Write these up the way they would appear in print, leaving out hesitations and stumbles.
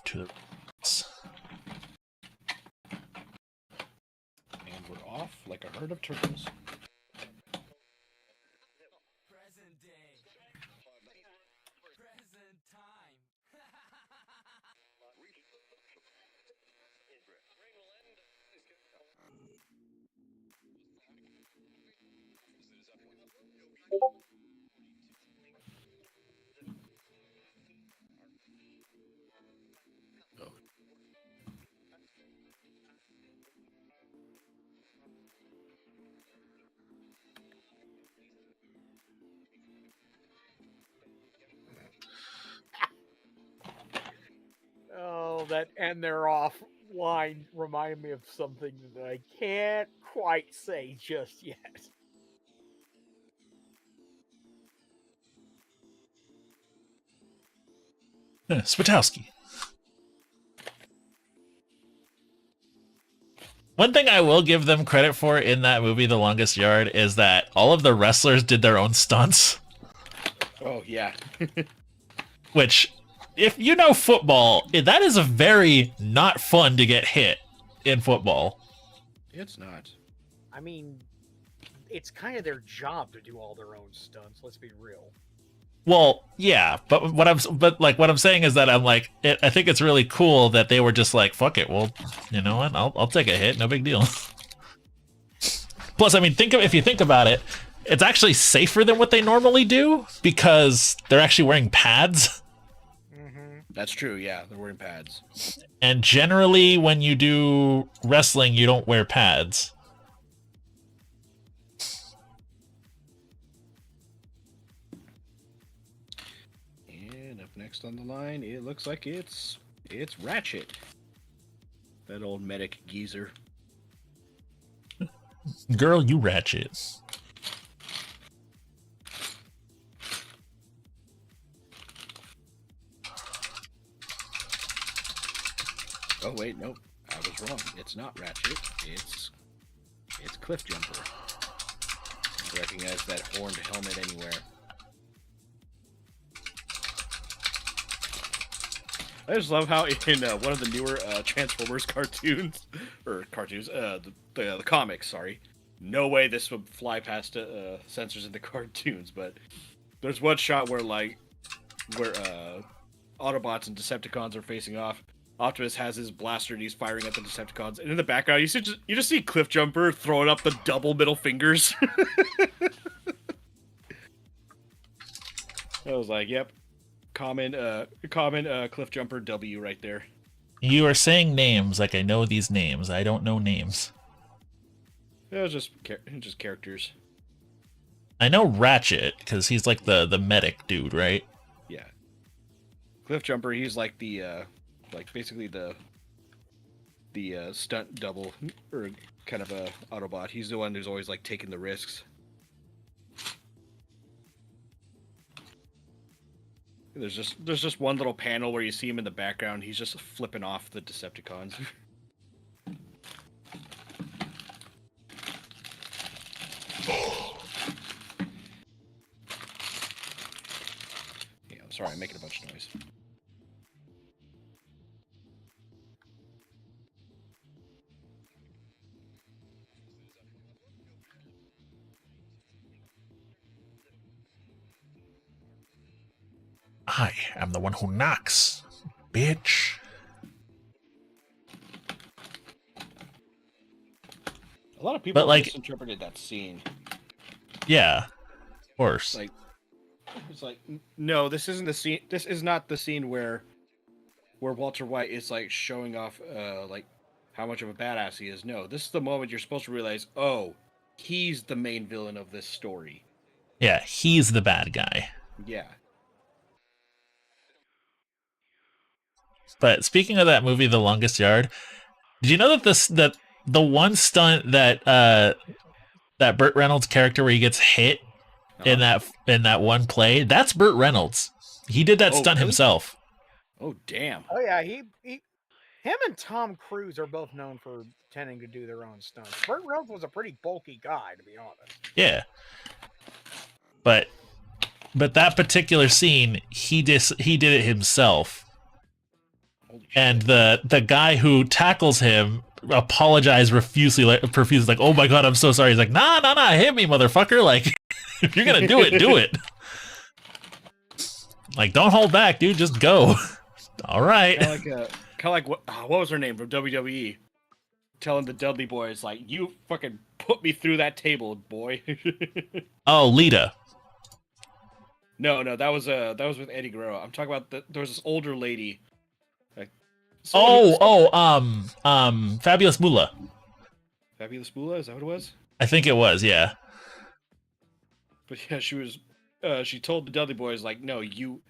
to the roots. And we're off like a herd of turtles. Present day. Present time. Oh, that "and they're off" line reminded me of something that I can't quite say just yet. Spitowski. One thing I will give them credit for in that movie, The Longest Yard, is that all of the wrestlers did their own stunts. Oh, yeah. Which, if you know football, that is a very not fun to get hit in football. It's not. I mean, it's kind of their job to do all their own stunts. Let's be real. Well, yeah, but what I'm saying is that I think it's really cool that they were just like, fuck it, well, you know what, I'll take a hit, no big deal. Plus, I mean, if you think about it, it's actually safer than what they normally do because they're actually wearing pads. Mm-hmm. That's true, yeah, they're wearing pads. And generally, when you do wrestling, you don't wear pads. And up next on the line, it looks like it's Ratchet. That old medic geezer. Girl, you ratchet. Oh wait, nope, I was wrong. It's not Ratchet. It's Cliff Jumper. I recognize that horned helmet anywhere. I just love how in one of the newer Transformers cartoons, the comics, sorry, no way this would fly past censors in the cartoons, but there's one shot where Autobots and Decepticons are facing off. Optimus has his blaster and he's firing at the Decepticons, and in the background you just see Cliff Jumper throwing up the double middle fingers. I was like, yep. Common Cliff Jumper W right there. You are saying names like I know these names. I don't know names. It was just characters. I know Ratchet because he's like the medic dude, right? Yeah. Cliff Jumper, he's like the basically the stunt double or kind of a Autobot. He's the one who's always like taking the risks. There's just one little panel where you see him in the background. He's just flipping off the Decepticons. Yeah, I'm sorry, I'm making a bunch of noise. I am the one who knocks, bitch. A lot of people But, like, misinterpreted that scene. Yeah, of course. It's like, no, this isn't the scene. This is not the scene where Walter White is like showing off like how much of a badass he is. No, this is the moment you're supposed to realize, oh, he's the main villain of this story. Yeah, he's the bad guy. Yeah. But speaking of that movie, The Longest Yard, did you know that the one stunt that that Burt Reynolds character where he gets hit in that one play, that's Burt Reynolds. He did that stunt really? himself. Oh damn. Oh yeah, him and Tom Cruise are both known for tending to do their own stunts. Burt Reynolds was a pretty bulky guy, to be honest. Yeah. But that particular scene, he did it himself. And the guy who tackles him apologizes profusely, like, "Oh my god, I'm so sorry." He's like, nah, hit me, motherfucker. Like, if you're gonna do it, do it. Like, don't hold back, dude. Just go. All right. Kind of like what was her name from WWE? Telling the Dudley Boys, like, you fucking put me through that table, boy. Oh, Lita. No, that was with Eddie Guerrero. I'm talking about there was this older lady. Like, Fabulous Moolah. Fabulous Moolah, is that what it was? I think it was, yeah. But yeah, she told the Dudley Boys, like, no, you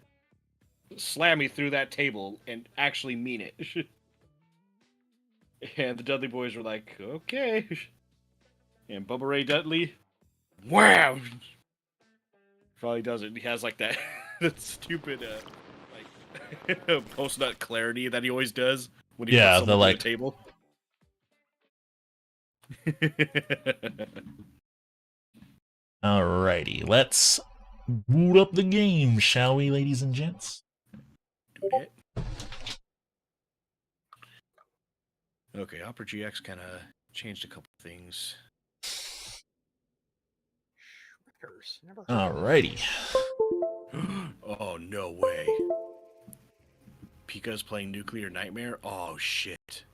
slam me through that table and actually mean it. And the Dudley Boys were like, okay. And Bubba Ray Dudley, wow! Probably does it. He has like that, that stupid like post-nut clarity that he always does when he puts someone on the table. Alrighty, let's boot up the game, shall we, ladies and gents? Do it. Okay, Opera GX kind of changed a couple things. Alrighty. Oh, no way. Pika's playing Nuclear Nightmare? Oh, shit.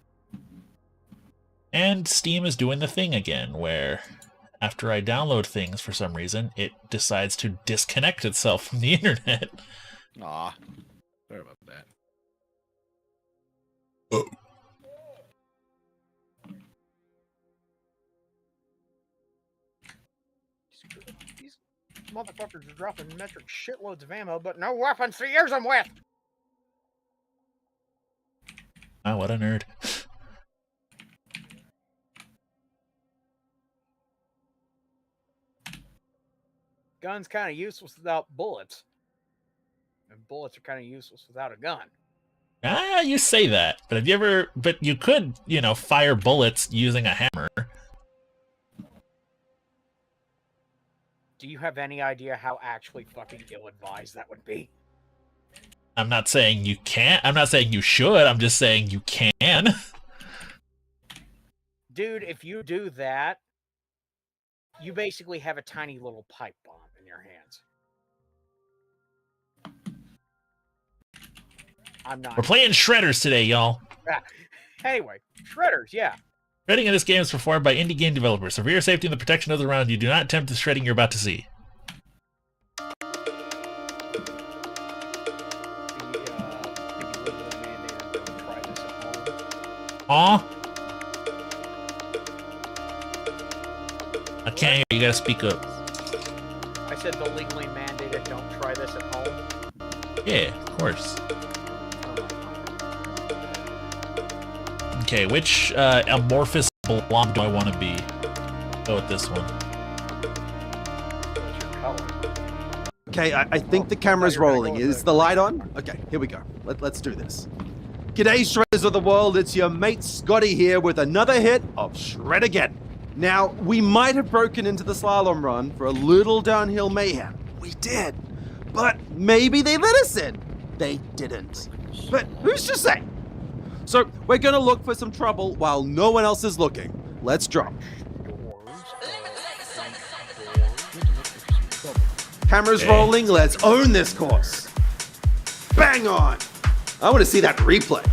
And Steam is doing the thing again, where after I download things for some reason, it decides to disconnect itself from the internet. Aw. Sorry about that. Oh. These motherfuckers are dropping metric shitloads of ammo, but no weapons to use them with! Wow, what a nerd. Gun's kind of useless without bullets. And bullets are kind of useless without a gun. Ah, you say that, but have you ever... But you could, fire bullets using a hammer. Do you have any idea how actually fucking ill-advised that would be? I'm not saying you can't. I'm not saying you should. I'm just saying you can. Dude, if you do that, you basically have a tiny little pipe bomb in your hands. I'm not. We're playing Shredders today, y'all. Anyway, Shredders, yeah. Shredding in this game is performed by indie game developers. So for your safety and the protection of the round, you do not attempt the shredding you're about to see. Aw? I can't hear you. You gotta speak up. I said the legally mandated don't try this at home. Yeah, of course. Okay, which amorphous blob do I want to be? Go with this one. What's your color? Okay, I think the camera's rolling. Is the light on? Okay, here we go. Let's do this. G'day, Shredders of the world. It's your mate Scotty here with another hit of Shred Again. Now, we might have broken into the slalom run for a little downhill mayhem. We did. But maybe they let us in. They didn't. But who's to say? So, we're gonna look for some trouble while no one else is looking. Let's drop. Cameras rolling, let's own this course. Bang on! I want to see that replay.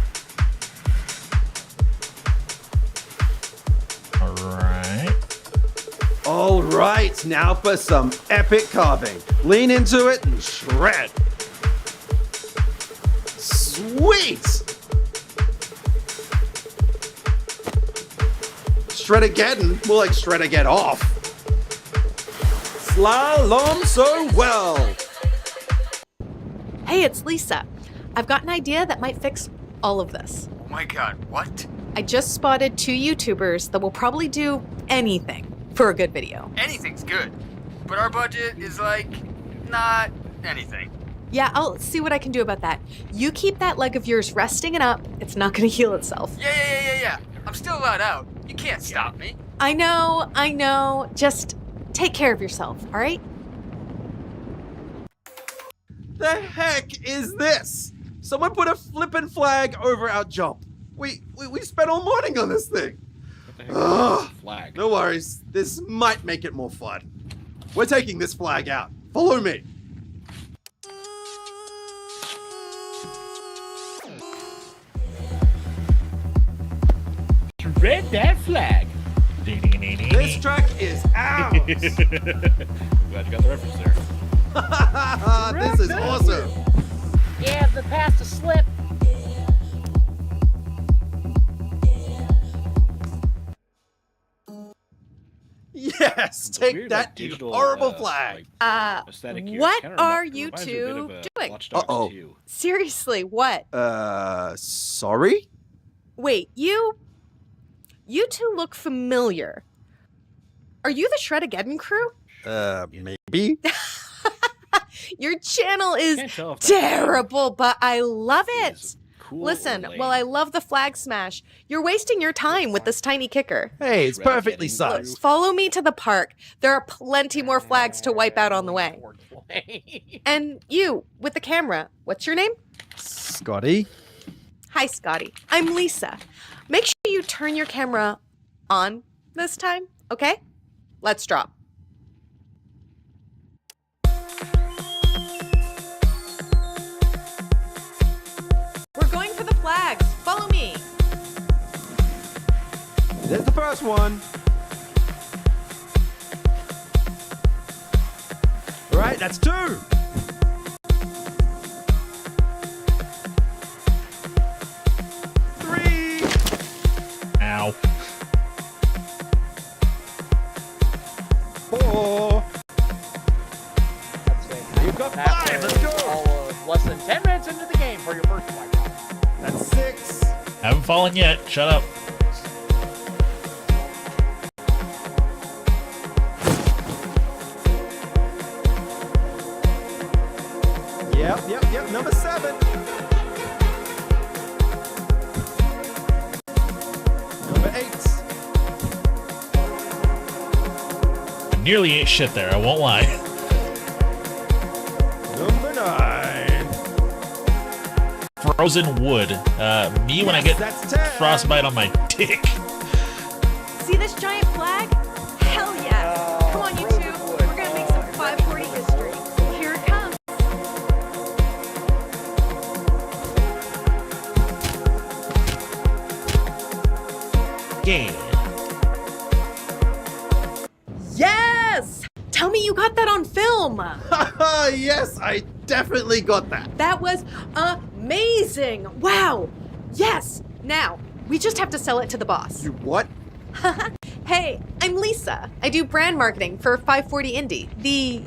All right, now for some epic carving. Lean into it and shred. Sweet! Shred-a-geddon, more like shred-a-get off. Slalom so well. Hey, it's Lisa. I've got an idea that might fix all of this. Oh my god, what? I just spotted 2 YouTubers that will probably do anything for a good video. Anything's good. But our budget is like, not anything. Yeah, I'll see what I can do about that. You keep that leg of yours resting and up. It's not gonna heal itself. Yeah. I'm still allowed out. You can't stop me. I know. Just take care of yourself, all right? The heck is this? Someone put a flippin' flag over our jump. We spent all morning on this thing. What the heck is a flag? No worries. This might make it more fun. We're taking this flag out. Follow me. Red that flag. This track is ours. Glad you got the reference there. This is awesome. Yeah, the pass to slip. Yes, It's take weird, that, like, you digital, horrible flag. Aesthetic here. What Kinda are reminds you me a bit two of, doing? Watch Dogs Uh-oh. 2. Seriously, what? Sorry? Wait, you two look familiar. Are you the Shred-Ageddon crew? Maybe? Your channel is Can't tell if that's terrible, but I love it. is cool or Listen, lame. while I love the flag smash, you're wasting your time with this tiny kicker. Hey, it's Shred perfectly getting Look, sized. follow me to the park. There are plenty more flags to wipe out on the way. And you, with the camera, what's your name? Scotty? Hi, Scotty. I'm Lisa. Make sure you turn your camera on this time, okay? Let's drop. We're going for the flags. Follow me. There's the first one. All right, that's 2. 3. Ow. 4. You've got 5. Let's go. Less than 10 minutes into the game for your first flag. That's 6. Haven't fallen yet. Shut up. Yep. Number 7. Number 8. I nearly ate shit there. I won't lie. Number 9. Frozen wood. Me when I get That's 10. frostbite on my dick. See this giant flag? Hell yes. Come on, you two. We're gonna make some 540 history. Here it comes. Yeah. Yes! Tell me you got that on film. Yes, I definitely got that. That was amazing. Wow. Yes. Now, we just have to sell it to the boss. You what? Hey, I'm Lisa. I do brand marketing for 540 Indie, the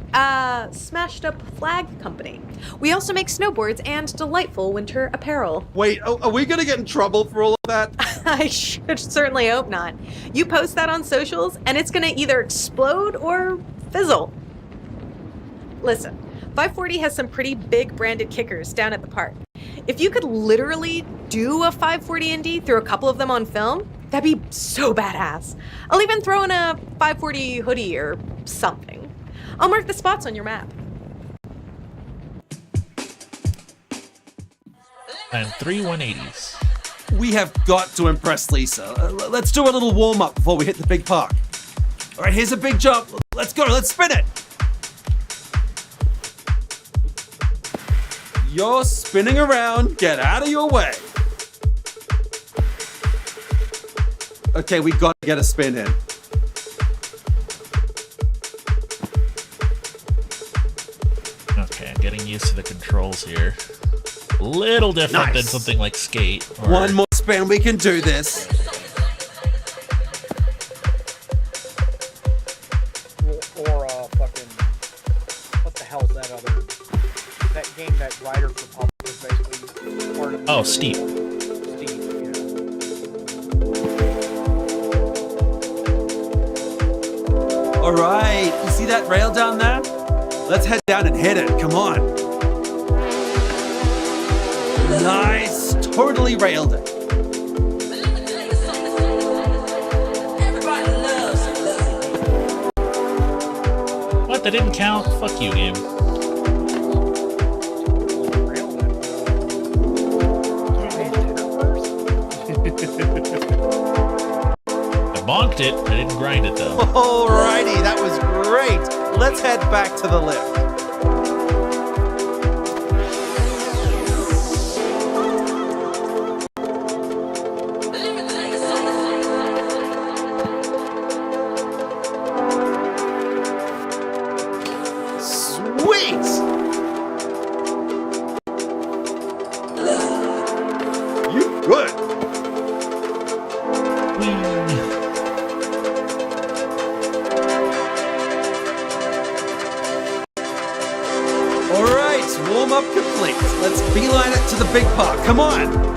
smashed up flag company. We also make snowboards and delightful winter apparel. Wait, are we gonna get in trouble for all of that? I should certainly hope not. You post that on socials and it's gonna either explode or fizzle. Listen, 540 has some pretty big branded kickers down at the park. If you could literally do a 540 Indie through a couple of them on film, that'd be so badass. I'll even throw in a 540 hoodie or something. I'll mark the spots on your map. And 3 180s. We have got to impress Lisa. Let's do a little warm up before we hit the big park. All right, here's a big jump. Let's go. Let's spin it. You're spinning around. Get out of your way. Okay, we got to get a spin in. Okay, I'm getting used to the controls here. A little different than Nice. something like Skate. Or... One more spin. We can do this. Or fucking, what the hell's that other, that game that Riders Republic was basically part of. Oh, Steep. Steep, yeah. All right, you see that rail down there? Let's head down and hit it. Come on. Nice. Totally railed it. What? That didn't count? Fuck you, game. cooked it. I didn't grind it though. Alrighty, that was great. Let's head back to the lift. Sweet! You good? Alright, warm up complete. Let's beeline it to the big park. Come on!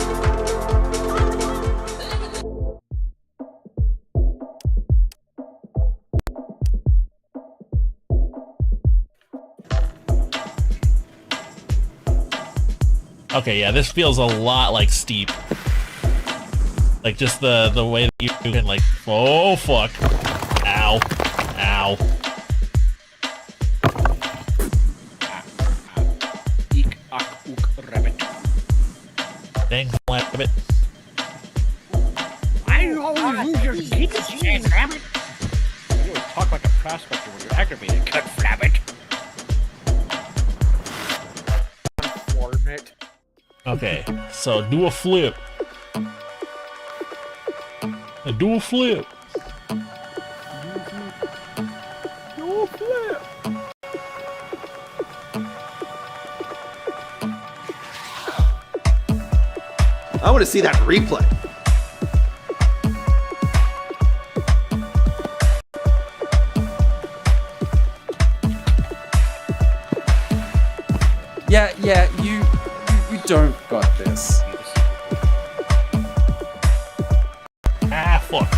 Okay, yeah, this feels a lot like Steep. Like just the way that you can like, oh fuck. Ow. Ow. Eek, ak, ook, rabbit. Dang rabbit. I always lose your keys, rabbit. You always talk like a prospector when you're aggravated, cut rabbit. Warmit. Okay, so do a flip. Do a flip. Do a flip. I want to see that replay. Yeah, you don't got this. Ah, fuck.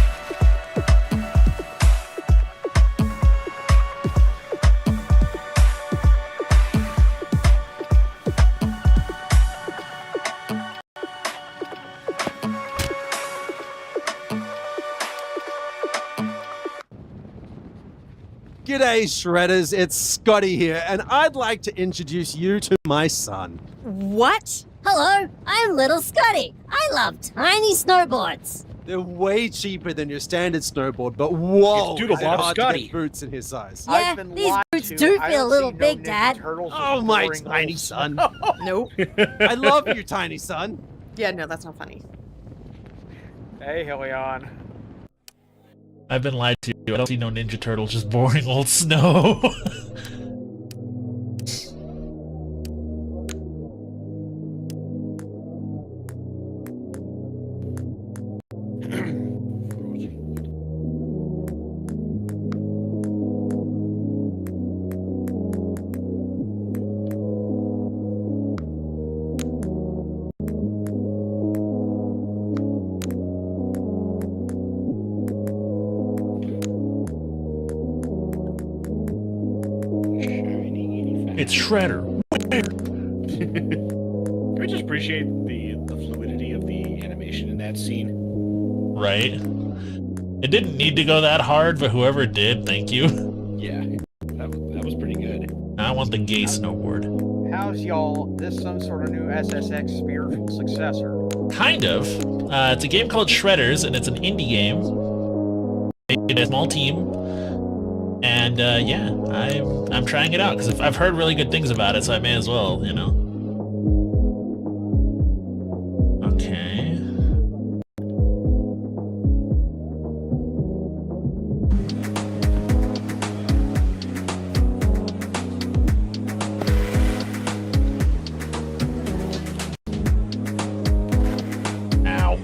G'day, Shredders. It's Scotty here, and I'd like to introduce you to my son. What? Hello, I'm Little Scotty. I love tiny snowboards. They're way cheaper than your standard snowboard, but whoa, It's Doodle is it Bob hard to Scotty. get boots in his size. Yeah, I've been these lied boots to. do I feel don't a little see no big, Ninja Dad. Turtles with Oh, my boring tiny little- son. Nope. I love you, tiny son. Yeah, no, that's not funny. Hey, Helion. I've been lied to. I don't see no Ninja Turtles, just boring old snow. It's Shredder. Can we just appreciate the fluidity of the animation in that scene? Right? It didn't need to go that hard, but whoever did, thank you. Yeah, that was pretty good. I want the gay snowboard. How's y'all? This some sort of new SSX spiritual successor? Kind of. It's a game called Shredders, and it's an indie game. Made a small team. And yeah, I'm trying it out because I've heard really good things about it, so I may as well, you know. Okay. Ow.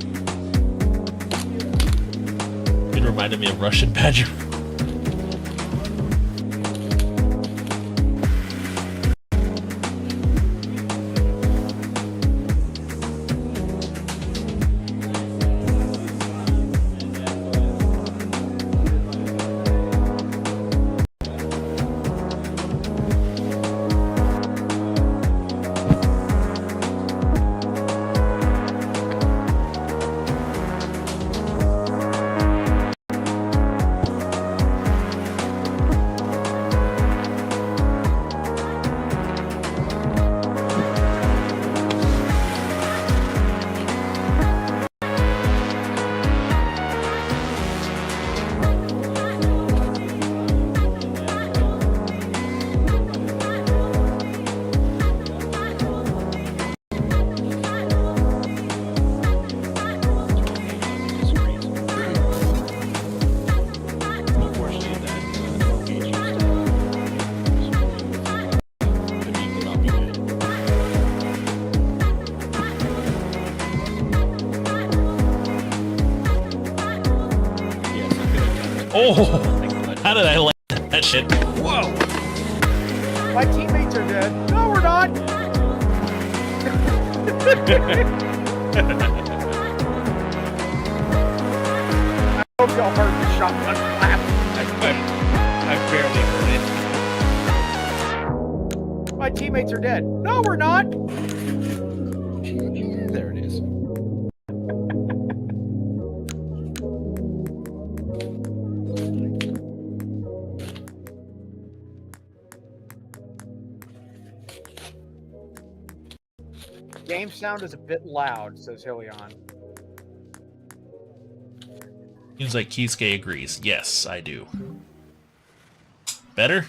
It reminded me of Russian Badger. Oh, how did I land that shit? Whoa! My teammates are dead. No, we're not. I hope y'all heard the shotgun clap. I barely heard My teammates are dead. No, we're not. it. There it is. Game sound is a bit loud, says Helion. Seems like Kiske agrees. Yes, I do. Better?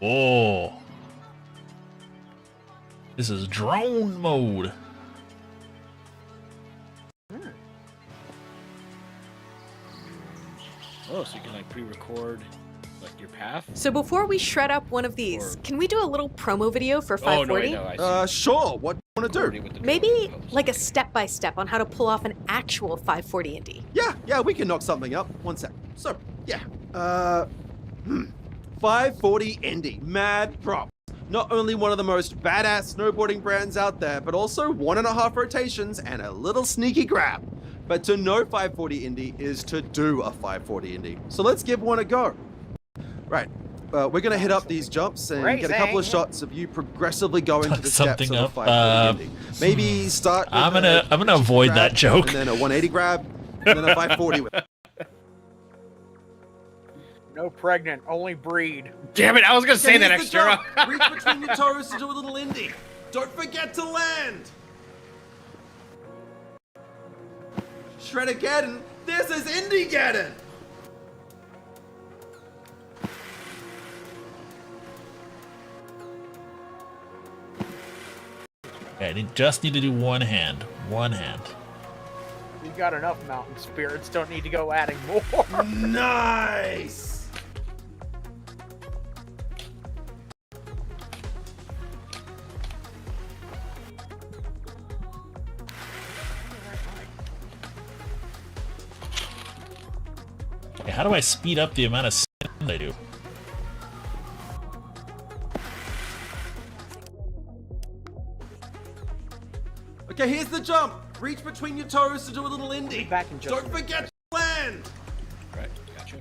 Oh. This is drone mode. Oh, so you can like pre-record like your path. So before we shred up one of these, Or- can we do a little promo video for Oh no, 540? I know. I see. Sure. What do you want to Already do? with the Maybe drone post. like a step-by-step on how to pull off an actual 540 indie. Yeah, we can knock something up. One sec. So, yeah. 540 Indy. Mad props. Not only one of the most badass snowboarding brands out there, but also 1.5 rotations and a little sneaky grab. But to know 540 Indy is to do a 540 Indy. So let's give one a go. Right. We're going to hit up these jumps and get a couple of shots of you progressively going to the steps Something of a up. 540 Indy. Maybe start with I'm gonna avoid grab, that joke. And then a 180 grab, and then a 540 with No pregnant, only breed. Damn it! I was gonna say that Here's the extra. jump. Reach between your toes to do a little Indy. Don't forget to land. Shreddageddon, this is Indygeddon. Okay, I just need to do one hand. One hand. We've got enough mountain spirits, don't need to go adding more. Nice. Okay, how do I speed up the amount of spin I do? Okay, here's the jump. Reach between your toes to do a little Indy. Back in just Don't forget to land. Right, gotcha.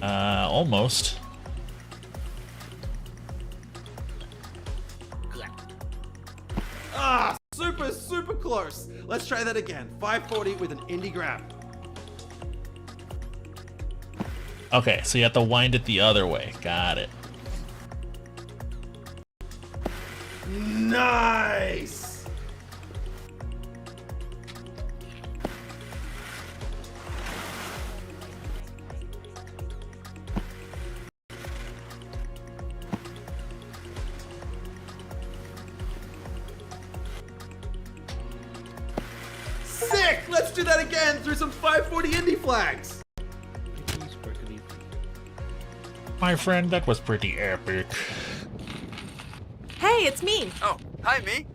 Almost. Ah, super close. Let's try that again. 540 with an Indy grab. Okay, so you have to wind it the other way. Got it. Nice. Sick! Let's do that again through some 540 Indy flags. My friend, that was pretty epic. Hey, it's me. Oh, hi, me.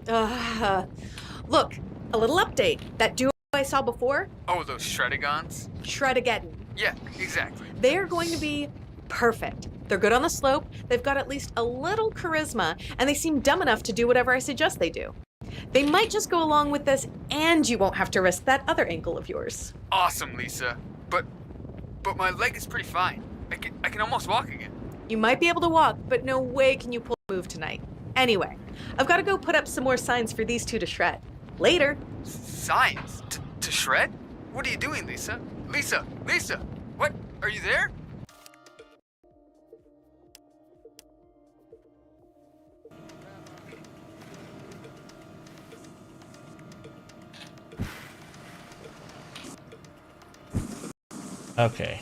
Look, a little update. That duo I saw before, Oh, those Shreddagons? Shreddageddon. Yeah, exactly. They are going to be perfect. They're good on the slope, they've got at least a little charisma, and they seem dumb enough to do whatever I suggest they do. They might just go along with this, and you won't have to risk that other ankle of yours. Awesome, Lisa. But my leg is pretty fine. I can almost walk again. You might be able to walk, but no way can you pull a move tonight. Anyway, I've got to go put up some more signs for these two to shred. Later. Signs? To shred? What are you doing, Lisa? Lisa! What? Are you there? Okay.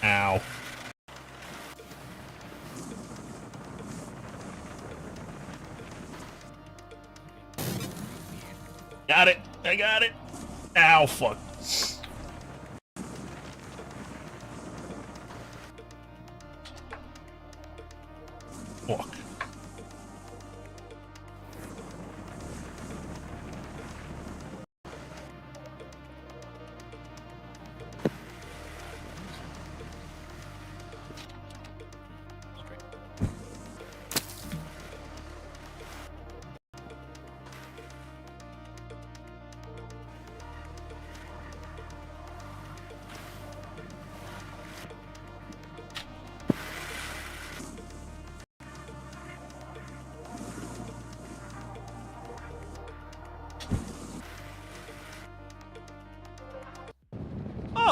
Ow. Got it. I got it. Ow, fuck. Fuck.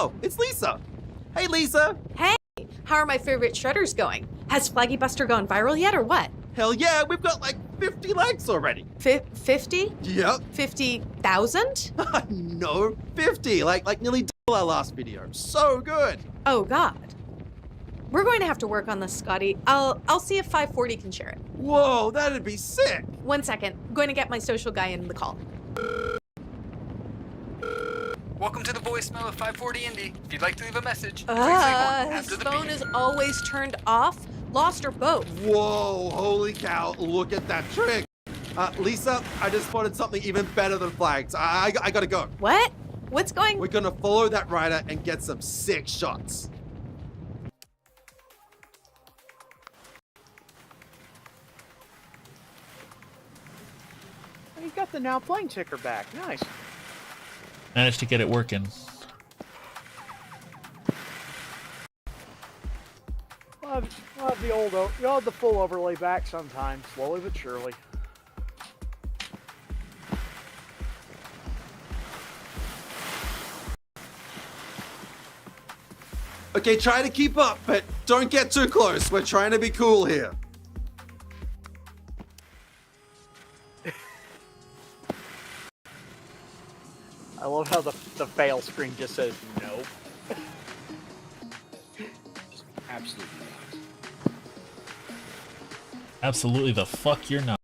Oh, it's Lisa. Hey, Lisa. Hey, how are my favorite shredders going? Has Flaggy Buster gone viral yet or what? Hell yeah, we've got like 50 likes already. 50? Yep. 50,000? No, 50. Like nearly double our last video. So good. Oh God. We're going to have to work on this, Scotty. I'll see if 540 can share it. Whoa, that'd be sick. 1 second. I'm going to get my social guy in the call. Welcome to the voicemail of 540 Indy. If you'd like to leave a message, please leave one after His the phone beep. is always turned off. Lost or both. Whoa, holy cow, look at that trick. Lisa, I just spotted something even better than flags. I gotta go. What? What's going? We're gonna follow that rider and get some sick shots. You got the now playing ticker back. Nice. Managed to get it working. We'll have the old, you'll have the full overlay back sometime, slowly but surely. Okay, try to keep up, but don't get too close. We're trying to be cool here. I love how the fail screen just says no. Absolutely not. Absolutely the fuck you're not.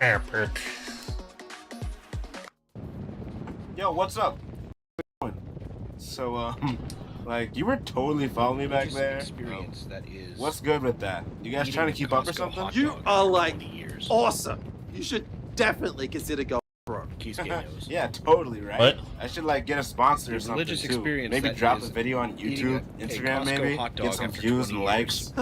Epic. Yo, what's up? So, like, you were totally following me back Just there. Experience that is. What's good with that? You guys eating trying to a keep up or Costco something? hot You dog are for like 20 years. awesome. You should definitely consider going pro. Kiske knows. Yeah, totally, right? What? I should, like, get a sponsor or There's something, religious too. experience Maybe that drop a is video on eating YouTube, a Instagram, Costco maybe. hot dog Get some after views 20 and likes.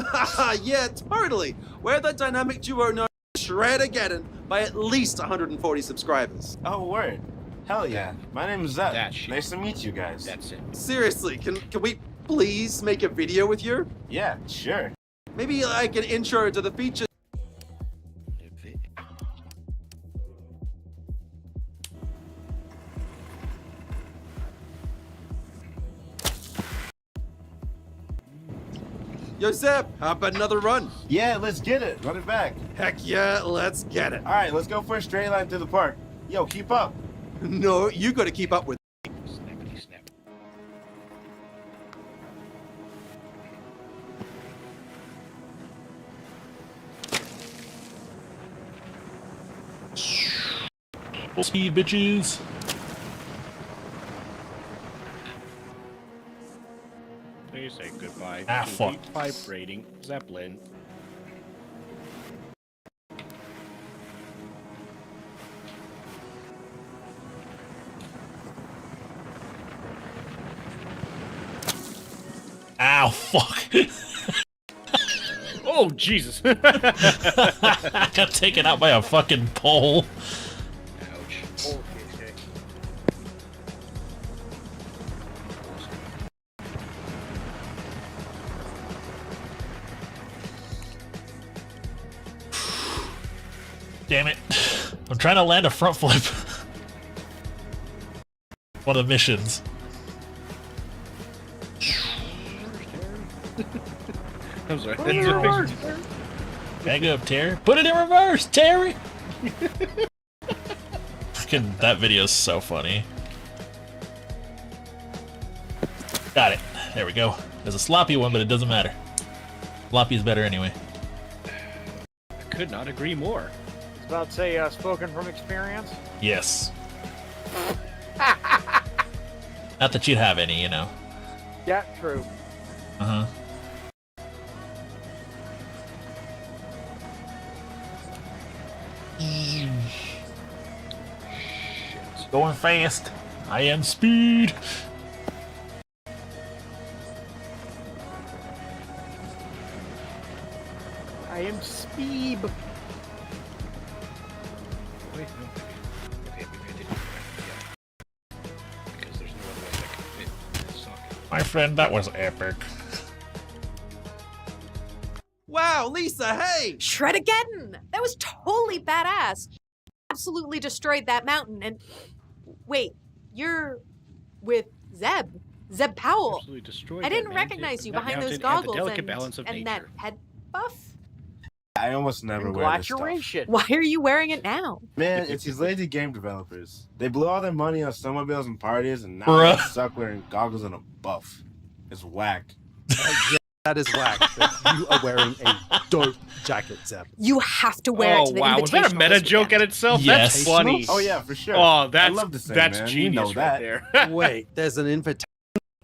Yeah, totally. We're the dynamic duo known as Shred-ageddon by at least 140 subscribers. Oh, word. Hell yeah. My name is Zeb. That shit. Nice to meet you guys. That's it. Seriously, can we please make a video with you? Yeah, sure. Maybe like an intro to the features. Yo, Zeb, how about another run? Yeah, let's get it. Run it back. Heck yeah, let's get it. All right, let's go for a straight line through the park. Yo, keep up. No, you gotta keep up with. Snappity snap. Full speed, bitches. Please say goodbye. Ah, to fuck. the vibrating Zeppelin. Oh fuck! Oh Jesus! I got taken out by a fucking pole. Ouch. Oh, Kiske. Damn it! I'm trying to land a front flip. One of the missions. I'm sorry. Back up, Terry. Put it in reverse, Terry. Fucking that video is so funny. Got it. There we go. There's a sloppy one, but it doesn't matter. Sloppy is better anyway. I could not agree more. It's about to say, spoken from experience. Yes. Not that you'd have any, you know. Yeah, true. Uh huh. Going fast. I am speed. I am Speeb. Wait, no. Okay, maybe I didn't. Yeah. Because there's no other way I can fit this socket. My friend, that was epic. Wow, Lisa, hey! Shred-again! That was totally badass. Absolutely destroyed that mountain. And wait, you're with Zeb? Zeb Powell. Absolutely destroyed I that didn't man. recognize you That behind those mountain goggles and the delicate balance of and that nature. head buff. I almost never wear this stuff. Congratulations. Why are you wearing it now? Man, it's these lazy game developers. They blew all their money on snowmobiles and parties, and now Bruh. they suck wearing goggles and a buff. It's whack. That is whack. But you are wearing a dope jacket, Zeb. You have to wear it Oh to the wow, was that a invitational meta this joke weekend. at itself? Yes. That's funny. Oh yeah, for sure. Oh, that's love to sing, that's man. You genius know right that. there. Wait, there's an invitation.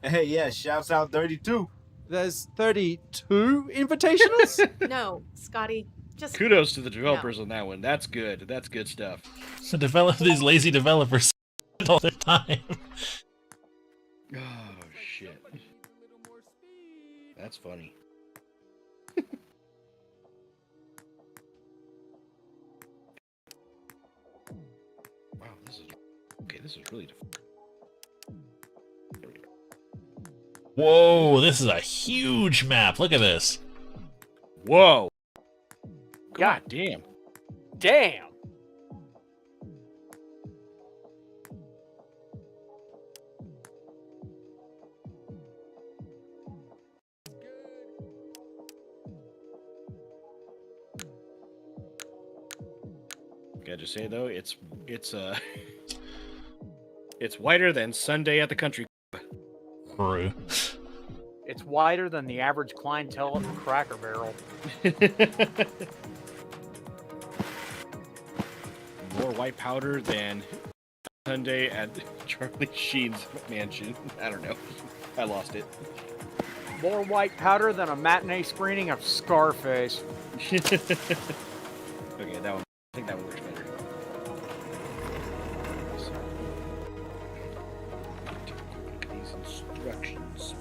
Hey, yeah, shouts out 32. There's 32 invitationals? No, Scotty, just Kudos to the developers on that one. That's good. That's good stuff. These lazy developers spend all their time. Oh shit. That's funny. Wow, this is okay. This is really. There we go. Whoa, this is a huge map. Look at this. Whoa. God God damn. damn. Gotta just say though, it's it's whiter than Sunday at the country. True. It's wider than the average clientele at the Cracker Barrel. More white powder than Sunday at Charlie Sheen's mansion. I don't know. I lost it. More white powder than a matinee screening of Scarface. Okay, that one. I think that one works better. So, look at these instructions.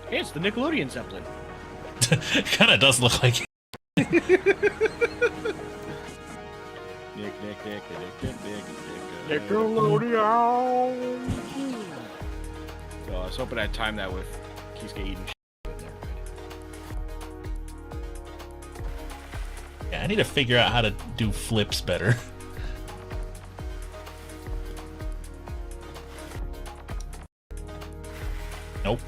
Hey, it's the Nickelodeon Zeppelin. Kind of does look like it. Nickelodeon. So I was hoping I'd time that with Kiske eating shit, but never mind. Yeah, I need to figure out how to do flips better. Nope.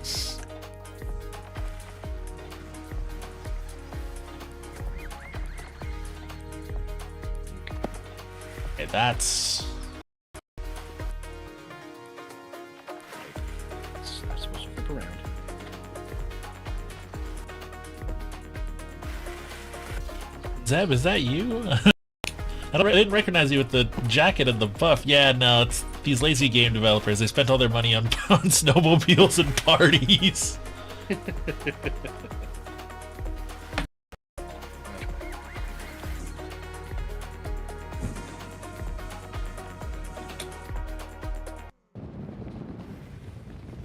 Okay, that's... It's not supposed to flip around. Zeb, is that you? I didn't recognize you with the jacket and the buff. Yeah, no, it's these lazy game developers. They spent all their money on, on snowmobiles and parties.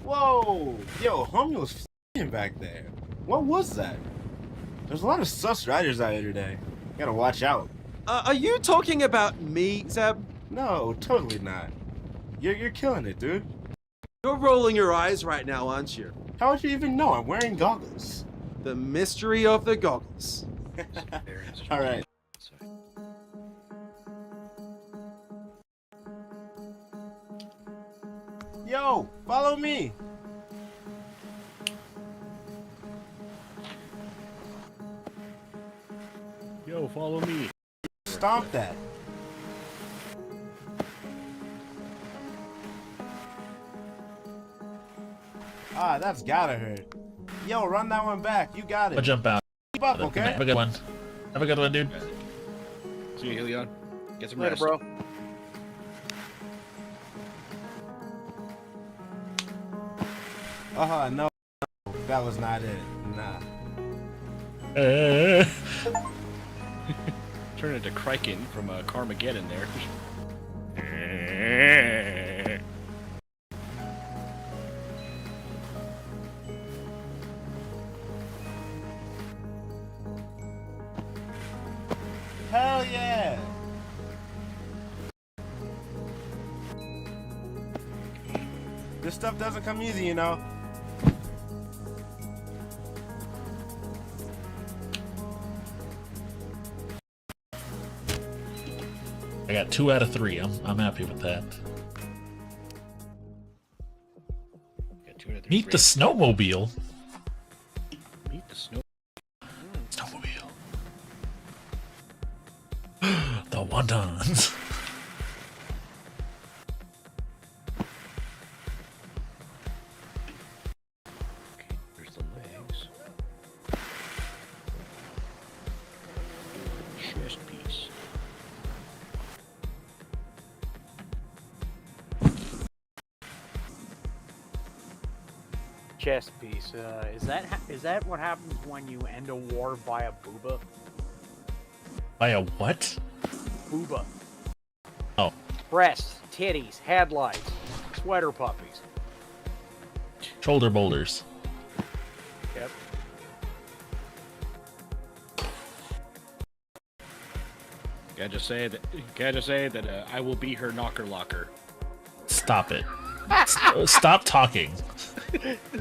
Whoa! Yo, homie was f***ing back there. What was that? There's a lot of sus riders out here today. Gotta watch out. Are you talking about me, Zeb? No, totally not. You're killing it, dude. You're rolling your eyes right now, aren't you? How would you even know I'm wearing goggles? The mystery of the goggles. All right. Yo, follow me. Yo, follow me. Stomp that. Ah, that's gotta hurt. Yo, run that one back. You got it. I'll jump out. Keep up, Have okay? a good one. Have a good one, dude. See you, Helion. Get some Later, rest. bro. No. That was not it. Nah. Turn into Kraken from Carmageddon there. Hell yeah! This stuff doesn't come easy, you know. I got 2 out of 3. I'm happy with that. Got 2 out of 3 Meet the snowmobile. Meet the snow. Snowmobile. The wontons. Okay, there's the legs. Chest piece. Chess piece. Is that what happens when you end a war via booba? By a what? Booba. Oh. Breasts, titties, headlights, sweater puppies. Shoulder boulders. Yep. Can I just say that I will be her knocker locker. Stop it. Stop talking.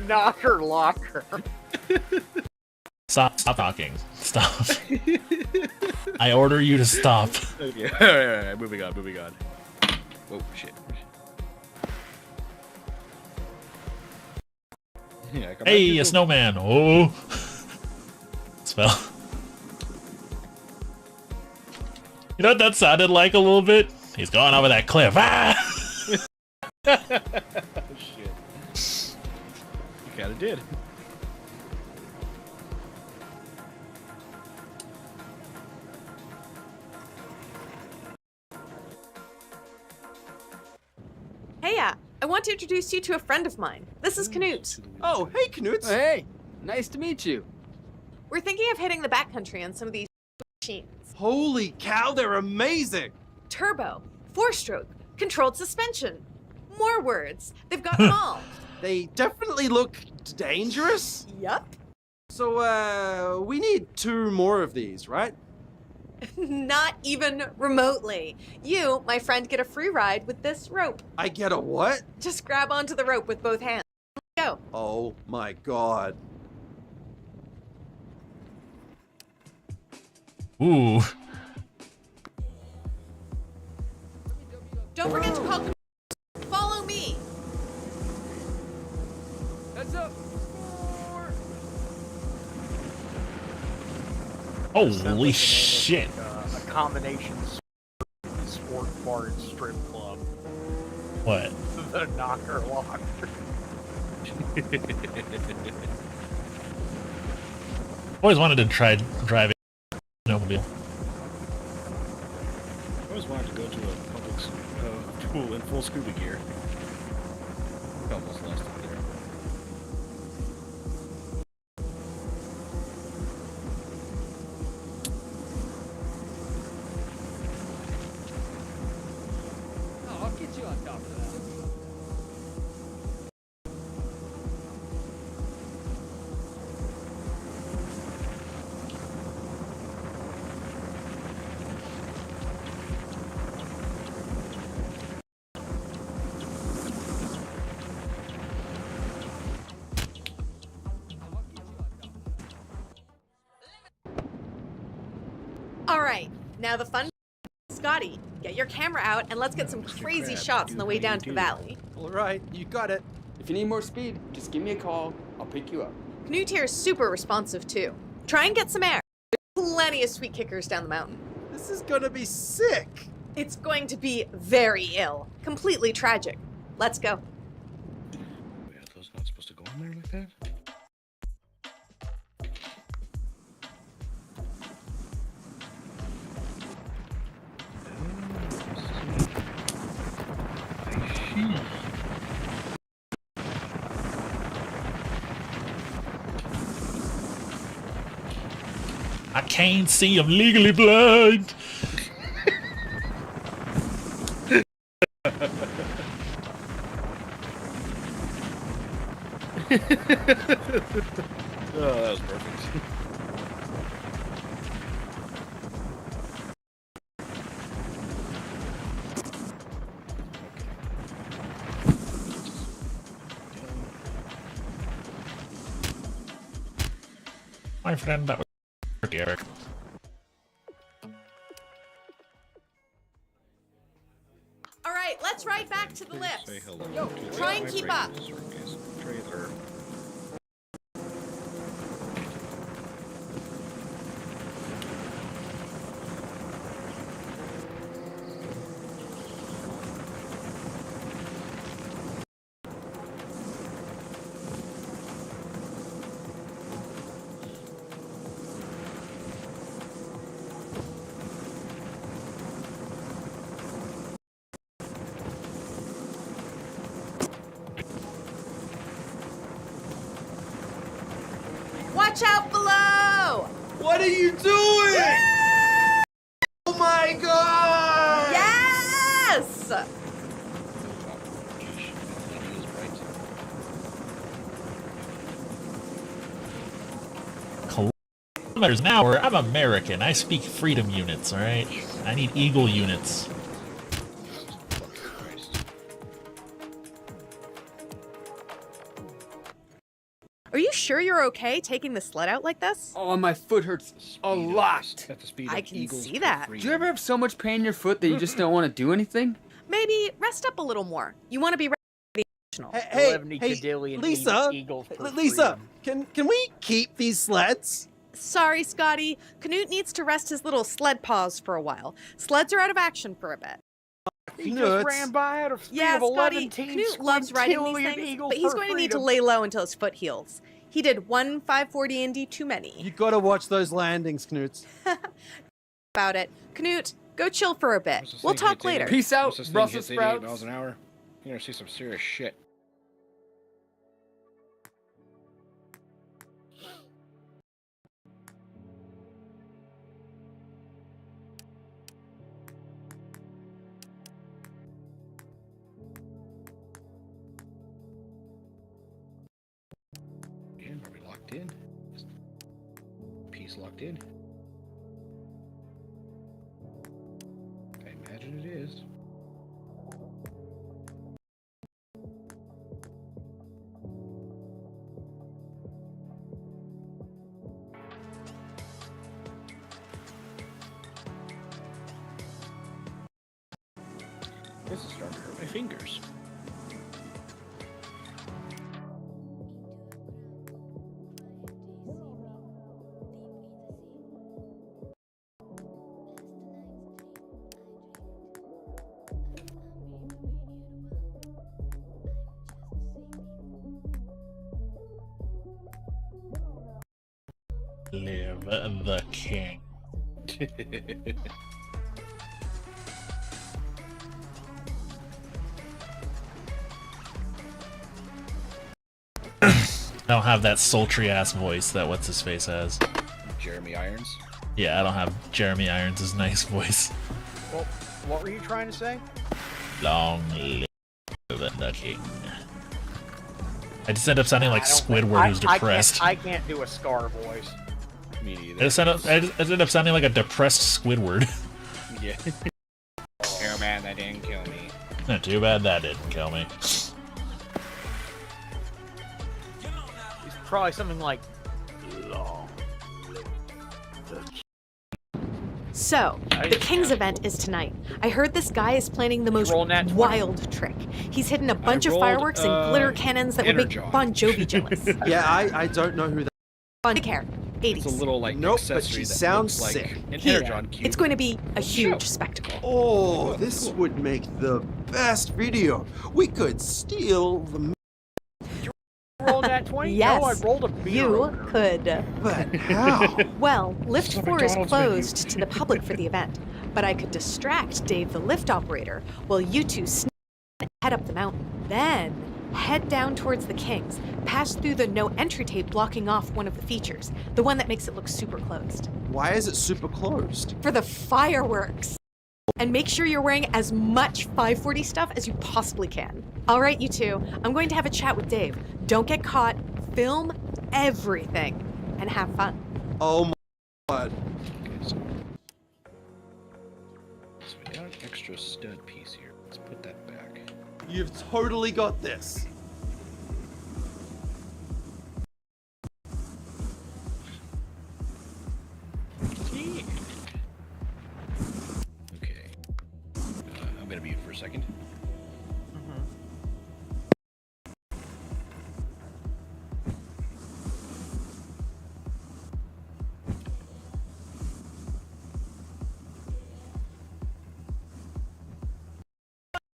Knocker locker. Stop talking. Stop. I order you to stop. Okay, alright, moving on. Oh shit. Yeah, come Hey, back a snowman. Oh. Spell. You know what that sounded like a little bit? He's going over that cliff. Ah! Oh shit. You kinda did. Hey, I want to introduce you to a friend of mine. This is Knut. Oh, hey, Knut. Hey, nice to meet you. We're thinking of hitting the backcountry on some of these machines. Holy cow, they're amazing. Turbo, 4-stroke, controlled suspension. More words. They've got them all. They definitely look dangerous. Yup. So, we need 2 more of these, right? Not even remotely. You, my friend, get a free ride with this rope. I get a what? Just grab onto the rope with both hands. Go. Oh my god. Ooh. Don't forget to call. Follow me. Heads up. Holy shit. A combination sport bar and strip club. What? The knocker locker. Always wanted to try driving a snowmobile. I always wanted to go to a public pool in full scuba gear. Almost lost it there. Oh, I'll get you on top of that. Now the fun, Scotty, get your camera out and let's get some Mr. crazy Krabs, shots on the do way what down you to the do. valley. All right, you got it. If you need more speed, just give me a call. I'll pick you up. Knut here is super responsive too. Try and get some air. There's plenty of sweet kickers down the mountain. This is gonna be sick. It's going to be very ill. Completely tragic. Let's go. Yeah, those not supposed to go in there like that. I can't see. I'm legally blind. Oh, that was perfect. My friend, that was pretty Eric. All right, let's ride back to the Please lifts. say hello Yo, to try and my keep friend, up. Circus Trailer. Watch out below! What are you doing? Oh my god! Yes! Kilometers an hour. I'm American. I speak freedom units, alright? I need eagle units. Are you sure you're okay taking the sled out like this? Oh, my foot hurts a lot. At the speed I of can eagles see for that. freedom. Do you ever have so much pain in your foot that you just don't want to do anything? Maybe rest up a little more. You want to be recreational. Hey, 11 hey, Cadillion Lisa, Eagles for Lisa, freedom. can we keep these sleds? Sorry, Scotty. Knut needs to rest his little sled paws for a while. Sleds are out of action for a bit. He Nuts. just ran by at a speed Yeah, of 11 Scotty, teams. Knut loves riding these quintillion things, Eagles but he's for going to need to freedom. lay low until his foot heals. He did one 540 Indy too many. You gotta watch those landings, Knut. About it. Knut, go chill for a bit. What's this We'll thing talk hits 80 later. Peace out, Once this thing Brussels hits 88 sprouts. miles an hour, you're gonna see some serious shit. Again, are we locked in? Piece locked in. I imagine it is. This is starting to hurt my fingers. Live the king. I don't have that sultry ass voice that what's his face has. Jeremy Irons. Yeah, I don't have Jeremy Irons' nice voice. Well, what were you trying to say? Long live the king. I just end up sounding like I don't think- Squidward who's depressed. I can't do a Scar voice. Me neither. I just end up sounding like a depressed Squidward. Yeah. Oh man, that didn't kill me. Too bad that didn't kill me. It's probably something like long live the king. So, the King's event is tonight. I heard this guy is planning the most roll nat 20? wild trick. He's hidden a bunch of rolled, fireworks and glitter cannons that would make Energon. Bon Jovi jealous. Yeah, I don't know who that. Bon care. 80s. It's a little like Nope, but accessory she that sounds looks sick. like an Here, energon cube. it's going to be a huge spectacle. Oh, this would make the best video. We could steal the. Roll that 20? Yes, No, I rolled a beer. you opener. could. But how? Well, Lift It's a 4 is McDonald's closed to the public for the event, but I could distract Dave the lift operator while you two sneak and head up the mountain. Then head down towards the Kings, pass through the no entry tape blocking off one of the features, the one that makes it look super closed. Why is it super closed? For the fireworks. And make sure you're wearing as much 540 stuff as you possibly can. All right, you two, I'm going to have a chat with Dave. Don't get caught, film everything, and have fun. Oh my god. Okay, so we got an extra stud piece here. Let's put that back. You've totally got this. Okay. I'm gonna mute for a second.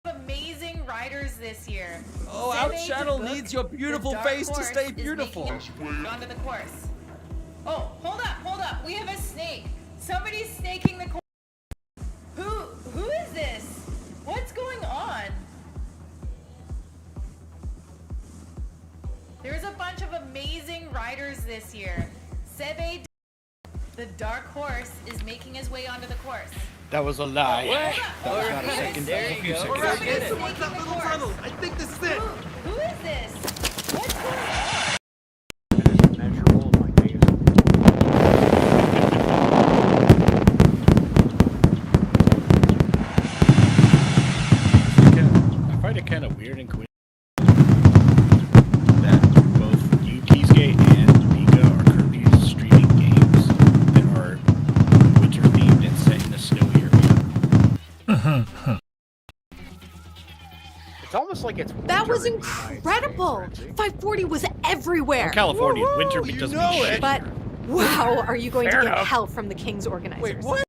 Amazing riders this year. Oh, our channel needs your beautiful face to stay beautiful. Onto the course. Oh, hold up. We have a snake. Somebody's snaking the course. Who is this? What's going on? There's a bunch of amazing riders this year. Sebe, the dark horse, is making his way onto the course. That was a lie. Hold up. That was not a second. There A you few go. seconds. Somebody's Get snaking what's that the little course. tunnel? I think this is it. Who is this? What's going on? Measurable in my face. I find it kind of weird and coincidental that both you, Kiske, and Mika are currently streaming games that are winter themed and set in a snowy area. It's almost like it's That was winter in the United States, incredible! Francie. 540 was everywhere! In California, winter you doesn't know mean it. shit. But wow, are you going Fair to get enough. hell from the King's organizers? Wait, what?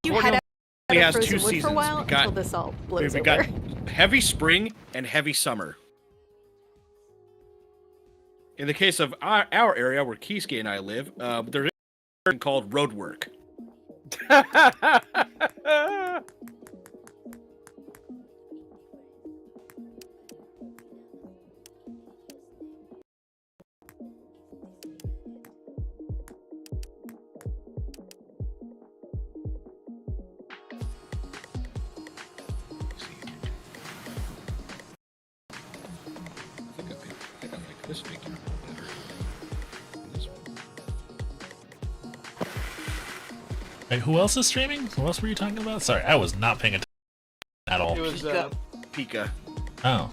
You Well, head no, out only of has Frozen two Wood for a seasons. while We got- until this all blows We over. got heavy spring and heavy summer. In the case of our area where Kiske and I live, there's a thing called road work. I think I like this figure better than this one. Wait, who else is streaming? Who else were you talking about? Sorry, I was not paying attention at all. It was Pika. Oh.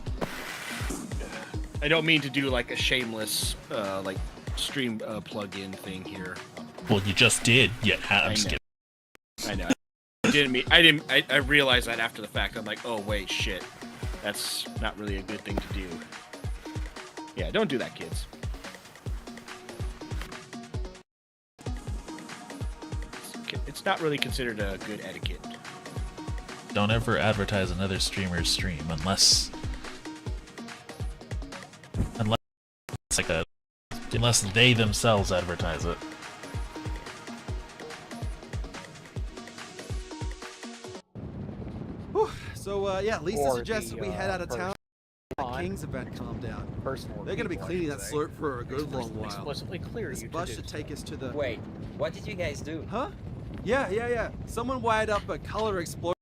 I don't mean to do like a shameless like stream plug-in thing here. Well, you just did. Yeah, I'm I just know. kidding. I know. I realized that after the fact. I'm like, oh wait, shit. That's not really a good thing to do. Yeah, don't do that, kids. It's not really considered a good etiquette. Don't ever advertise another streamer's stream unless it's like a unless they themselves advertise it. Whew. So, yeah, Lisa Or suggested the, we head out of town. The on King's event calm down. Personal They're going to be people, I cleaning should that say. slurp for a good long while. Explicitly clear This you to bus do should so. take us to the... Wait, what did you guys do? Huh? Yeah. Someone wired up a color explosion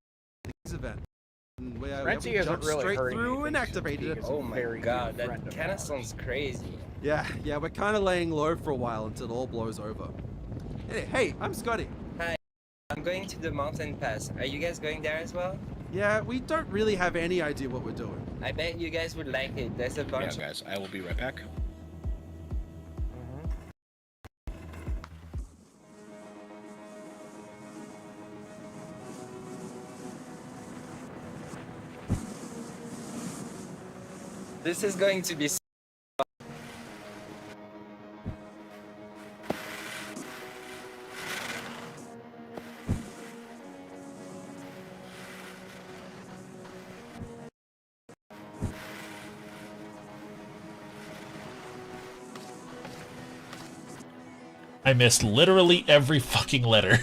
at the King's event. And we Francie isn't jumped really straight hurting through and anything, activated it. so Oh my very god, good friend that of kind of ours. sounds crazy. Yeah, we're kind of laying low for a while until it all blows over. Hey, I'm Scotty. I'm going to the mountain pass. Are you guys going there as well? Yeah, we don't really have any idea what we're doing. I bet you guys would like it. There's a Yeah, bunch of... guys, I will be right back. This is going to be. I missed literally every fucking letter.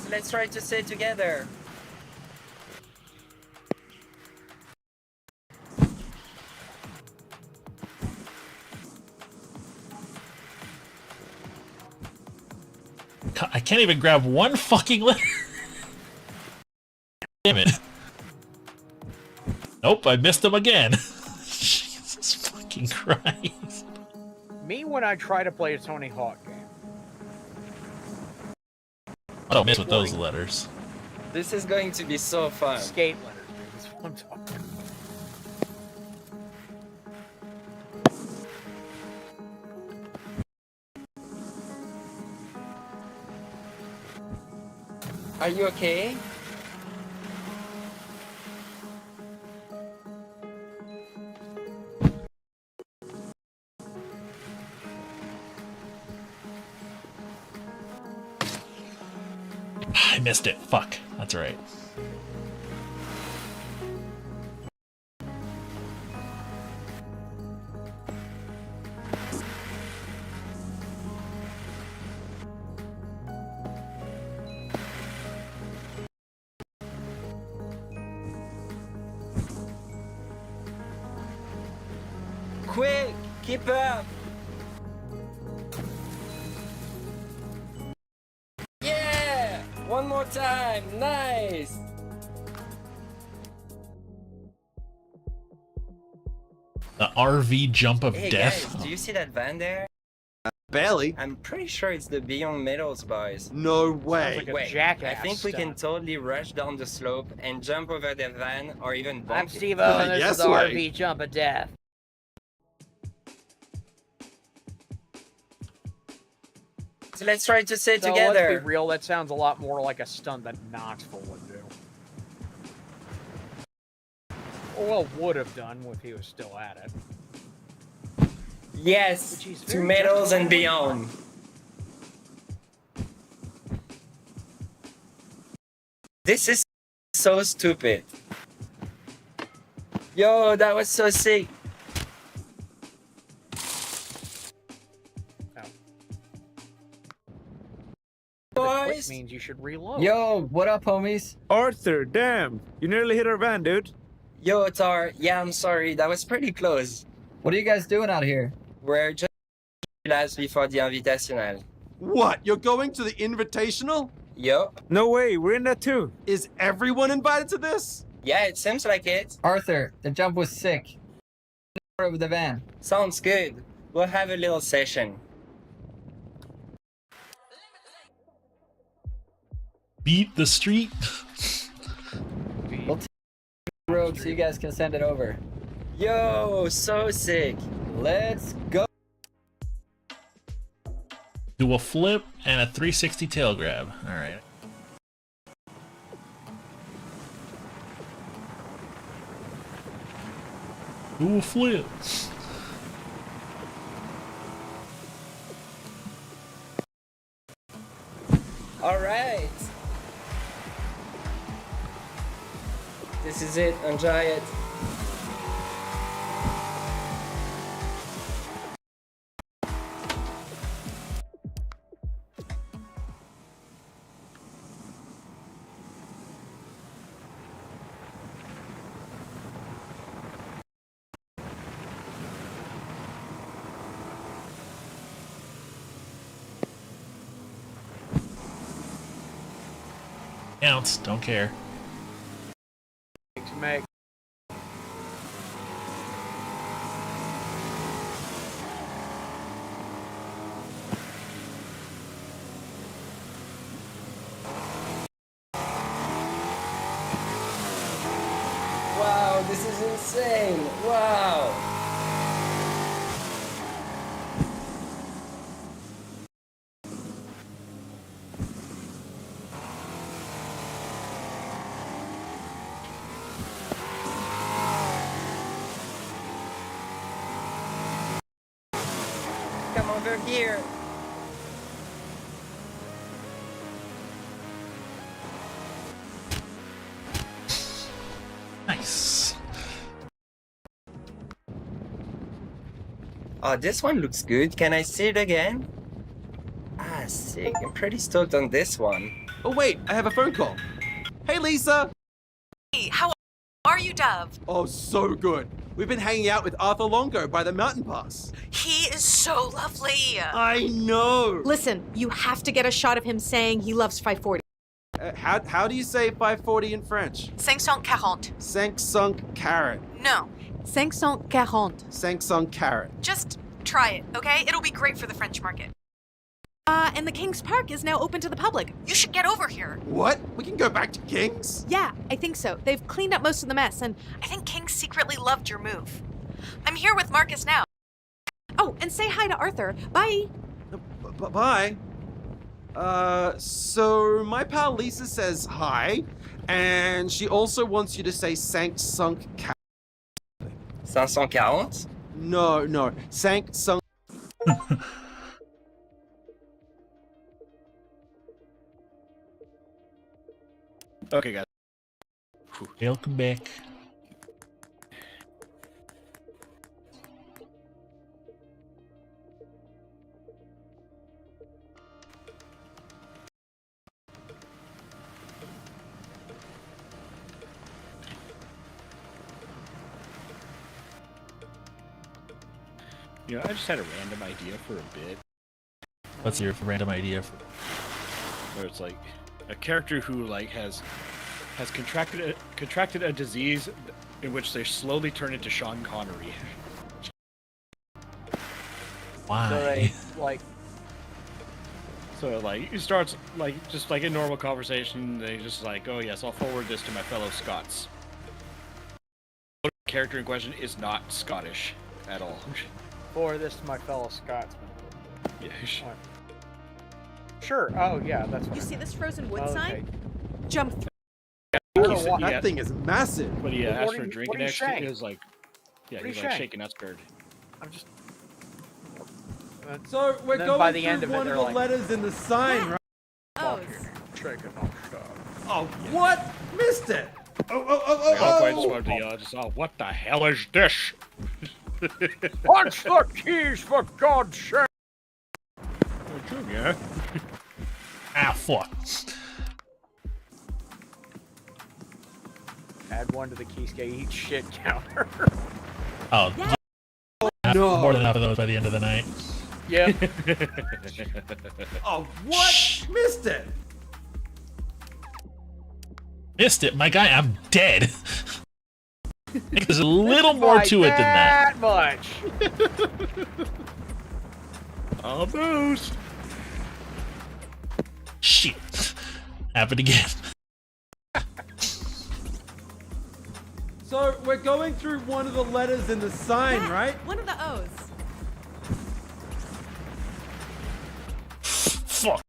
So let's try to stay together. I can't even grab one fucking letter. Damn it. Nope, I missed them again. Jesus fucking Christ. Me when I try to play a Tony Hawk game. I don't miss with those letters. This is going to be so fun. Skate letters, dude. That's what I'm talking about. Are you okay? I missed it. Fuck. That's right. Quick, keep up. Yeah, one more time. Nice. The RV jump of Hey death. guys, do you see that van there? Barely. I'm pretty sure it's the Beyond Metals boys. No way. like a Wait, I jackass think we can stunt. totally rush down the slope and jump over the van or even bump I'm it. Steve-O, and this Yes is the way. RV Jump of Death. So let's try to stay So together. let's be real, that sounds a lot more like a stunt that Knoxville would do. Or well, would have done if he was still at it. Yes, Which he's to very metals gentle. and beyond. This is so stupid. Yo, that was so sick. Which Boys, means you should reload. Yo, what up, homies? Arthur, damn, you nearly hit our van, dude. yo, Tar. Yeah, I'm sorry. That was pretty close. What are you guys doing out here? We're just last before the Invitational. What? You're going to the Invitational? Yup. No way, we're in that too. Is everyone invited to this? Yeah, it seems like it. Arthur, the jump was sick. Over the van. Sounds good. We'll have a little session. Beat the street. We'll take the road so you guys can send it over. Yo, so sick. Let's go. Do a flip and a 360 tail grab. All right. Do a flip. All right. This is it. Enjoy it. Counts. Don't care. To make. Wow, this is insane. Wow. over here. Nice. Oh, this one looks good. Can I see it again? Ah, sick. I'm pretty stoked on this one. Oh wait, I have a phone call. Hey Lisa! Hey, how are you, Dove? Oh, so good. We've been hanging out with Arthur Longo by the mountain pass. He is so lovely. I know! Listen, you have to get a shot of him saying he loves 540. How do you say 540 in French? 540. 500 carat. No, 540. 500 carat. Just try it, okay? It'll be great for the French market. And the King's Park is now open to the public. You should get over here. What? We can go back to King's? Yeah, I think so. They've cleaned up most of the mess, and I think King secretly loved your move. I'm here with Marcus now. Oh, and say hi to Arthur. Bye. Bye. So my pal Lisa says hi, and she also wants you to say 500 carat. 540? No, 500. Okay, guys. Welcome back. You know, I just had a random idea for a bit What's your random idea? where it's like a character who like has contracted a disease in which they slowly turn into Sean Connery. Why? So they, like, So like it starts like just like a normal conversation. They just like, oh yes, I'll forward this to my fellow Scots. The character in question is not Scottish at all. for this to my fellow Scotsman. Yeah. Sure. Oh, yeah, that's You fine. see this frozen wood Okay. sign? Jump through. That thing is massive. But he asked What for are a you- drink what and are you actually saying? it was like, yeah, What are he's you like saying? shaking that scared. I'm just. So we're Then going by the through end of it, one they're of the like- letters in the sign, right? Oh, Shaking on stuff. Oh, what? Missed it. Oh, I just wanted to just, oh, what the hell is this? Punch the keys, for God's sake! Yeah. Ah, fuck. Add one to the Kiske eat shit counter. Oh, Yeah. No. more than enough of those by the end of the night. Yep. Oh, what? Missed it. Missed it, my guy. I'm dead. There's a little more to it than that. much. Almost. Shit. Happened again. So we're going through one of the letters in the sign, Yeah, right? One of the O's. Fuck.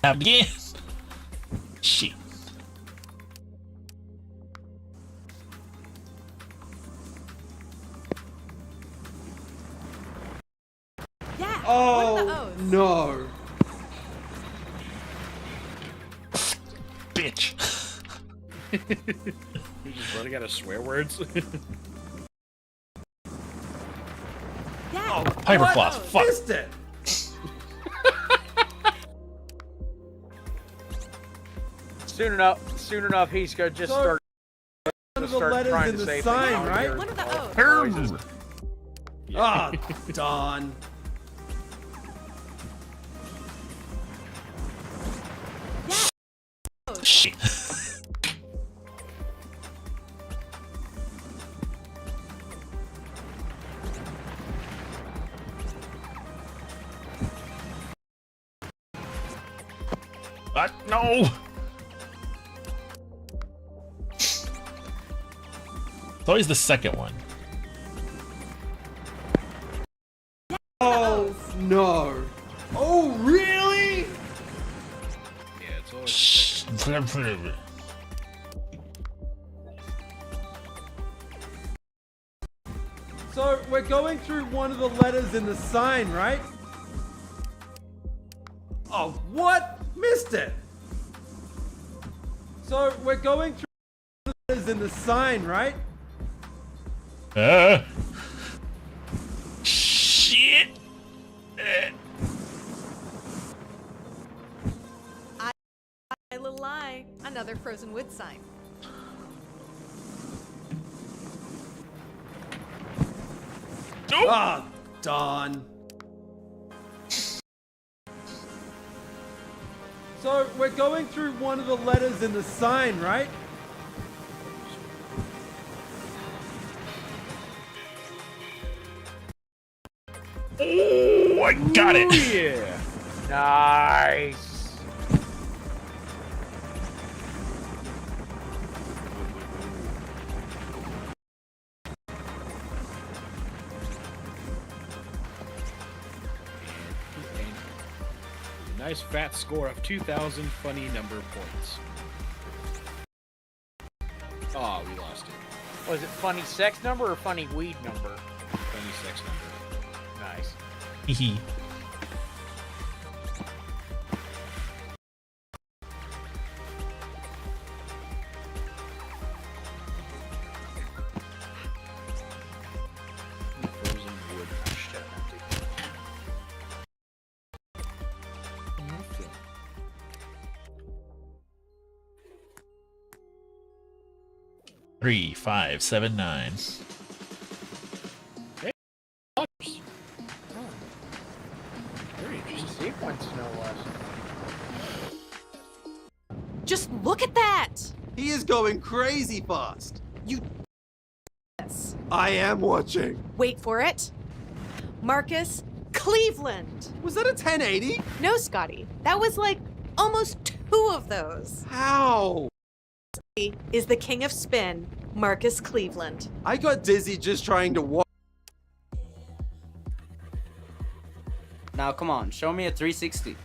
Happened again. Shit. Yeah. Oh, One of the O's. no. Bitch. You're just running out of swear words. Yeah. Hypercloth. Fuck. Missed it. Soon enough, he's gonna just So, start. One of just the start letters trying in to the say sign, things right? on One of the here. O's. Noises. Ah, darn. Shit. What? No! It's always the second one. Oh, no. Oh, really? Yeah, it's always Shh. So we're going through one of the letters in the sign, right? Oh, what? Missed it. So we're going through one of the letters in the sign, right? Shit. My little eye. Another frozen wood sign. Ah, darn. So we're going through one of the letters in the sign, right? Oh, I got it. Yeah. Nice. Nice fat score of 2,000 funny number points. Oh, we lost it. Was it funny sex number or funny weed number? Funny sex number. Nice. Hee. Frozen wood. Shut up, empty. 3, 5, 7, 9. Very interesting. Sequence, no less. Just look at that. He is going crazy fast. You. Yes. I am watching. Wait for it. Marcus Cleveland. Was that a 1080? No, Scotty. That was like almost 2 of those. How? Is the king of spin, Marcus Cleveland. I got dizzy just trying to watch. Now come on, show me a 360.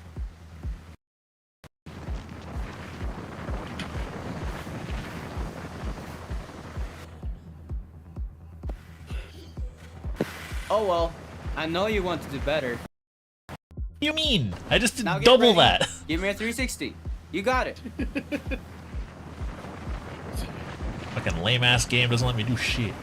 Oh well, I know you want to do better. You mean? I just did Now get double ready. that. Give me a 360. You got it. Fucking lame ass game doesn't let me do shit.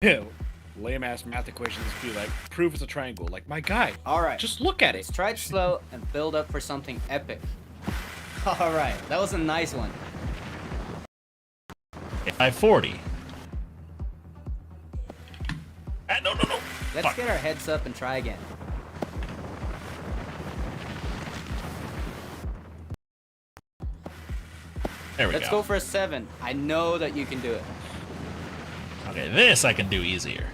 Lame ass math equations be like, prove it's a triangle. Like, my guy. Alright. Just look at it. Let's try it slow and build up for something epic. Alright, that was a nice one. 540. No. Let's Fuck. get our heads up and try again. There we Let's go. go for a 7. I know that you can do it. Okay, this I can do easier.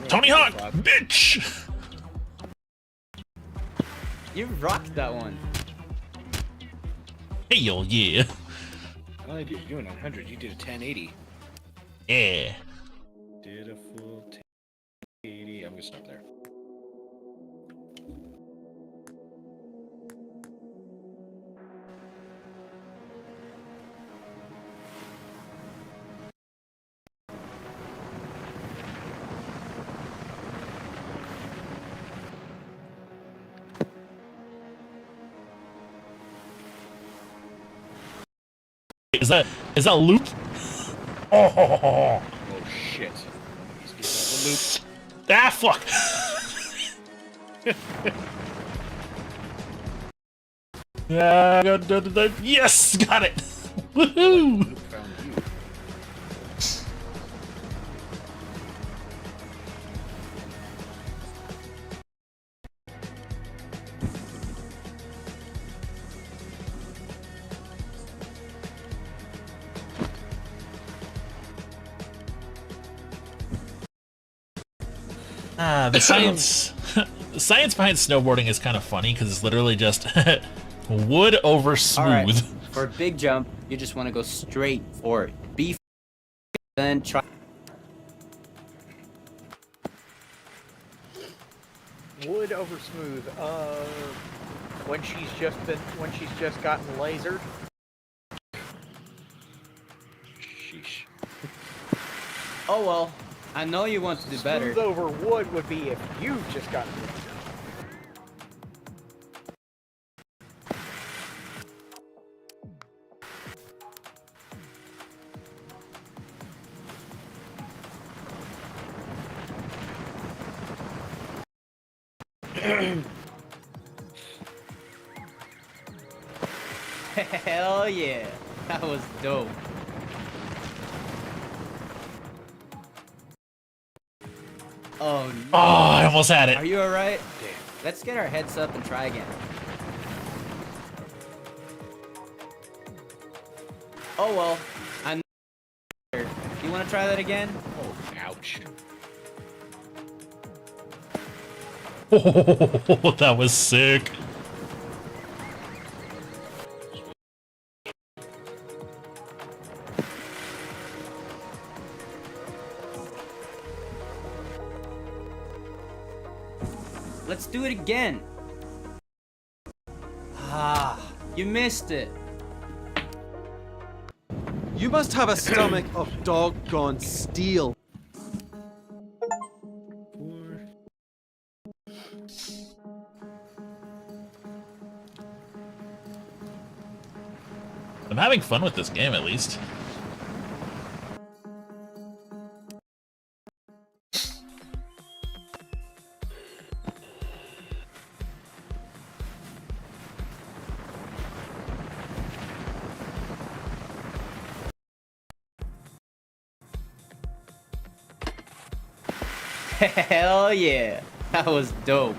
Tony Hawk, bitch! You rocked that one. Hey, yo, yeah. I only did you a 900. You did a 1080. Yeah. Did a full 1080. I'm gonna stop there. Is that loop? Oh, Oh shit. He's getting ah, fuck. Yes, got it. Woohoo! the loop. Found you. The science the science behind snowboarding is kind of funny because it's literally just wood over smooth. Alright, for a big jump, you just want to go straight for it. Be then try. Wood over smooth. When she's just gotten lasered. Sheesh. Oh well, I know you want to do better. Smooth over wood would be if you've just gotten lasered. Hell yeah, that was dope. Oh no. Oh, I almost had Are it. you alright? Let's get our heads up and try again. Oh well, I know. You want to try that again? Oh, ouch. Oh, that was sick. Let's do it again. Ah, you missed it. You must have a stomach of doggone steel. I'm having fun with this game, at least. Hell yeah, that was dope.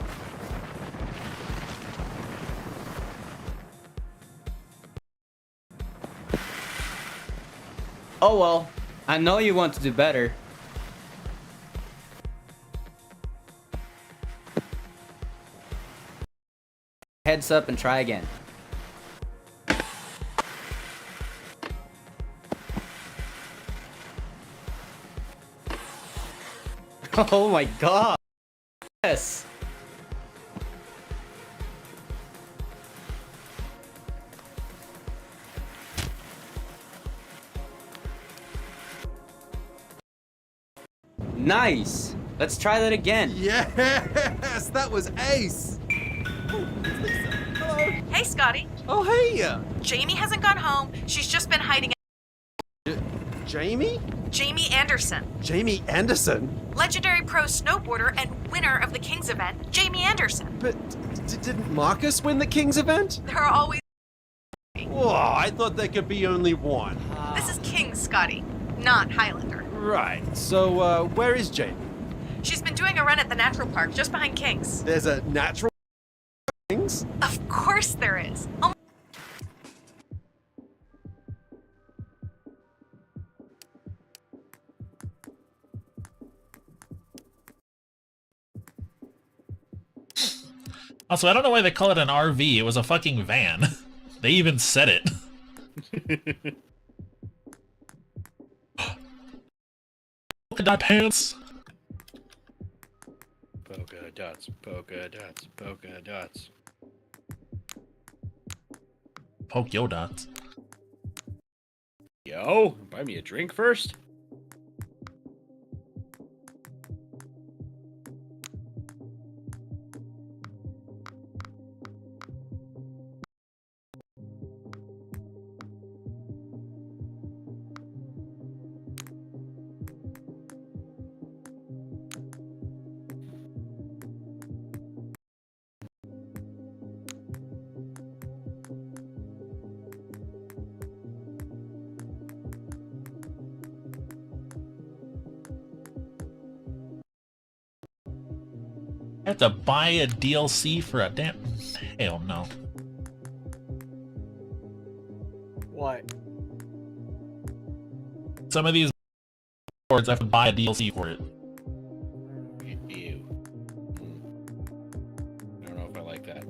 Oh well, I know you want to do better. Heads up and try again. Oh my god. Yes. Nice. Let's try that again. Yes, that was ace. Oh, it's Lisa. Hello. Hey, Scotty. Oh, hey. Jamie hasn't gone home. She's just been hiding. Jamie? Jamie Anderson, Jamie Anderson? legendary pro snowboarder and winner of the Kings event. Jamie Anderson. But didn't Marcus win the Kings event? There are always. Whoa, I thought there could be only one. This is Kings, Scotty, not Highlander. Right, so where is Jamie? She's been doing a run at the Natural Park just behind Kings. There's a natural Kings? Of course there is. Oh. Also, I don't know why they call it an RV. It was a fucking van. They even said it. Polka dot pants. Polka dots, polka dots, polka dots. Poke yo dots. Yo, buy me a drink first? I have to buy a DLC for a damn... Hell no. What? Some of these boards I have to buy a DLC for it. Ew. I don't know if I like that.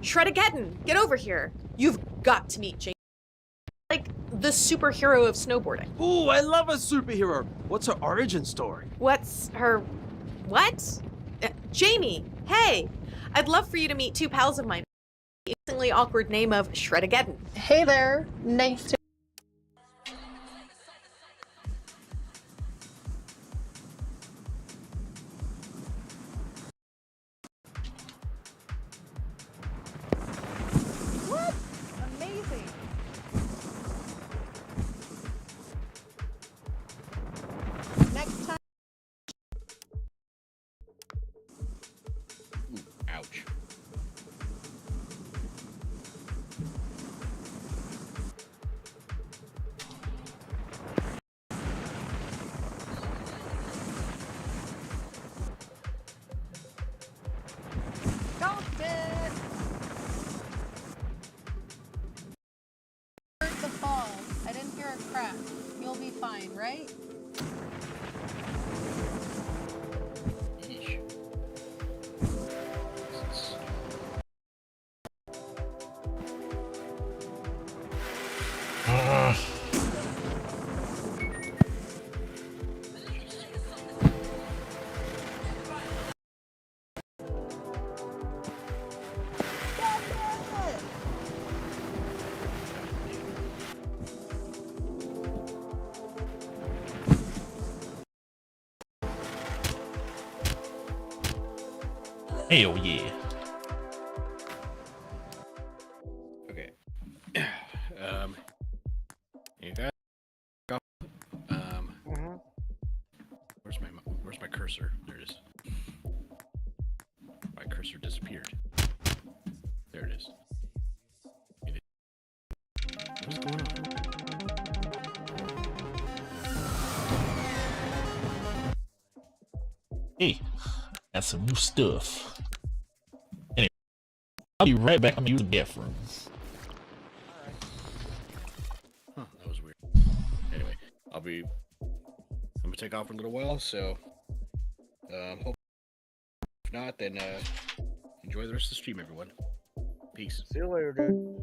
Shredageddon, get over here. You've got to meet Jamie. Like the superhero of snowboarding. Ooh, I love a superhero. What's her origin story? What's her... what? Jamie, hey. I'd love for you to meet two pals of mine. The instantly awkward name of Shredageddon. Hey there. Nice to... What? Amazing. Next time. Ouch. Stop it! Heard the fall. I didn't hear a crack. You'll be fine, right? Yeesh. Ugh. Hell yeah. Okay. You guys. Where's my cursor? There it is. My cursor disappeared. There it is. What's going on? Hey, got some new stuff. Anyway, I'll be right back. I'm using the bathroom. Huh, that was weird. Anyway, I'm gonna take off for a little while, so hope if not, then enjoy the rest of the stream, everyone. Peace. See you later, dude.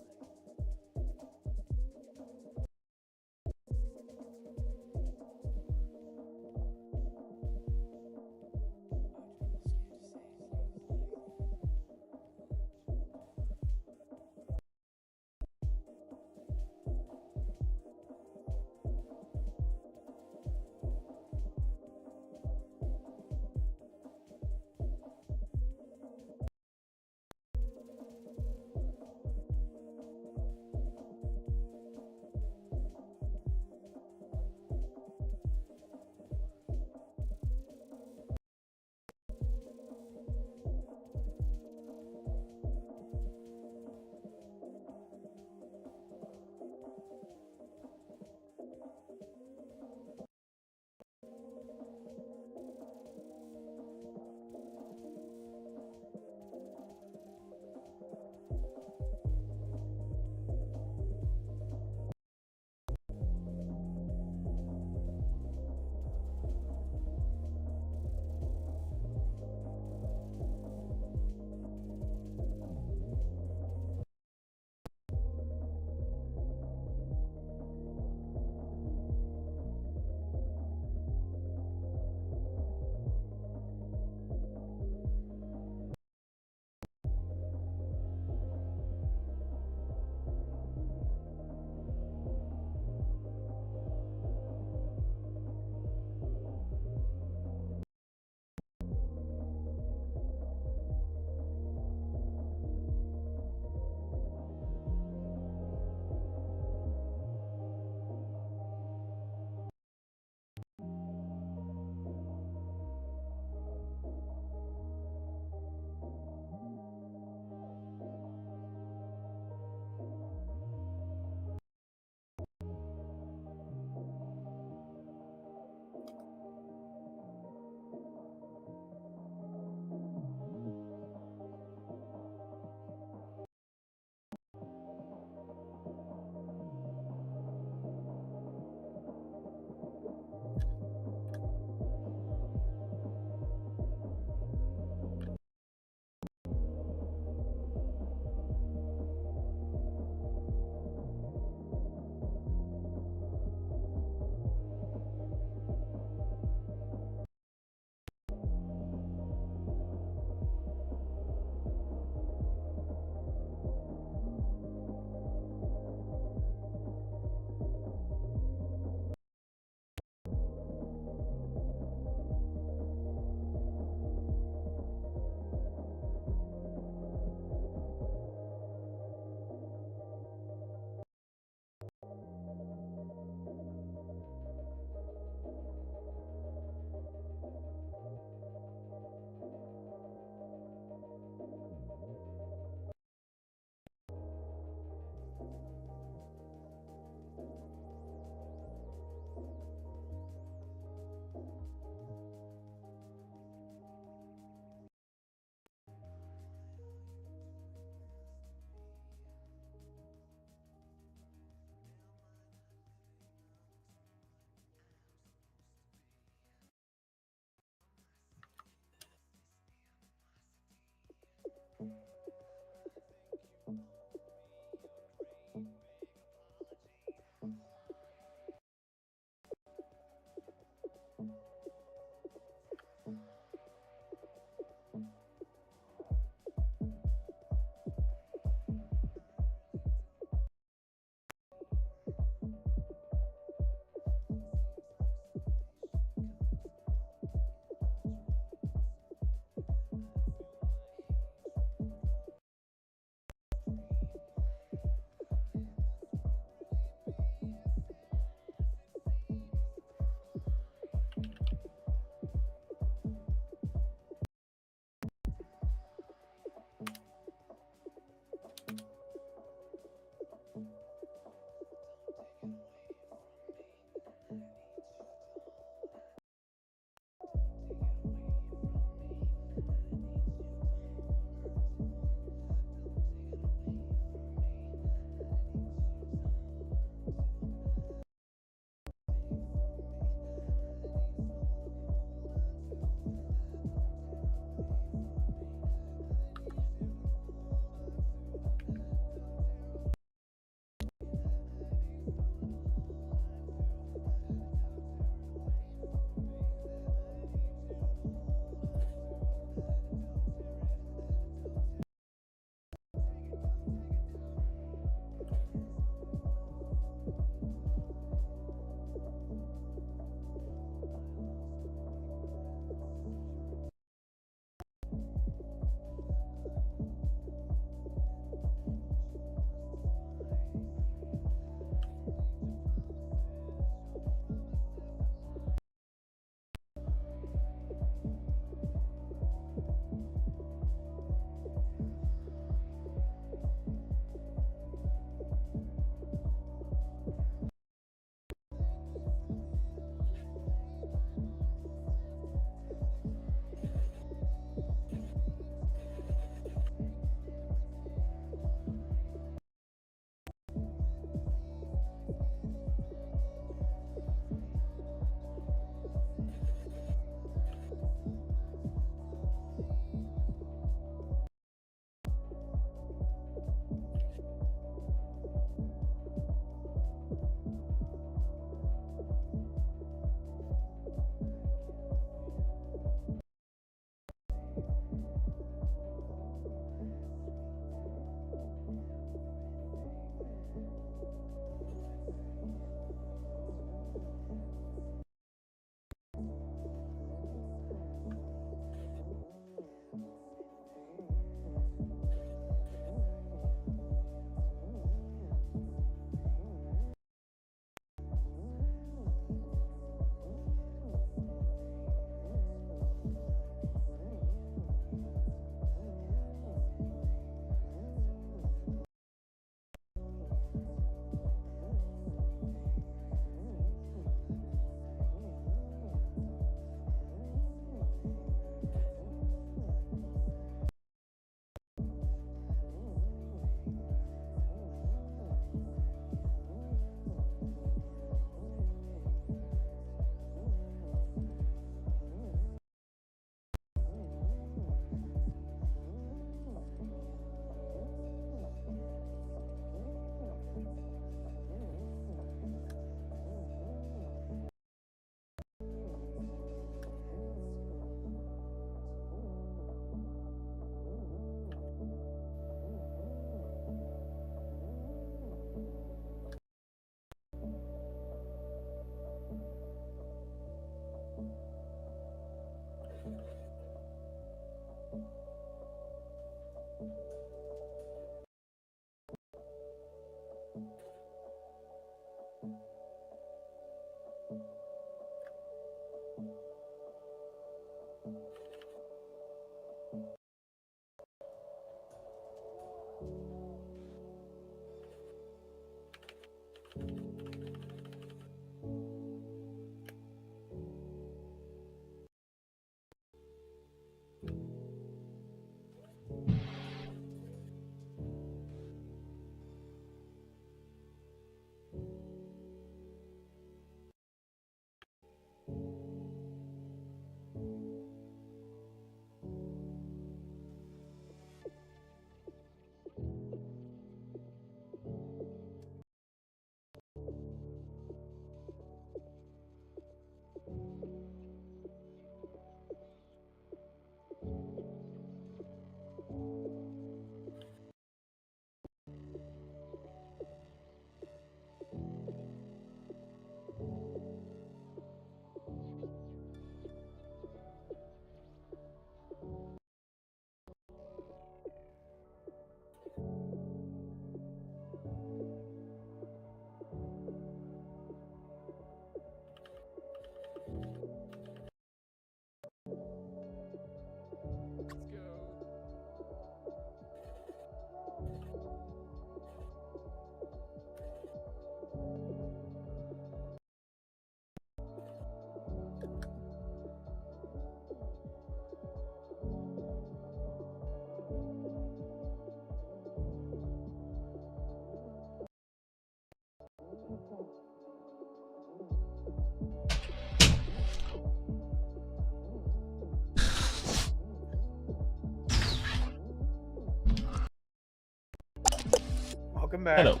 Welcome back. Hello.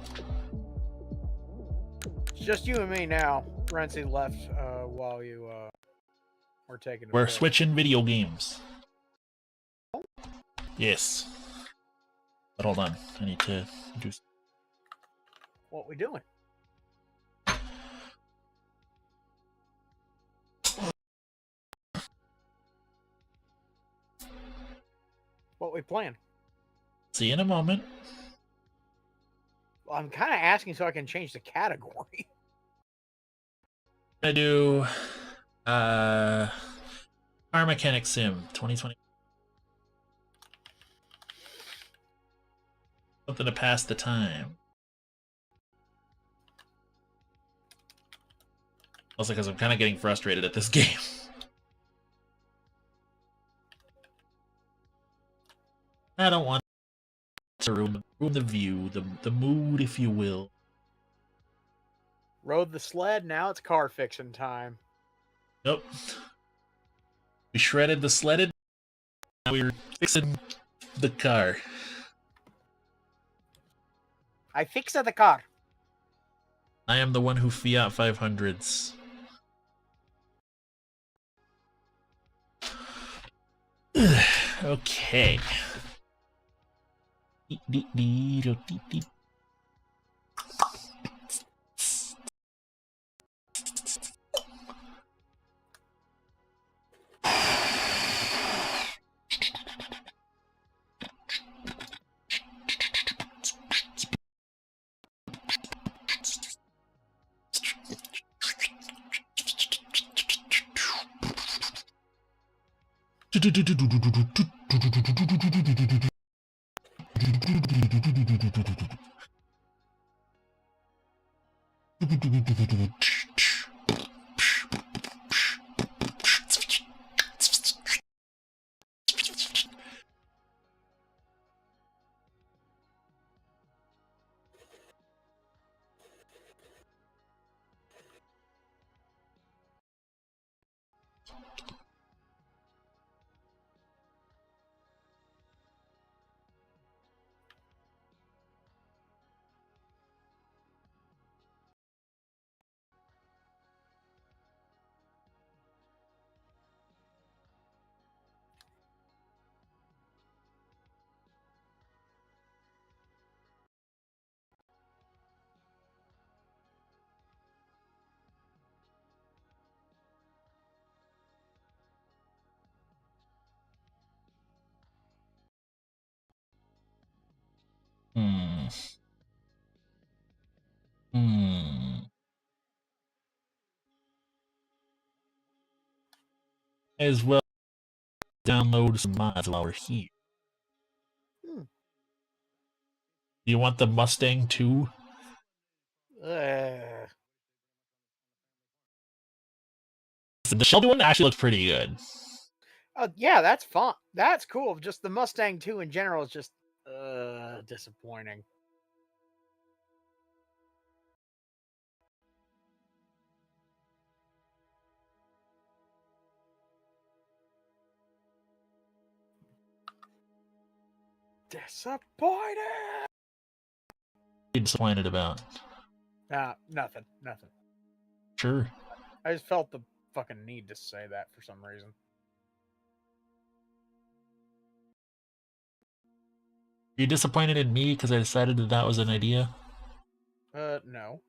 It's just you and me now. Renzi left while you were taking a We're break. switching video games. Yes. But hold on. I need to do. What we doing? What we playing? See you in a moment. Well, I'm kind of asking so I can change the category. I do Car Mechanic Sim 2020. Something to pass the time. Also, because I'm kind of getting frustrated at this game. I don't want to ruin the view, the mood, if you will. Rode the sled, now it's car fixing time. Nope. We shredded the sledded. Now we're fixing the car. I fixed the car. I am the one who Fiat 500s. Okay. Hmm. As well download some mods while we're here. Hmm. Do you want the Mustang too? Uh, The Shelby one actually looks pretty good. yeah, that's fun. That's cool. Just the Mustang 2 in general is just disappointing. Disappointed. What are you disappointed about? Nothing. Sure. I just felt the fucking need to say that for some reason. Are you disappointed in me because I decided that that was an idea? No.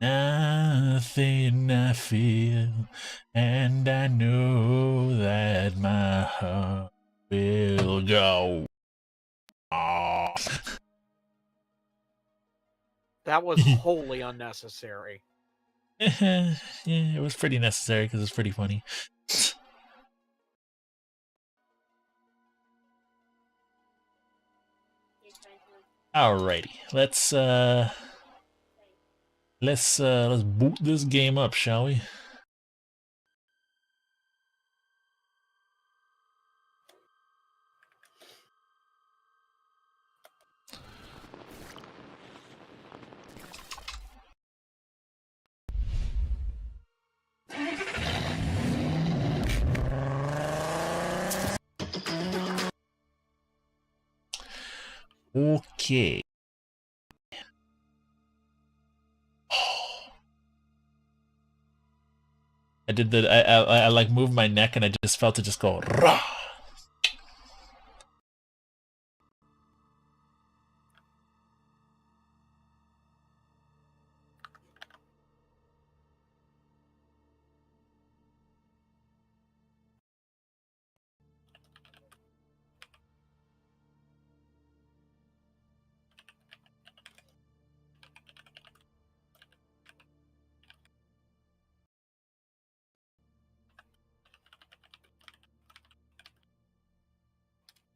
Nothing I feel, and I know that my heart will go. Oh. That was wholly unnecessary. Yeah, it was pretty necessary because it's pretty funny. Alrighty, let's boot this game up, shall we? Okay. I did the I like moved my neck and I just felt it just go rah.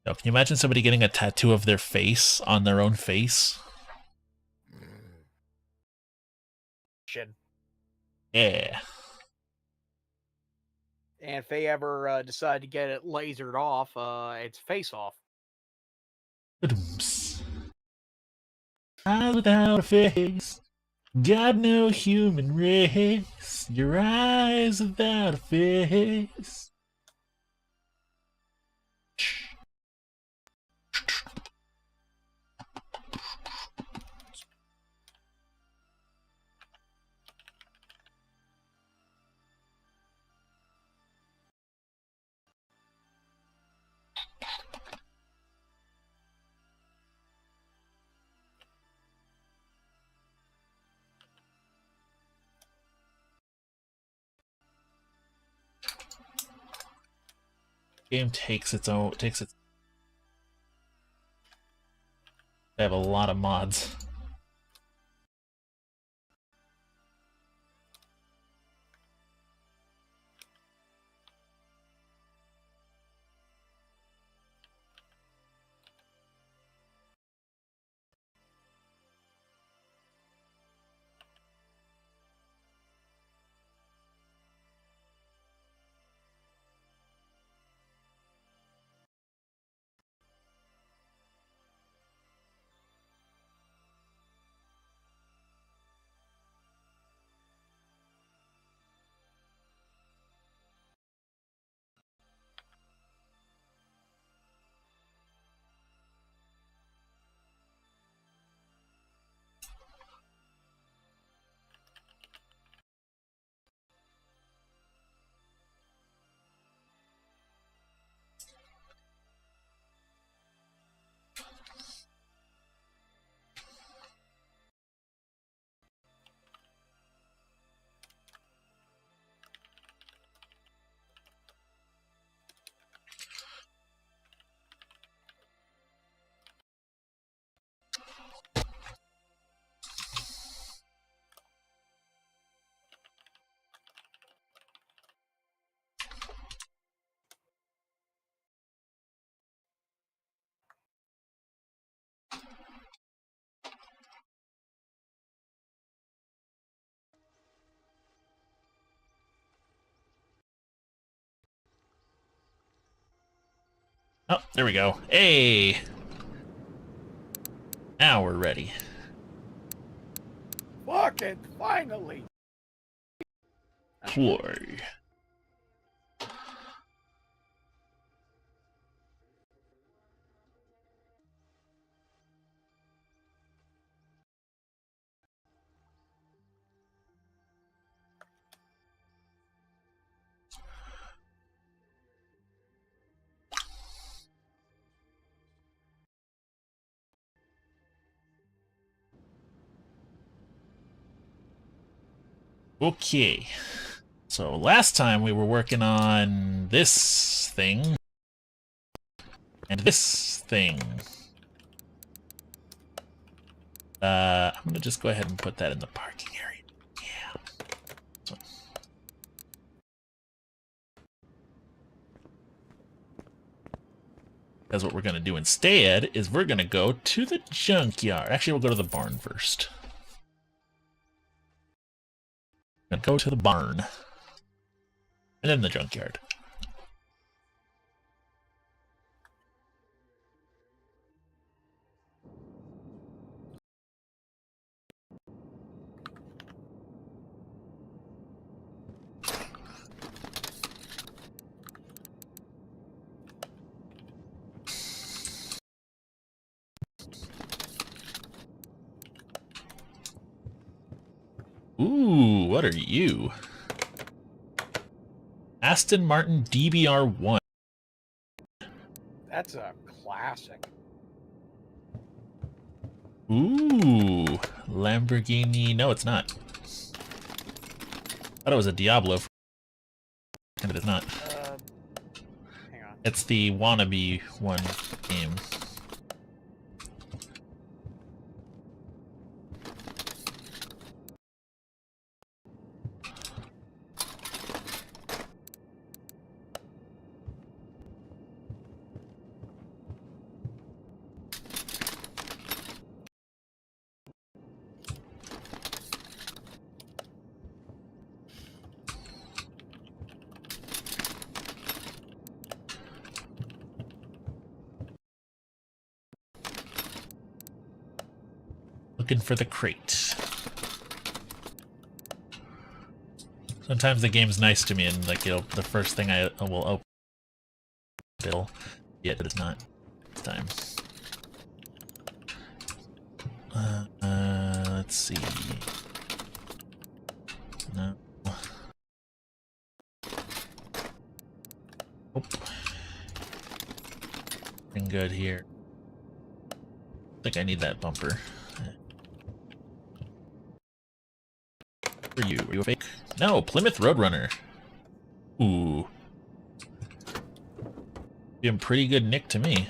Yo, can you imagine somebody getting a tattoo of their face on their own face? Yeah. And if they ever decide to get it lasered off, it's face off. Eyes without a face, got no human race. Your eyes without a face. Game takes its. They have a lot of mods. Oh, there we go. Hey! Now we're ready. Fucking finally! Play. Okay. So last time we were working on this thing. And this thing. I'm gonna just go ahead and put that in the parking area. Yeah. So. Because what we're gonna do instead is we're gonna go to the junkyard. Actually, we'll go to the barn first. We're gonna go to the barn. And then the junkyard. Ooh, what are you? Aston Martin DBR1. That's a classic. Ooh, Lamborghini. No, it's not. Thought it was a Diablo. And it is not. Hang on. It's the wannabe one game. Looking for the crate. Sometimes the game's nice to me and like the first thing I will open it'll yet it is not this time. Let's see. No. Nope. Nothing good here. I think I need that bumper. Are you a fake? No, Plymouth Roadrunner. Ooh. Being pretty good nick to me.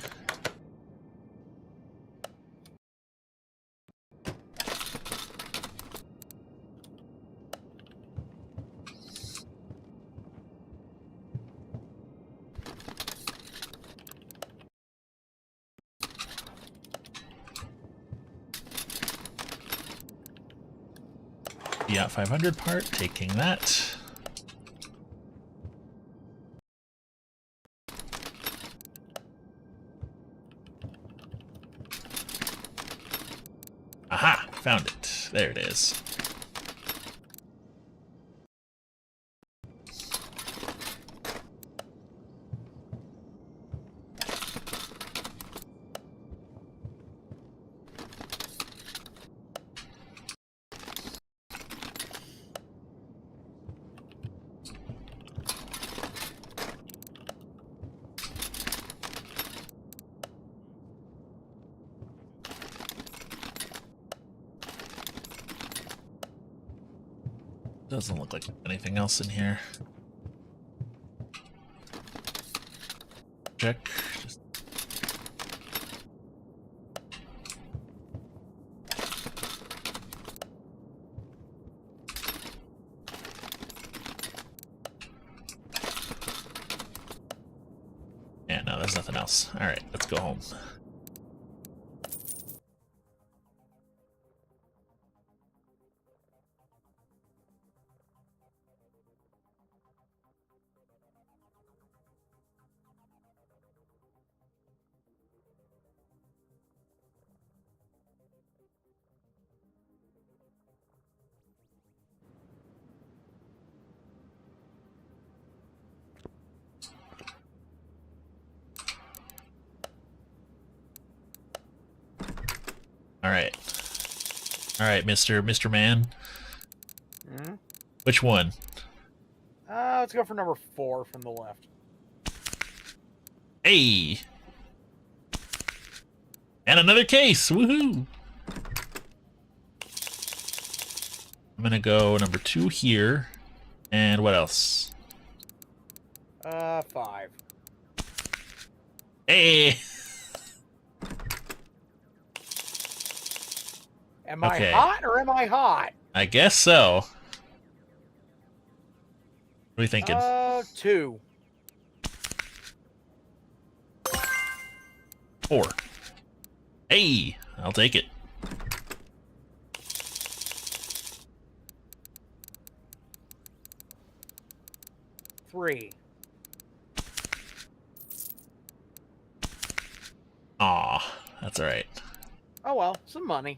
Yeah, 500 part, taking that. Aha, found it. There it is. Doesn't look like anything else in here. Check. Just... Yeah, no, there's nothing else. Alright, let's go home. Alright. Alright, Mr. Man. Hmm? Which one? Let's go for number 4 from the left. Hey! And another case! Woohoo! gonna go number 2 here. And what else? 5. Hey! Am Okay. I hot or am I hot? I guess so. What are you thinking? 2. 4. Hey! I'll take it. Three. Aw, that's alright. Oh well, some money.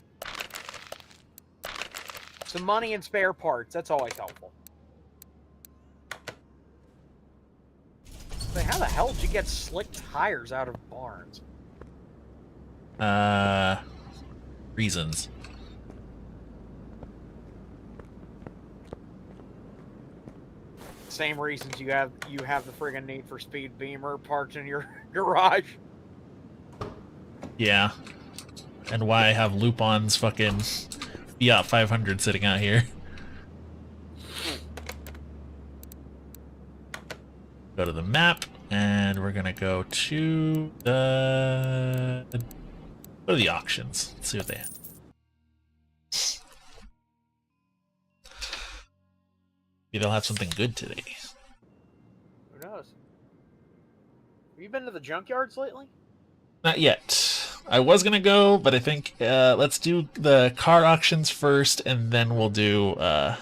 Some money and spare parts. That's always helpful. So how the hell did you get slick tires out of barns? Reasons. Same reasons you have the friggin' Need for Speed Beamer parked in your garage. Yeah. And why I have Lupon's fucking Fiat 500 sitting out here. Go to the map, and we're gonna go to the auctions. Let's see what they have. Maybe they'll have something good today. Who knows? Have you been to the junkyards lately? Not yet. I was gonna go, but I think let's do the car auctions first, and then we'll do the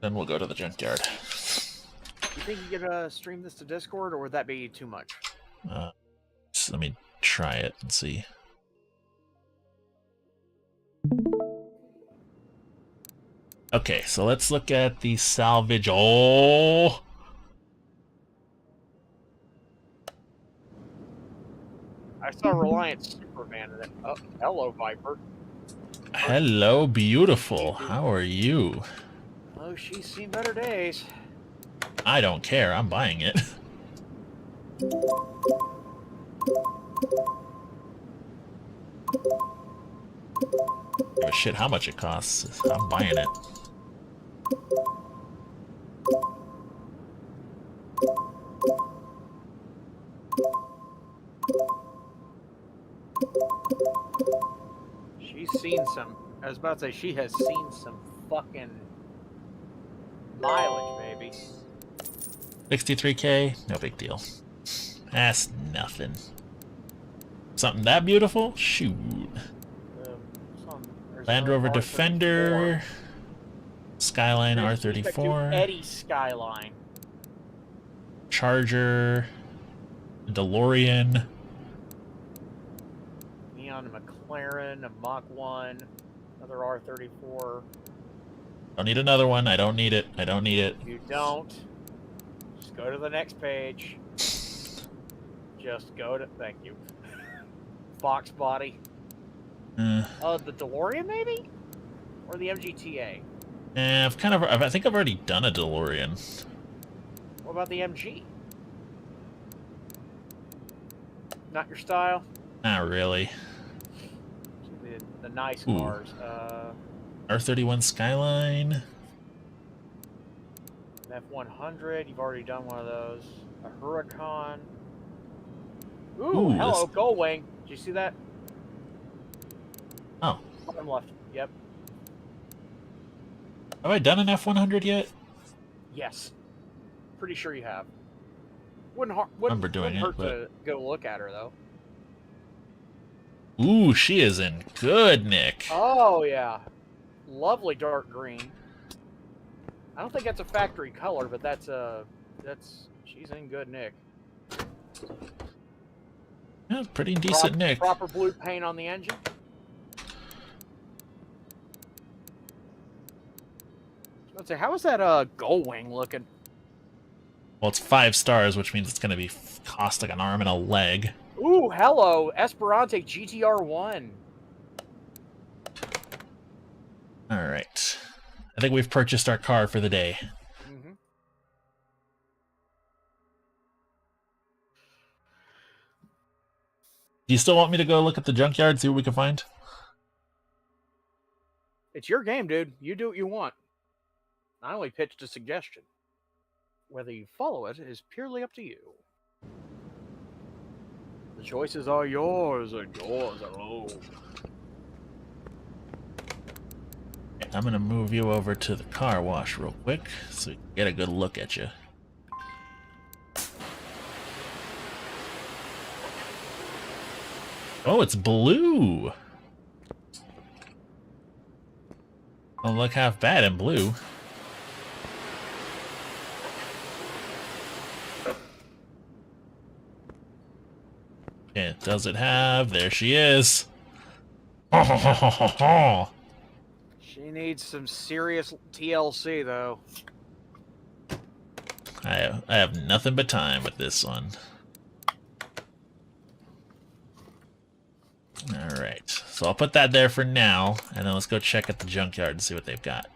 then we'll go to the junkyard. You think you could stream this to Discord, or would that be too much? So let me try it and see. Okay, so let's look at the salvage. Oh, I saw Reliant Superman in it. Oh, hello, Viper. hello, beautiful. How are you? Oh, she's seen better days. I don't care. I'm buying it. Give a shit how much it costs. I'm buying it. She's seen some. I was about to say she has seen some fucking mileage, baby. 63K, no big deal. That's nothing. Something that beautiful? Shoot. Land Rover Defender, Skyline R34, Eddie Skyline, Charger, DeLorean, Neon McLaren, a Mach 1, another R34. Don't need another one. I don't need it. I don't need it. You don't. Just go to the next page. Just go to. Thank you. Fox body. The DeLorean maybe, or the MGTA. I think I've already done a DeLorean. What about the MG? Not your style. Not really. The nice Ooh. cars. R31 Skyline. An F100. You've already done one of those. A Huracan. Ooh, hello, Gullwing. Did you see that? Oh. Bottom left. Yep. Have I done an F100 yet? Yes. Pretty sure you have. Wouldn't hurt to go look at her though. Ooh, she is in good nick. Oh yeah, lovely dark green. I don't think that's a factory color, but that's she's in good nick. Yeah, pretty decent nick. Proper blue paint on the engine. Let's say, how is that Gullwing looking? Well, it's 5 stars, which means it's going to be cost like an arm and a leg. Ooh, hello, Esperante GTR1. All right. I think we've purchased our car for the day. Mm-hmm. Do you still want me to go look at the junkyard, see what we can find? It's your game, dude. You do what you want. I only pitched a suggestion. Whether you follow it is purely up to you. The choices are yours and yours alone. I'm gonna move you over to the car wash real quick so we can get a good look at you. Oh, it's blue. Don't look half bad in blue. Yeah, does it have? There she is. She needs some serious TLC, though. I have nothing but time with this one. Alright, so I'll put that there for now, and then let's go check at the junkyard and see what they've got.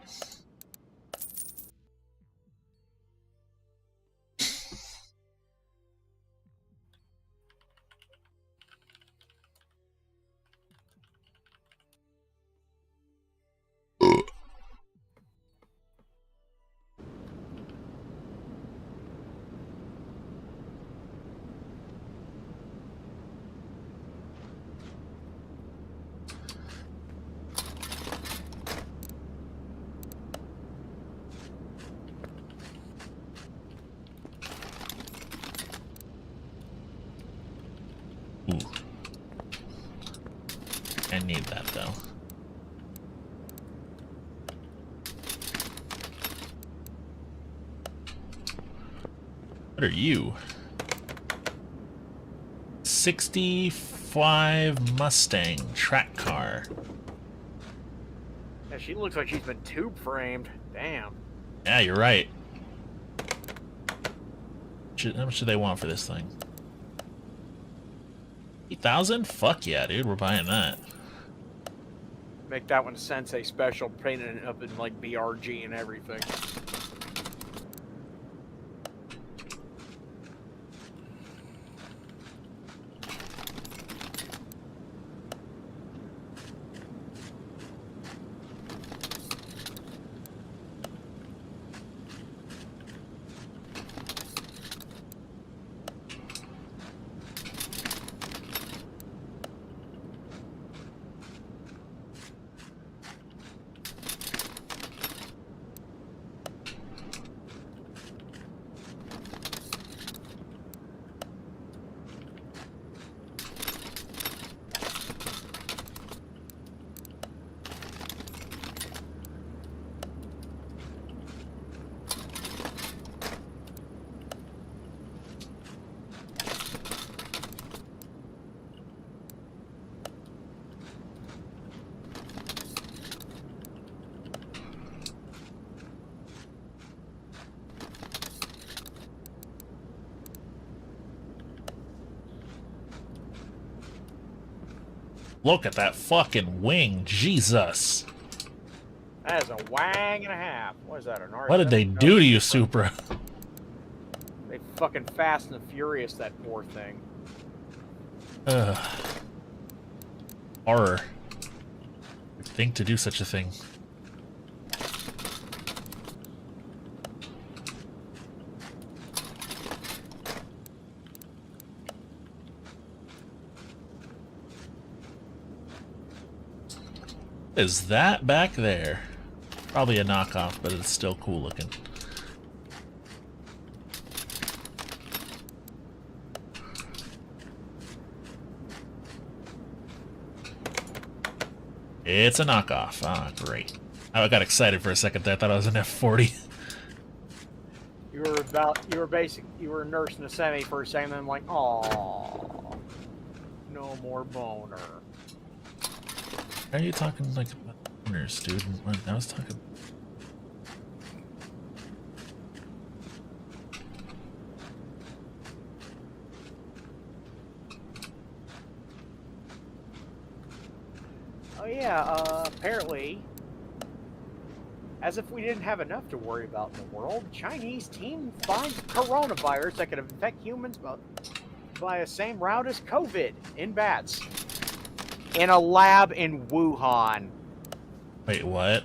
Ooh. I need that, though. What are you? 65 Mustang track car. Yeah, she looks like she's been tube framed. Damn. Yeah, you're right. How much do they want for this thing? 8,000? Fuck yeah, dude. We're buying that. Make that one a Sensei special, painting it up in like BRG and everything. Look at that fucking wing, Jesus. That is a wang and a half. What is that, an R7? What did they do to you, Supra? They fucking Fast and Furious that poor thing. Ugh. Horror. Think to do such a thing. Is that back there? Probably a knockoff, but it's still cool looking. It's a knockoff. Ah, great. I got excited for a second there. I thought I was an F40. You were nursing a semi for a second, then like, oh, no more boner. Why are you talking like about owners, dude? I was talking. Oh yeah, apparently, as if we didn't have enough to worry about in the world, Chinese team finds coronavirus that could infect humans by the same route as COVID in bats. In a lab in Wuhan. Wait, what?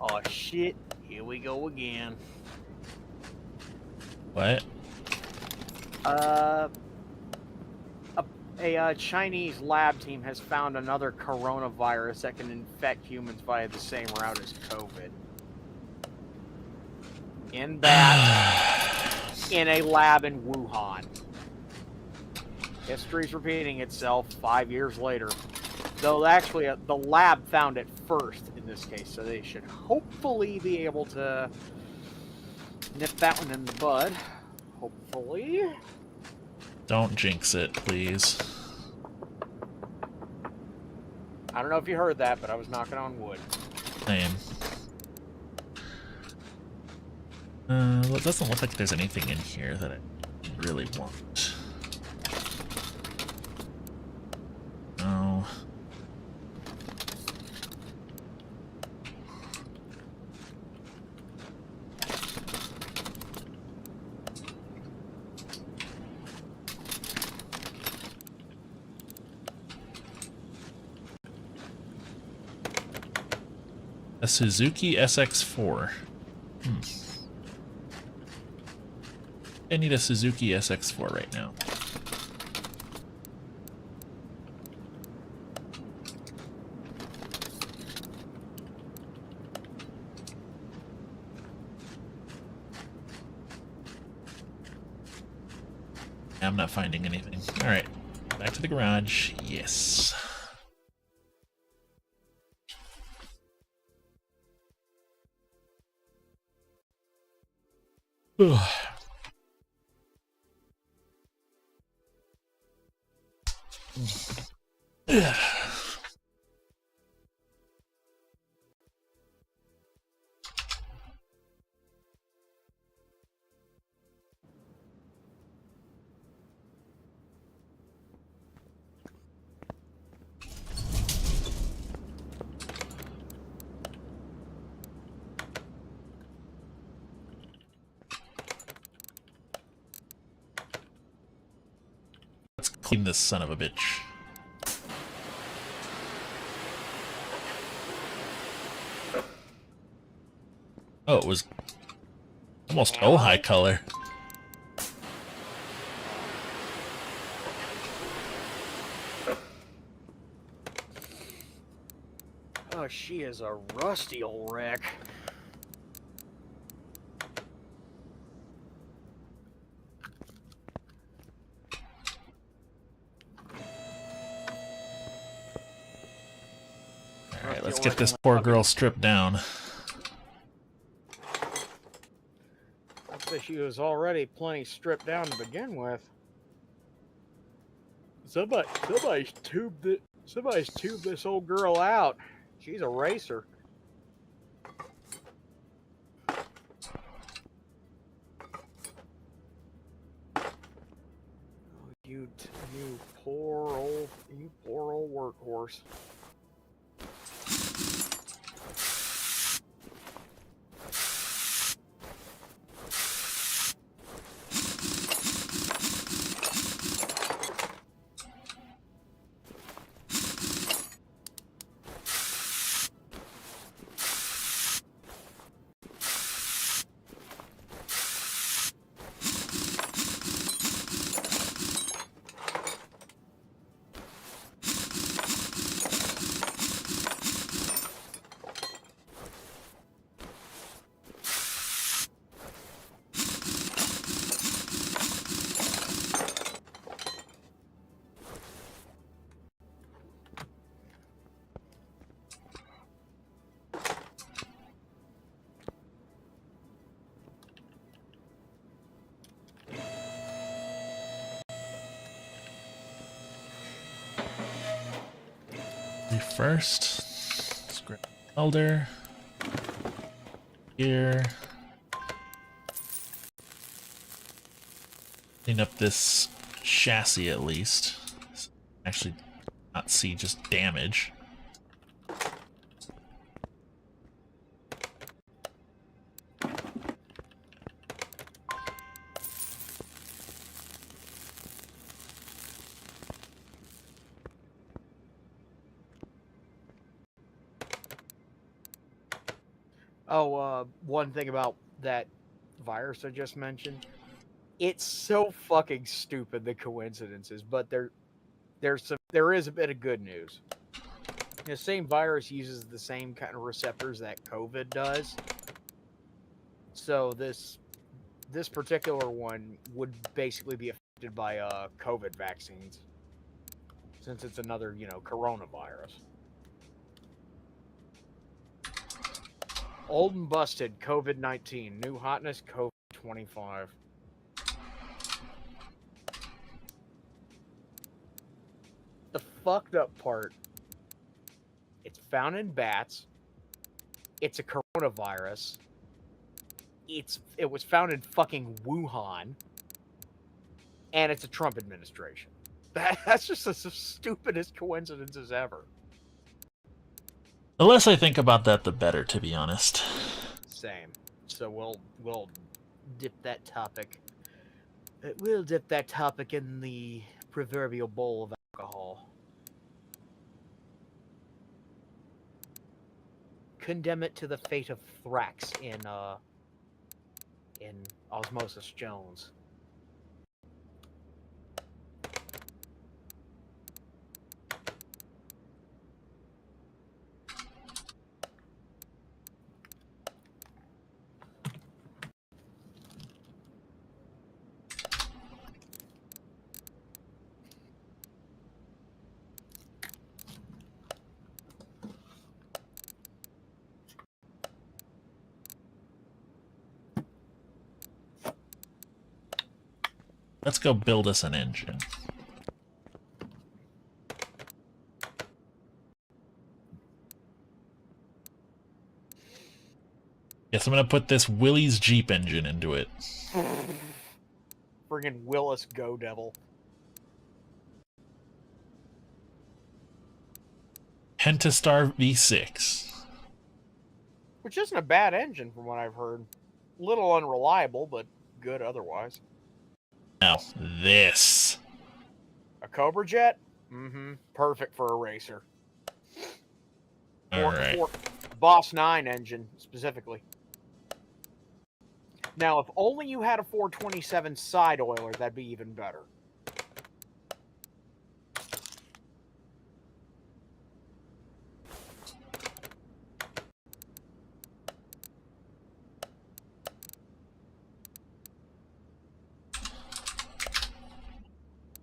Oh shit! Here we go again. What? A Chinese lab team has found another coronavirus that can infect humans via the same route as COVID. In bats, in a lab in Wuhan. History's repeating itself 5 years later. Though actually, the lab found it first in this case, so they should hopefully be able to nip that one in the bud. Hopefully. Don't jinx it, please. I don't know if you heard that, but I was knocking on wood. Same. Well, it doesn't look like there's anything in here that I really want. No. A Suzuki SX4. I need a Suzuki SX4 right now. I'm not finding anything. Alright, back to the garage. Yes. Ugh. Let's clean this son of a bitch. Oh, it was almost high color. Oh, she is a rusty old wreck. Alright, let's get this poor girl stripped down. I'd say she was already plenty stripped down to begin with. Somebody's tubed this old girl out. She's a racer. Oh, you poor old workhorse. First, scrap welder, here, clean up this chassis at least. Actually, not see just damage. Oh, one thing about that virus I just mentioned. It's so fucking stupid, the coincidences, but there is a bit of good news. The same virus uses the same kind of receptors that COVID does. So this particular one would basically be affected by COVID vaccines, since it's another, coronavirus. Old and busted, COVID-19. New hotness, COVID-25. The fucked up part, it's found in bats. It's a coronavirus. It was found in fucking Wuhan. And it's a Trump administration. That's just the stupidest coincidences ever. The less I think about that, the better, to be honest. Same. So we'll dip that topic. We'll dip that topic in the proverbial bowl of alcohol. Condemn it to the fate of Thrax in Osmosis Jones. Let's go build us an engine. Guess I'm gonna put this Willys Jeep engine into it. Friggin' Willis Go Devil. Pentastar V6. Which isn't a bad engine from what I've heard. Little unreliable, but good otherwise. Now, this. A Cobra Jet? Mm-hmm. Perfect for a racer. Alright. Boss 9 engine, specifically. Now, if only you had a 427 side oiler, that'd be even better.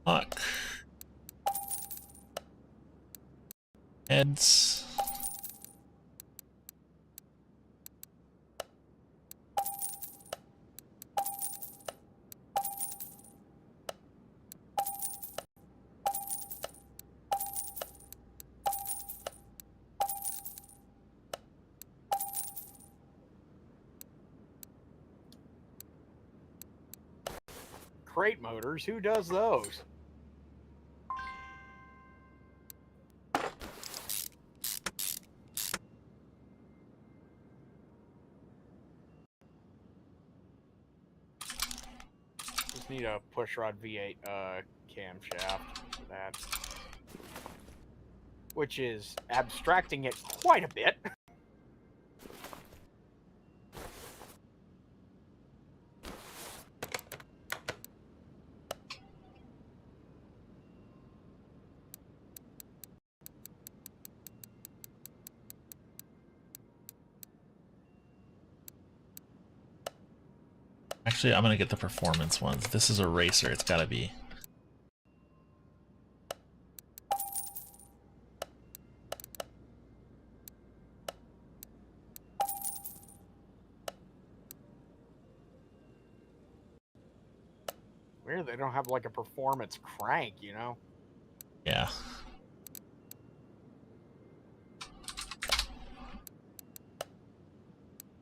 Fuck. Heads. Crate motors, who does those? Just need a pushrod V8 camshaft for that. Which is abstracting it quite a bit. Actually, I'm gonna get the performance ones. This is a racer, it's gotta be. Weird, they don't have like a performance crank, you know? Yeah.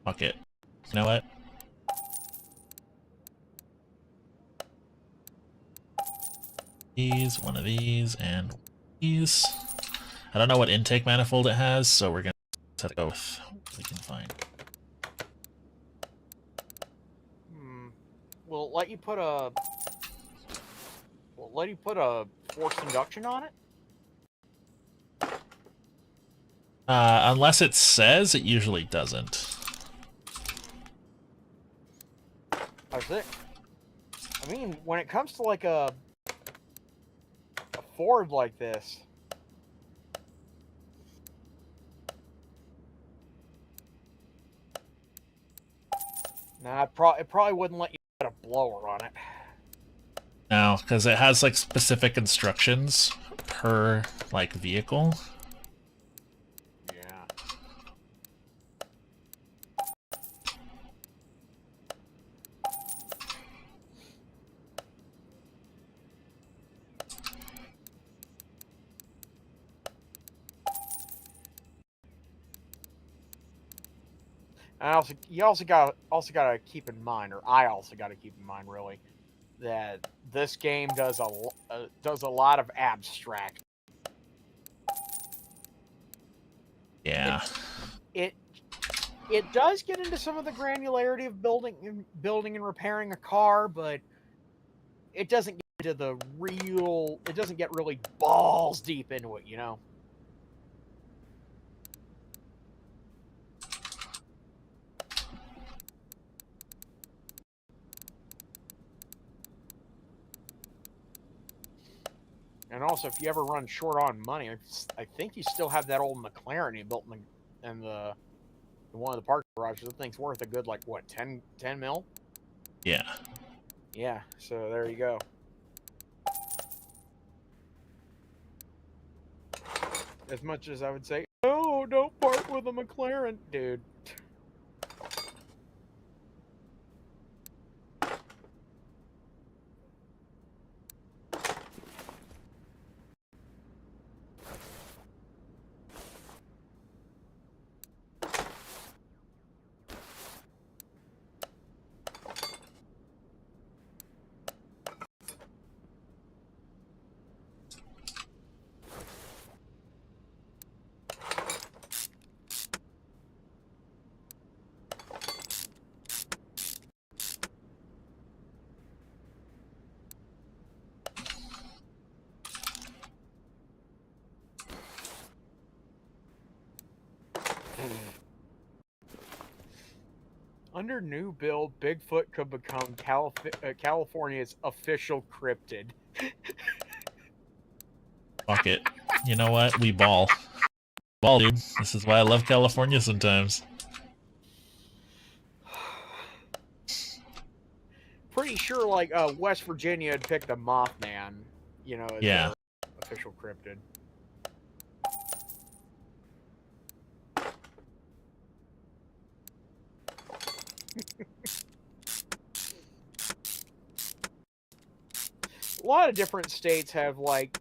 Fuck it. You know what? These, one of these, and these. I don't know what intake manifold it has, so we're gonna set go with what we can find. Will it let you put a... Will it let you put a forced induction on it? Unless it says, it usually doesn't. does it. I mean, when it comes to like a Ford like this, nah, it probably wouldn't let you put a blower on it. No, because it has like specific instructions per like vehicle. Yeah. And you also gotta keep in mind, or I also gotta keep in mind, really, that this game does a lot of abstract. Yeah. It does get into some of the granularity of building and repairing a car, but it doesn't get into the real. It doesn't get really balls deep into it, you know. And also, if you ever run short on money, I think you still have that old McLaren you built in the one of the parking garages. The thing's worth a good, like, what, 10 mil? Yeah. Yeah, so there you go. As much as I would say, oh, don't park with a McLaren, dude. Under new bill, Bigfoot could become California's official cryptid. Fuck it. You know what? We ball. Ball, dude. This is why I love California sometimes. Pretty sure, like, West Virginia had picked a Mothman, you know, as Yeah. their official cryptid. A lot of different states have, like,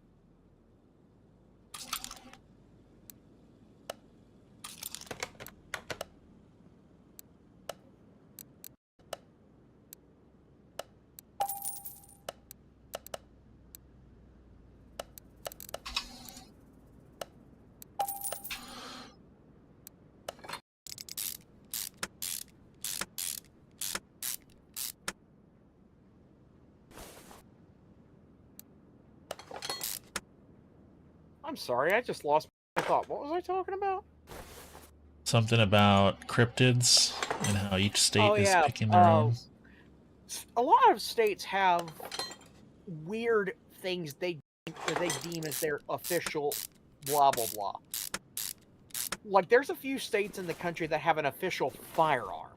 I'm sorry, I just lost my thought. What was I talking about? Something about cryptids and how each state is picking their own. A lot of states have weird things they deem as their official blah blah blah. Like, there's a few states in the country that have an official firearm.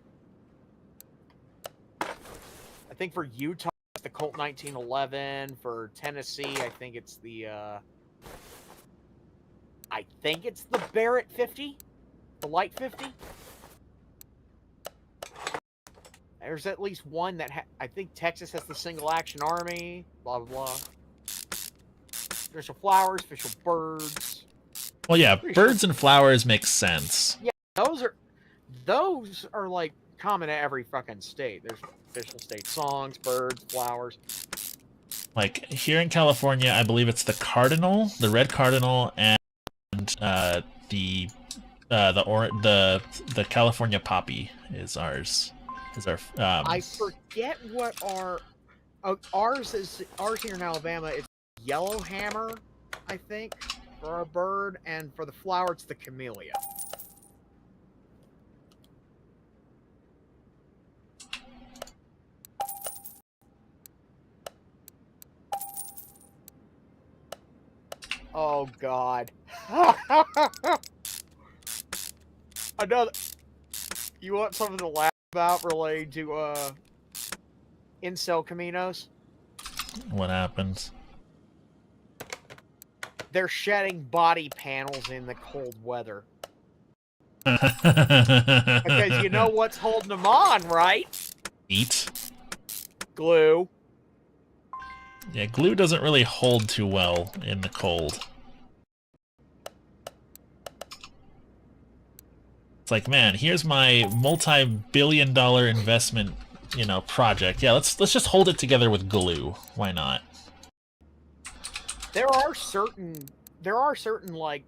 I think for Utah, it's the Colt 1911. For Tennessee, I think it's the Barrett 50, the Light 50. There's at least one that I think Texas has the Single Action Army. Blah blah blah. Official flowers, official birds. Well, yeah, birds and flowers make sense. Yeah, those are like common to every fucking state. There's official state songs, birds, flowers. Like here in California, I believe it's the cardinal, the red cardinal, and the California poppy is ours. I forget what ours here in Alabama. It's yellow hammer, I think, for our bird, and for the flower, it's the camellia. Oh God. Another. You want something to laugh about related to incel Caminos? What happens? They're shedding body panels in the cold weather. Because you know what's holding them on, right? Eat. Glue. Yeah, glue doesn't really hold too well in the cold. It's like, man, here's my multi-billion-dollar investment, you know, project. Yeah, let's just hold it together with glue. Why not? There are certain like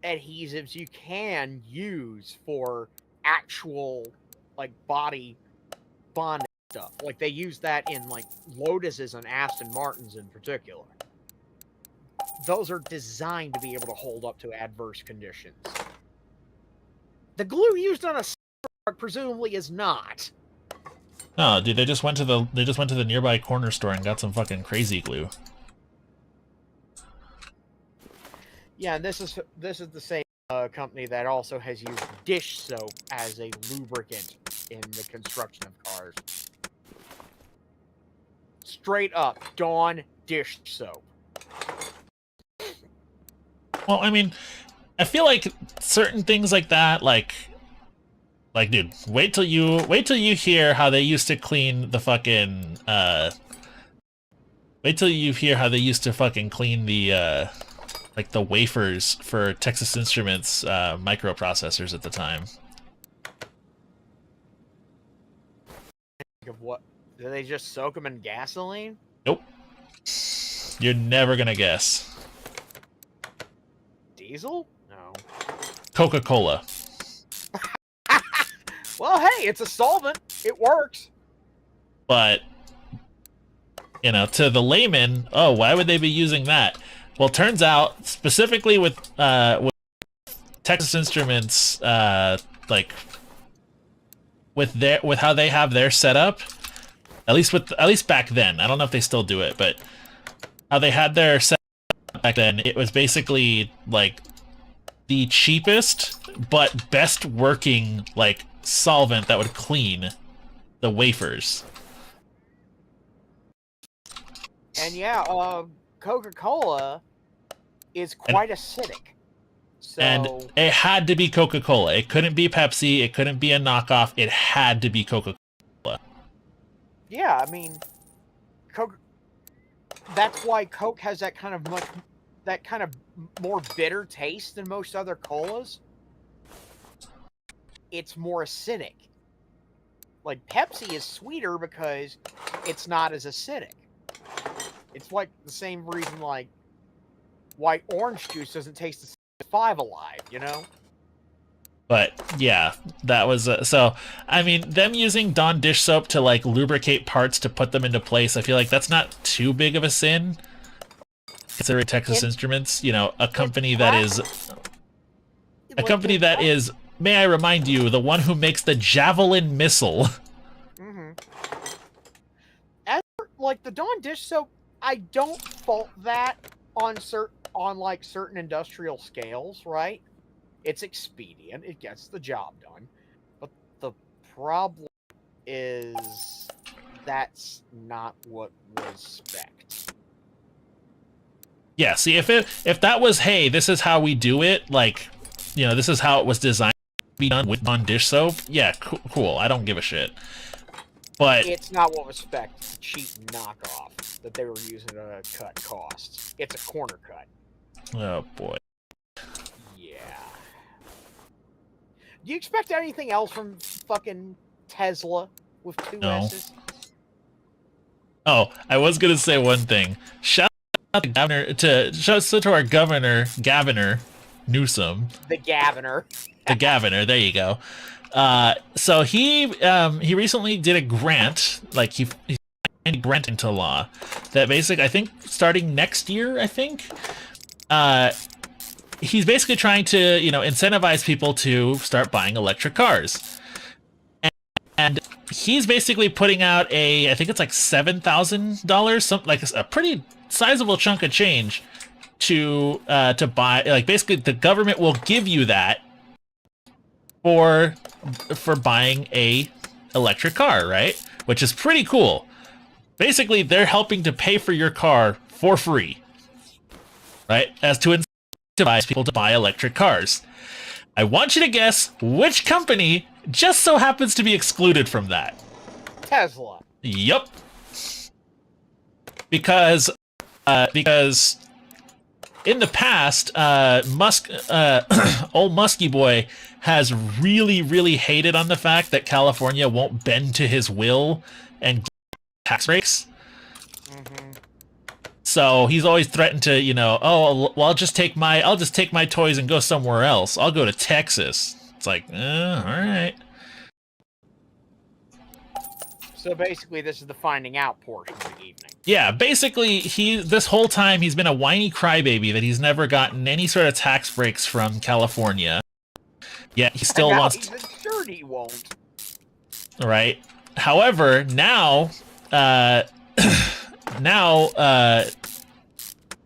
adhesives you can use for actual like body bonding stuff. Like they use that in like Lotuses and Aston Martins in particular. Those are designed to be able to hold up to adverse conditions. The glue used on a truck presumably is not. Oh, dude, they just went to the nearby corner store and got some fucking crazy glue. Yeah, and this is the same company that also has used dish soap as a lubricant in the construction of cars. Straight up, Dawn dish soap. Well, I mean, I feel like certain things like that, like, dude, wait till you hear how they used to clean the fucking, wait till you hear how they used to fucking clean the, like the wafers for Texas Instruments microprocessors at the time. Of what? Do they just soak them in gasoline? Nope. You're never gonna guess. Diesel? No. Coca-Cola. Well, hey, it's a solvent. It works. But, you know, to the layman, oh, why would they be using that? Well, turns out, specifically with Texas Instruments, like with how they have their setup, at least back then. I don't know if they still do it, but how they had their setup back then, it was basically like the cheapest but best working like solvent that would clean the wafers. And yeah, Coca-Cola is quite acidic. So... And it had to be Coca-Cola. It couldn't be Pepsi. It couldn't be a knockoff. It had to be Coca-Cola. Yeah, I mean, Coke. That's why Coke has that kind of more bitter taste than most other colas. It's more acidic. Like Pepsi is sweeter because it's not as acidic. It's like the same reason like why orange juice doesn't taste as 5 Alive, you know? But yeah, that was so. I mean, them using Dawn dish soap to like lubricate parts to put them into place, I feel like that's not too big of a sin. Considering Texas Instruments, you know, a company that is, may I remind you, the one who makes the Javelin missile. Mm-hmm. As for, like the Dawn dish soap, I don't fault that on certain industrial scales, right? It's expedient. It gets the job done. But the problem is that's not what was spec'd. Yeah, see, if that was, hey, this is how we do it, like, you know, this is how it was designed to be done with Dawn dish soap, yeah, cool. I don't give a shit. But it's not what was spec'd. It's a cheap knockoff that they were using to cut costs. It's a corner cut. Oh boy. Yeah. Do you expect anything else from fucking Tesla with 2 S's? Oh, I was gonna say one thing. Shout out to our governor, Newsom. The Governor. The Governor. There you go. So he recently did a grant, like he signed a grant into law that basically, I think starting next year, I think, he's basically trying to, you know, incentivize people to start buying electric cars. And he's basically putting out I think it's like $7,000, something like a pretty sizable chunk of change to buy, like, basically the government will give you that for buying a electric car, right? Which is pretty cool. Basically, they're helping to pay for your car for free, right? As to incentivize people to buy electric cars. I want you to guess which company just so happens to be excluded from that. Tesla. Yup. Because in the past, old Muskie boy has really, really hated on the fact that California won't bend to his will and give tax breaks. So he's always threatened to, oh, well, I'll just take my toys and go somewhere else. I'll go to Texas. It's like, all right. So basically, this is the finding out portion of the evening. Yeah, basically, this whole time he's been a whiny crybaby that he's never gotten any sort of tax breaks from California. Yet he still wants to. He's assured he won't. Right. However, now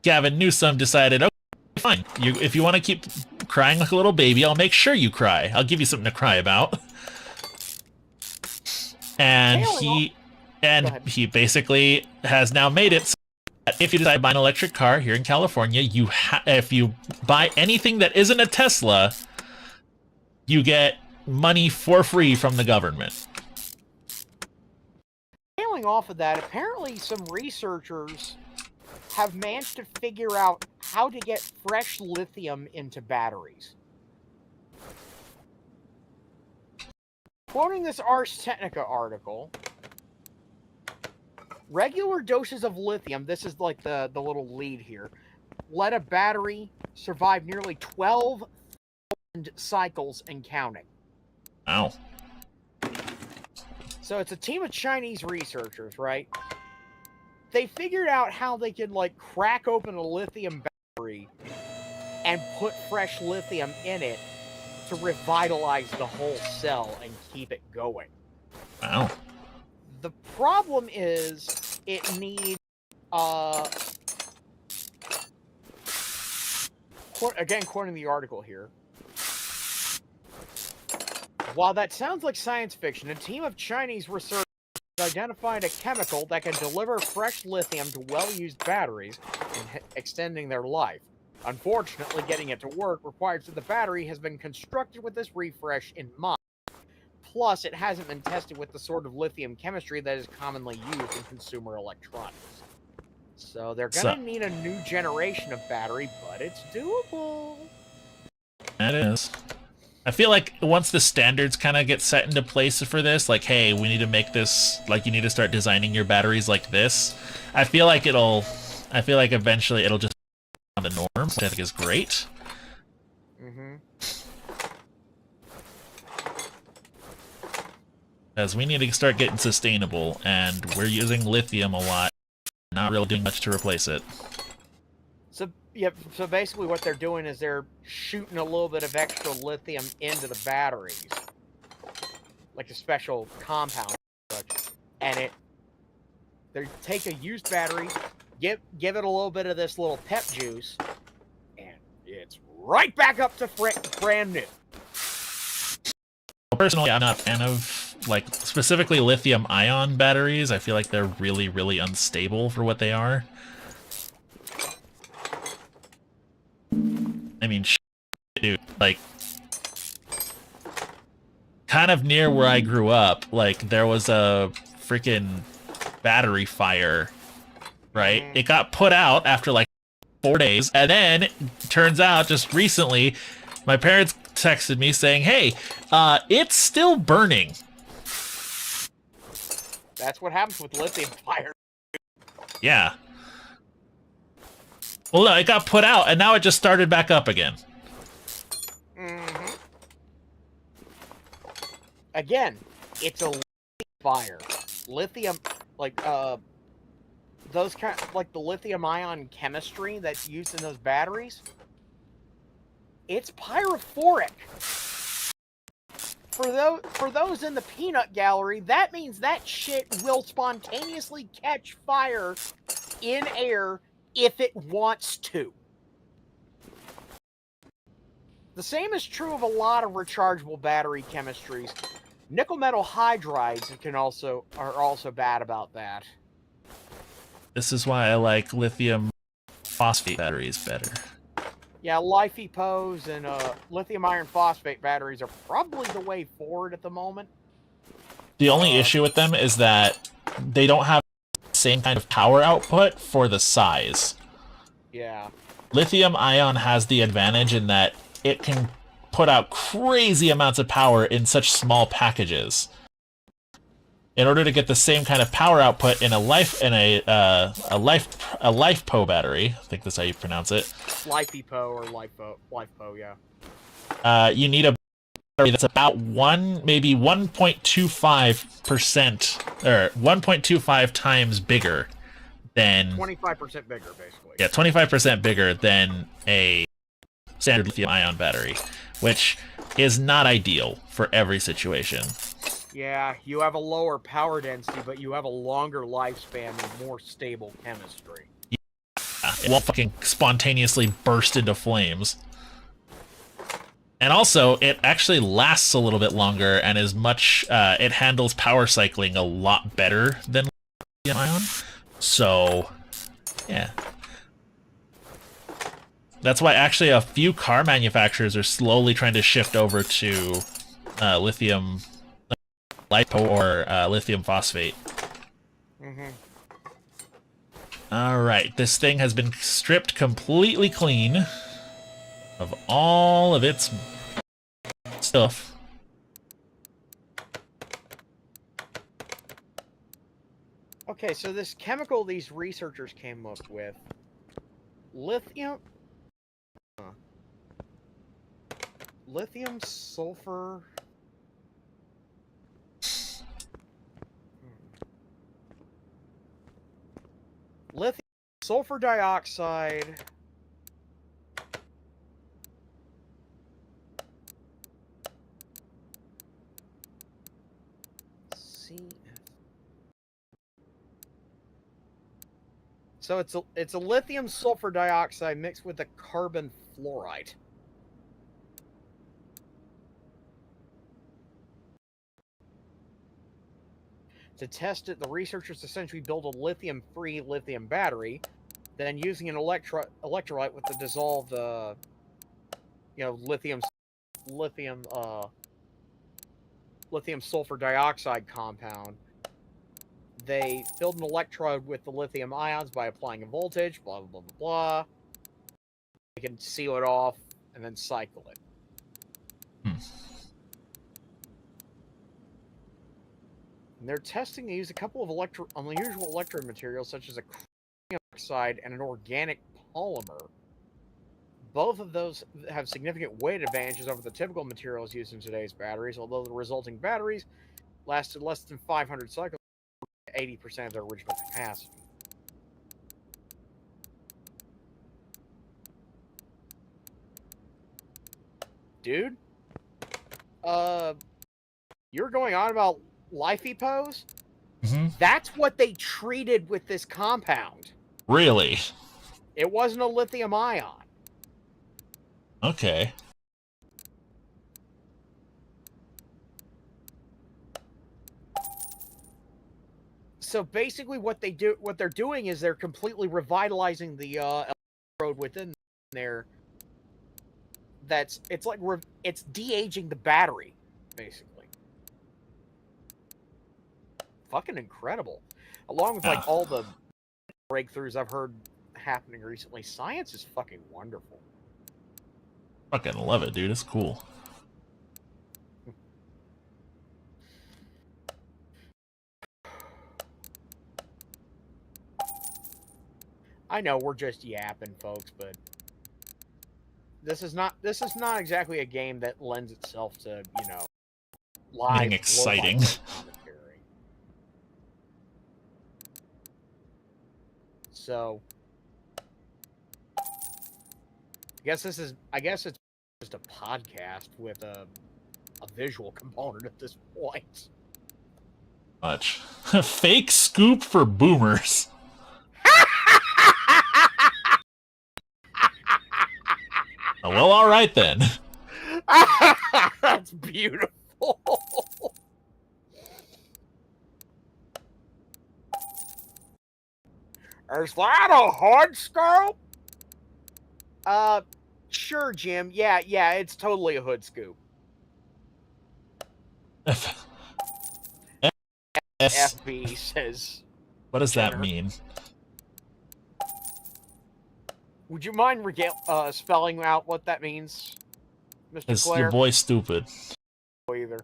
Gavin Newsom decided, okay, fine. If you want to keep crying like a little baby, I'll make sure you cry. I'll give you something to cry about. And he basically has now made it so that if you decide to buy an electric car here in California, if you buy anything that isn't a Tesla, you get money for free from the government. Tailing off of that, apparently some researchers have managed to figure out how to get fresh lithium into batteries. Quoting this Ars Technica article, regular doses of lithium, this is like the little lead here, let a battery survive nearly 12,000 cycles and counting. Wow. So it's a team of Chinese researchers, right? They figured out how they could, like, crack open a lithium battery and put fresh lithium in it to revitalize the whole cell and keep it going. Wow. The problem is it needs, again, quoting the article here, while that sounds like science fiction, a team of Chinese researchers identified a chemical that can deliver fresh lithium to well-used batteries, extending their life. Unfortunately, getting it to work requires that the battery has been constructed with this refresh in mind. Plus, it hasn't been tested with the sort of lithium chemistry that is commonly used in consumer electronics. So they're going to need a new generation of battery, but it's doable. That is. I feel like once the standards kind of get set into place for this, like, hey, we need to make this, like, you need to start designing your batteries like this, I feel like eventually it'll just become the norm, which I think is great. Because we need to start getting sustainable, and we're using lithium a lot, not really doing much to replace it. So, yeah, so basically what they're doing is they're shooting a little bit of extra lithium into the batteries, like a special compound, and they take a used battery, give it a little bit of this little pep juice, and it's right back up to brand new. Personally, I'm not a fan of, like, specifically lithium-ion batteries. I feel like they're really, really unstable for what they are. I mean, dude, like, kind of near where I grew up, like, there was a freaking battery fire, right? It got put out after, like, 4 days, and then, turns out, just recently, my parents texted me saying, hey, it's still burning. That's what happens with lithium fire. Yeah. Well, no, it got put out, and now it just started back up again. Again, it's a lithium fire. Lithium, like, those kind, like the lithium-ion chemistry that's used in those batteries, it's pyrophoric. For those in the peanut gallery, that means that shit will spontaneously catch fire in air if it wants to. The same is true of a lot of rechargeable battery chemistries. Nickel metal hydrides are also bad about that. This is why I like lithium phosphate batteries better. Yeah, LiFePOs and lithium iron phosphate batteries are probably the way forward at the moment. The only issue with them is that they don't have the same kind of power output for the size. Yeah. Lithium ion has the advantage in that it can put out crazy amounts of power in such small packages. In order to get the same kind of power output in a LiFePO battery, I think that's how you pronounce it. LiFePO or LiFePO, yeah. You need a battery that's about maybe 1.25% or 1.25 times bigger than 25% bigger, basically. Yeah, 25% bigger than a standard lithium-ion battery, which is not ideal for every situation. Yeah, you have a lower power density, but you have a longer lifespan and more stable chemistry. Yeah, it won't fucking spontaneously burst into flames. And also, it actually lasts a little bit longer and is much... it handles power cycling a lot better than lithium-ion. So, yeah. That's why actually a few car manufacturers are slowly trying to shift over to lithium LiPo or lithium phosphate. Alright, this thing has been stripped completely clean of all of its stuff. Okay, so this chemical these researchers came up with, lithium sulfur lithium sulfur dioxide So it's a lithium sulfur dioxide mixed with a carbon fluoride. To test it, the researchers essentially built a lithium-free lithium battery, then using an electrolyte with the dissolved, lithium sulfur dioxide compound. They filled an electrode with the lithium ions by applying a voltage, blah, blah, blah, blah, blah. They can seal it off and then cycle it. And they're testing to use a couple of unusual electrode materials, such as a chromium oxide and an organic polymer. Both of those have significant weight advantages over the typical materials used in today's batteries, although the resulting batteries lasted less than 500 cycles. 80% of their original capacity. Dude, you're going on about LiFePOs? That's what they treated with this compound. Really? It wasn't a lithium ion. Okay. So basically, what they're doing is they're completely revitalizing the electrode within there. It's de-aging the battery, basically. Fucking incredible. Along with all the breakthroughs I've heard happening recently, science is fucking wonderful. Fucking love it, dude. It's cool. I know we're just yapping, folks, but this is not exactly a game that lends itself to, live Getting exciting. Commentary. So I guess it's just a podcast with a visual component at this point. Much. Fake scoop for boomers. Well, all right then. That's beautiful. Is that a hood scoop? Sure, Jim. Yeah, it's totally a hood scoop. FB says. What does that Jenner. mean? Would you mind spelling out what that means, Mr. Is Claire? your boy stupid? Either.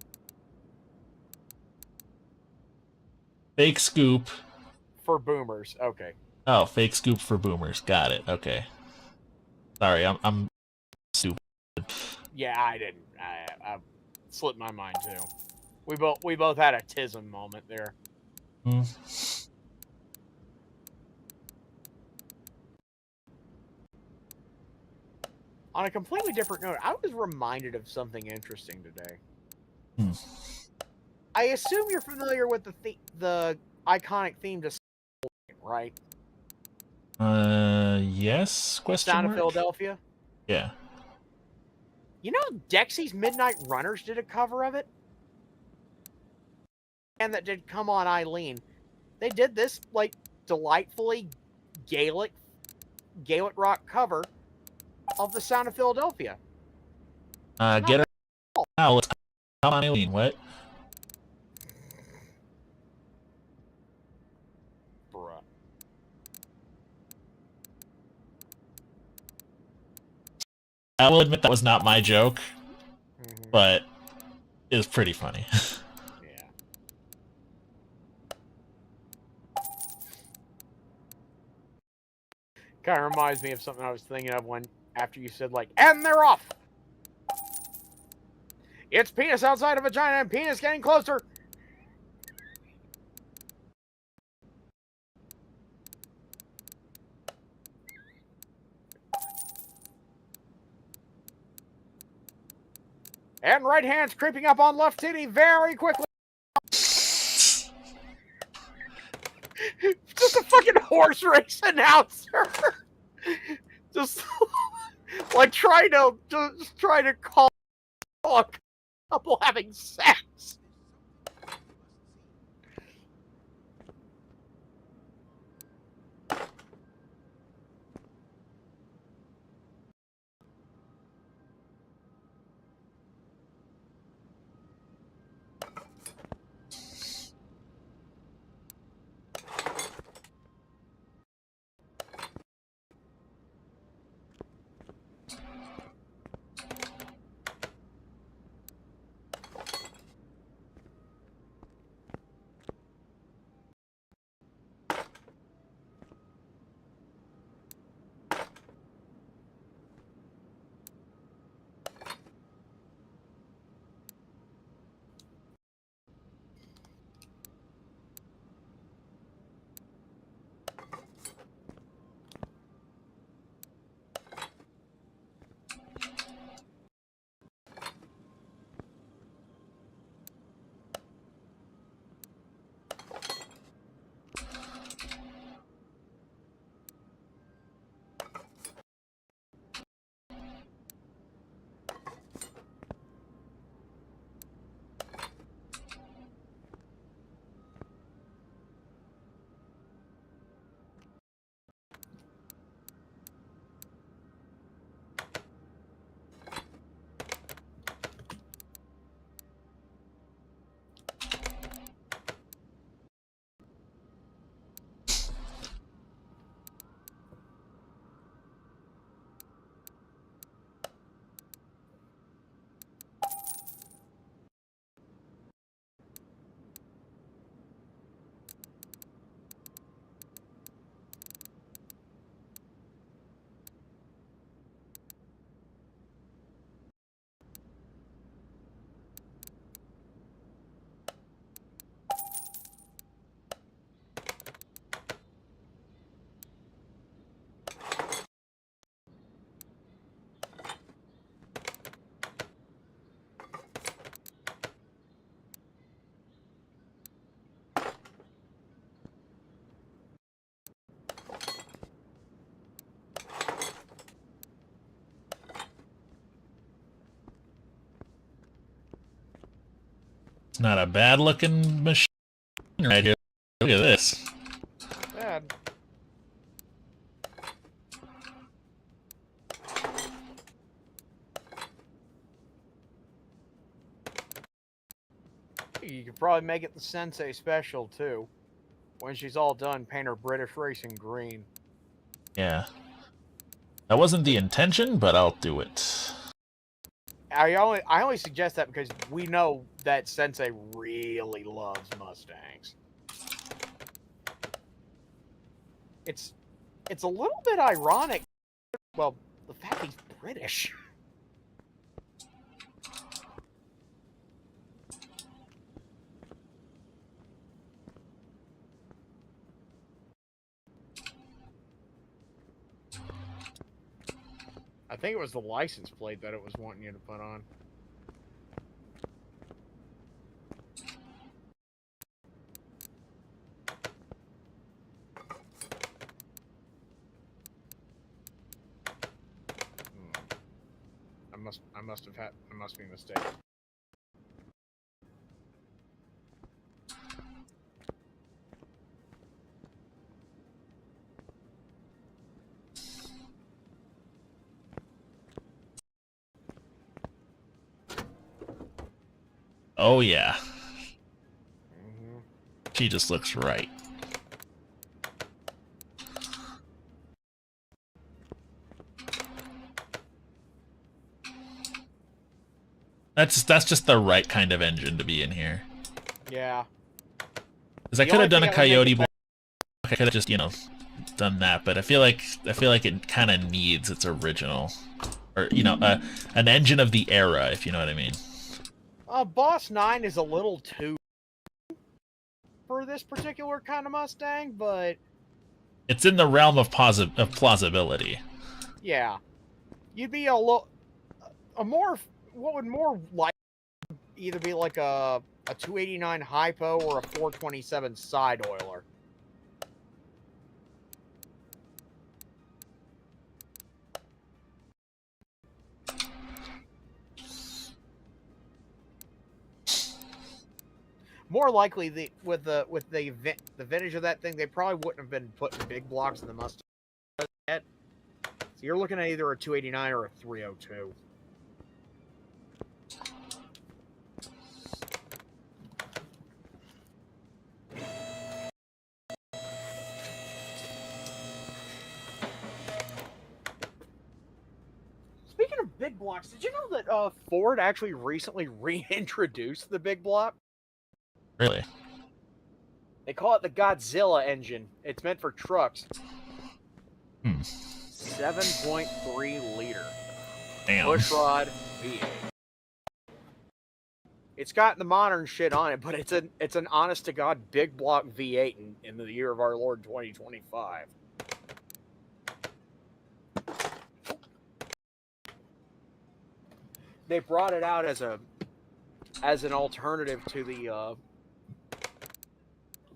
Fake scoop. For boomers. Okay. Oh, fake scoop for boomers. Got it. Okay. Sorry, I'm stupid. Yeah, I didn't. I slipped my mind too. We both had a tism moment there. Hmm. On a completely different note, I was reminded of something interesting today. Hmm. I assume you're familiar with the iconic theme to Sled, right? Yes? Question Sound of mark? Philadelphia? Yeah. You know Dexy's Midnight Runners did a cover of it? And that did Come On Eileen. They did this, like, delightfully Gaelic rock cover of the Sound of Philadelphia. Get her out. Let's come on, Eileen. What? Bruh. I will admit that was not my joke, but it was pretty funny. Yeah. Kind of reminds me of something I was thinking of when after you said, like, and they're off. It's penis outside of vagina and penis getting closer. And right hand's creeping up on left titty very quickly. Just a fucking horse race announcer. Just like trying to call a couple having sex. Not a bad looking machine right here. Look at this. Bad. You could probably make it the Sensei special too. When she's all done, paint her British racing green. Yeah. That wasn't the intention, but I'll do it. I only suggest that because we know that Sensei really loves Mustangs. It's a little bit ironic. Well, the fact he's British. I think it was the license plate that it was wanting you to put on. I must be mistaken. Oh yeah. She just looks right. That's just the right kind of engine to be in here. Yeah. Because I could have done a Coyote block. I could have just, done that, but I feel like it kind of needs its original, or an engine of the era, if you know what I mean. Boss 9 is a little too for this particular kind of Mustang, but it's in the realm of plausibility. Yeah, you'd be what would more like either be like a 289 hypo or a 427 side oiler. More likely, with the vintage of that thing, they probably wouldn't have been putting big blocks in the Mustang yet. So you're looking at either a 289 or a 302. Speaking of big blocks, did you know that Ford actually recently reintroduced the big block? Really? They call it the Godzilla engine. It's meant for trucks. 7.3 liter. Damn. Pushrod V8. It's got the modern shit on it, but it's an honest to God big block V8 in the year of our Lord 2025. They brought it out as an alternative to the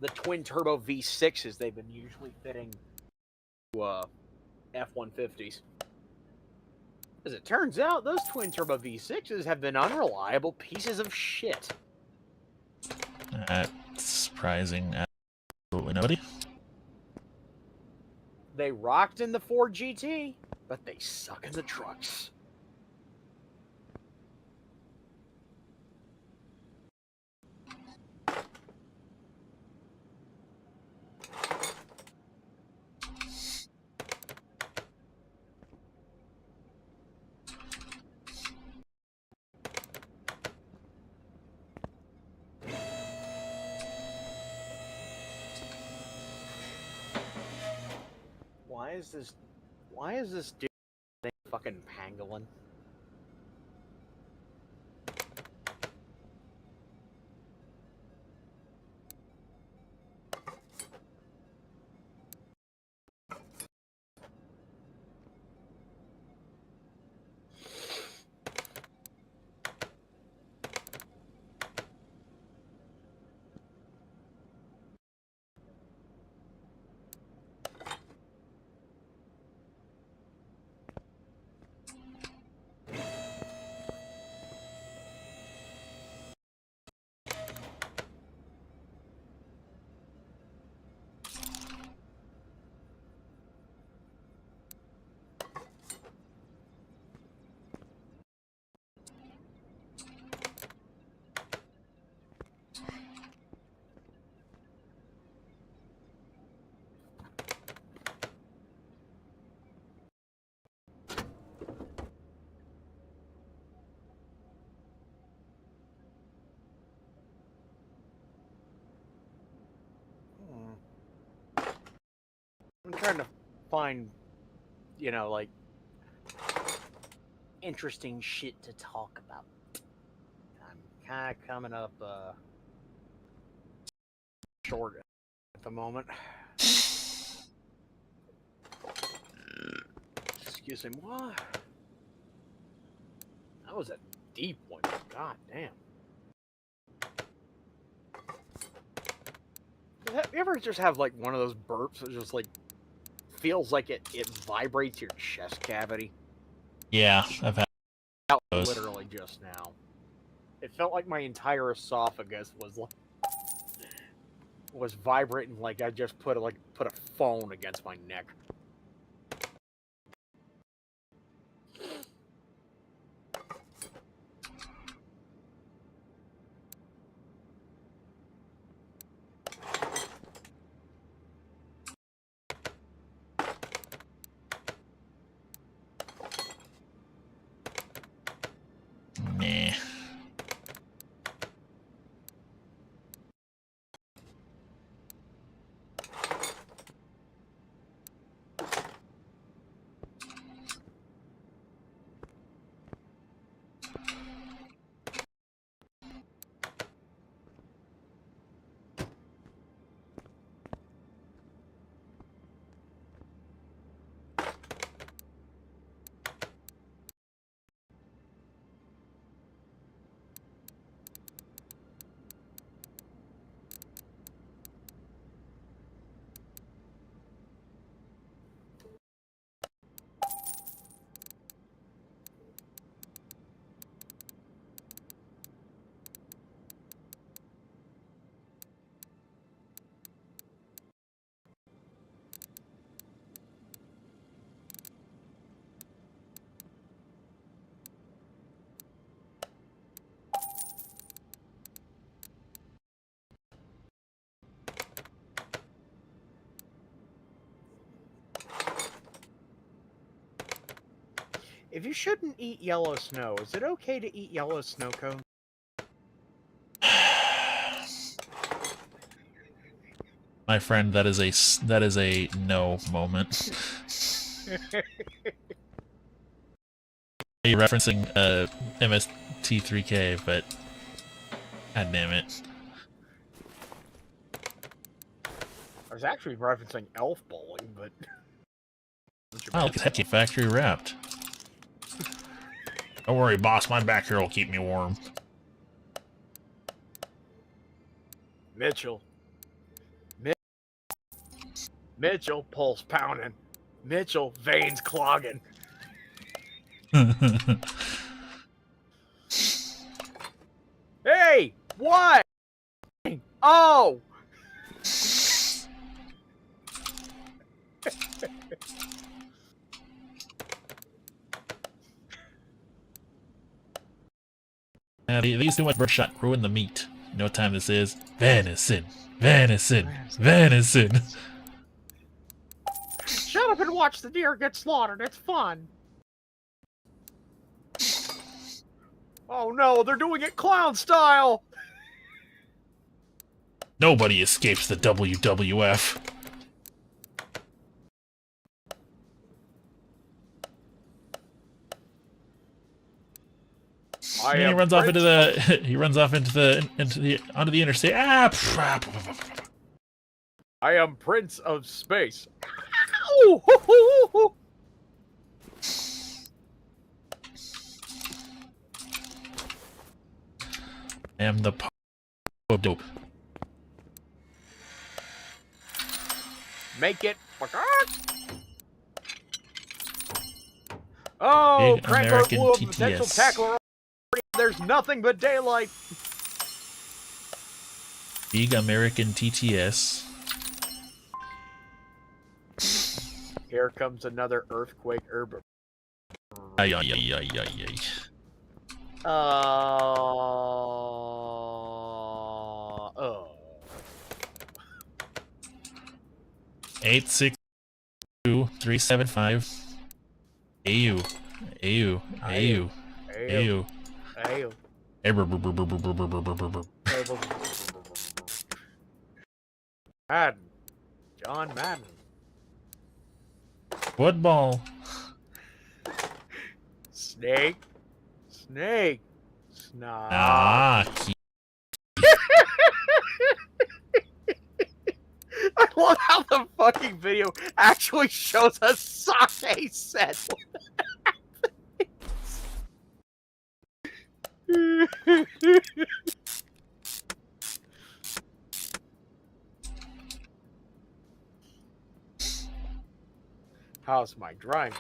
twin turbo V6s they've been usually fitting to F-150s. As it turns out, those twin turbo V6s have been unreliable pieces of shit. That's surprising. Absolutely nobody. They rocked in the Ford GT, but they suck in the trucks. Why is this dude fucking pangolin? I'm trying to find, you know, like interesting shit to talk about. I'm kind of coming up short at the moment. Excuse me, what? That was a deep one. God damn. You ever just have like one of those burps that just like feels like it vibrates your chest cavity? Yeah, I've had those. Literally just now. It felt like my entire esophagus was vibrating like I just put a phone against my neck. Meh. If you shouldn't eat yellow snow, is it okay to eat yellow snow cones? My friend, that is a no moment. You're referencing MST3K, but god damn it. I was actually referencing elf bowling, but Oh, look at that, factory wrapped. Don't worry, boss. My back here will keep me warm. Mitchell. Mitchell, pulse pounding. Mitchell, veins clogging. Hey, what? Oh! Yeah, these too much birdshot ruin the meat. You know what time this is? Venison. Venison. Venison. Shut up and watch the deer get slaughtered. It's fun. Oh no, they're doing it clown style. Nobody escapes the WWF. And he runs off into the onto the interstate. I am Prince of Space. I am the of dope. Make it. Oh, Big Crankler American blew up a potential TTS. tackler. There's nothing but daylight. Big American TTS. Here comes another earthquake herb. Ay, ay, ay, ay, ay, ay. Oh. 862-375. AU. AU. AU. AU. Ayo. Madden. John Madden. Football. Snake. Snake. Snog. Ah, I love how the fucking video actually shows a sake set. How's my driving?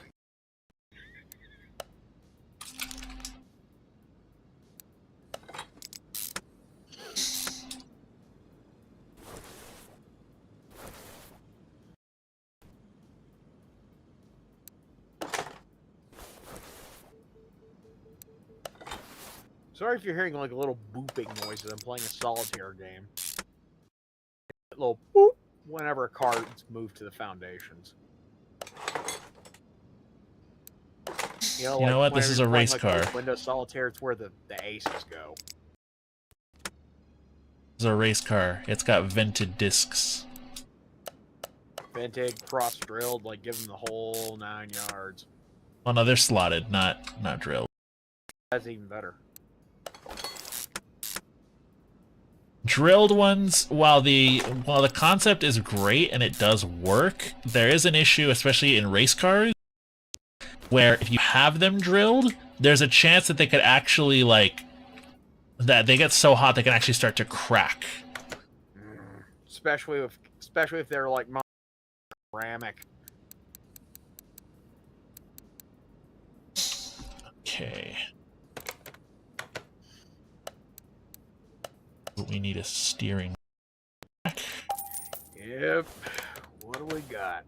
Sorry if you're hearing like a little booping noise as I'm playing a solitaire game. A little boop whenever a card's moved to the foundations. You know what? This is a race car. Windows Solitaire, it's where the aces go. This is a race car. It's got vented discs. Vented, cross-drilled, like give them the whole 9 yards. Oh no, they're slotted, not drilled. That's even better. Drilled ones, while the concept is great and it does work, there is an issue, especially in race cars, where if you have them drilled, there's a chance that they could actually, like, that they get so hot they can actually start to crack. Especially if they're like ceramic. Okay. We need a steering rack. Yep. What do we got?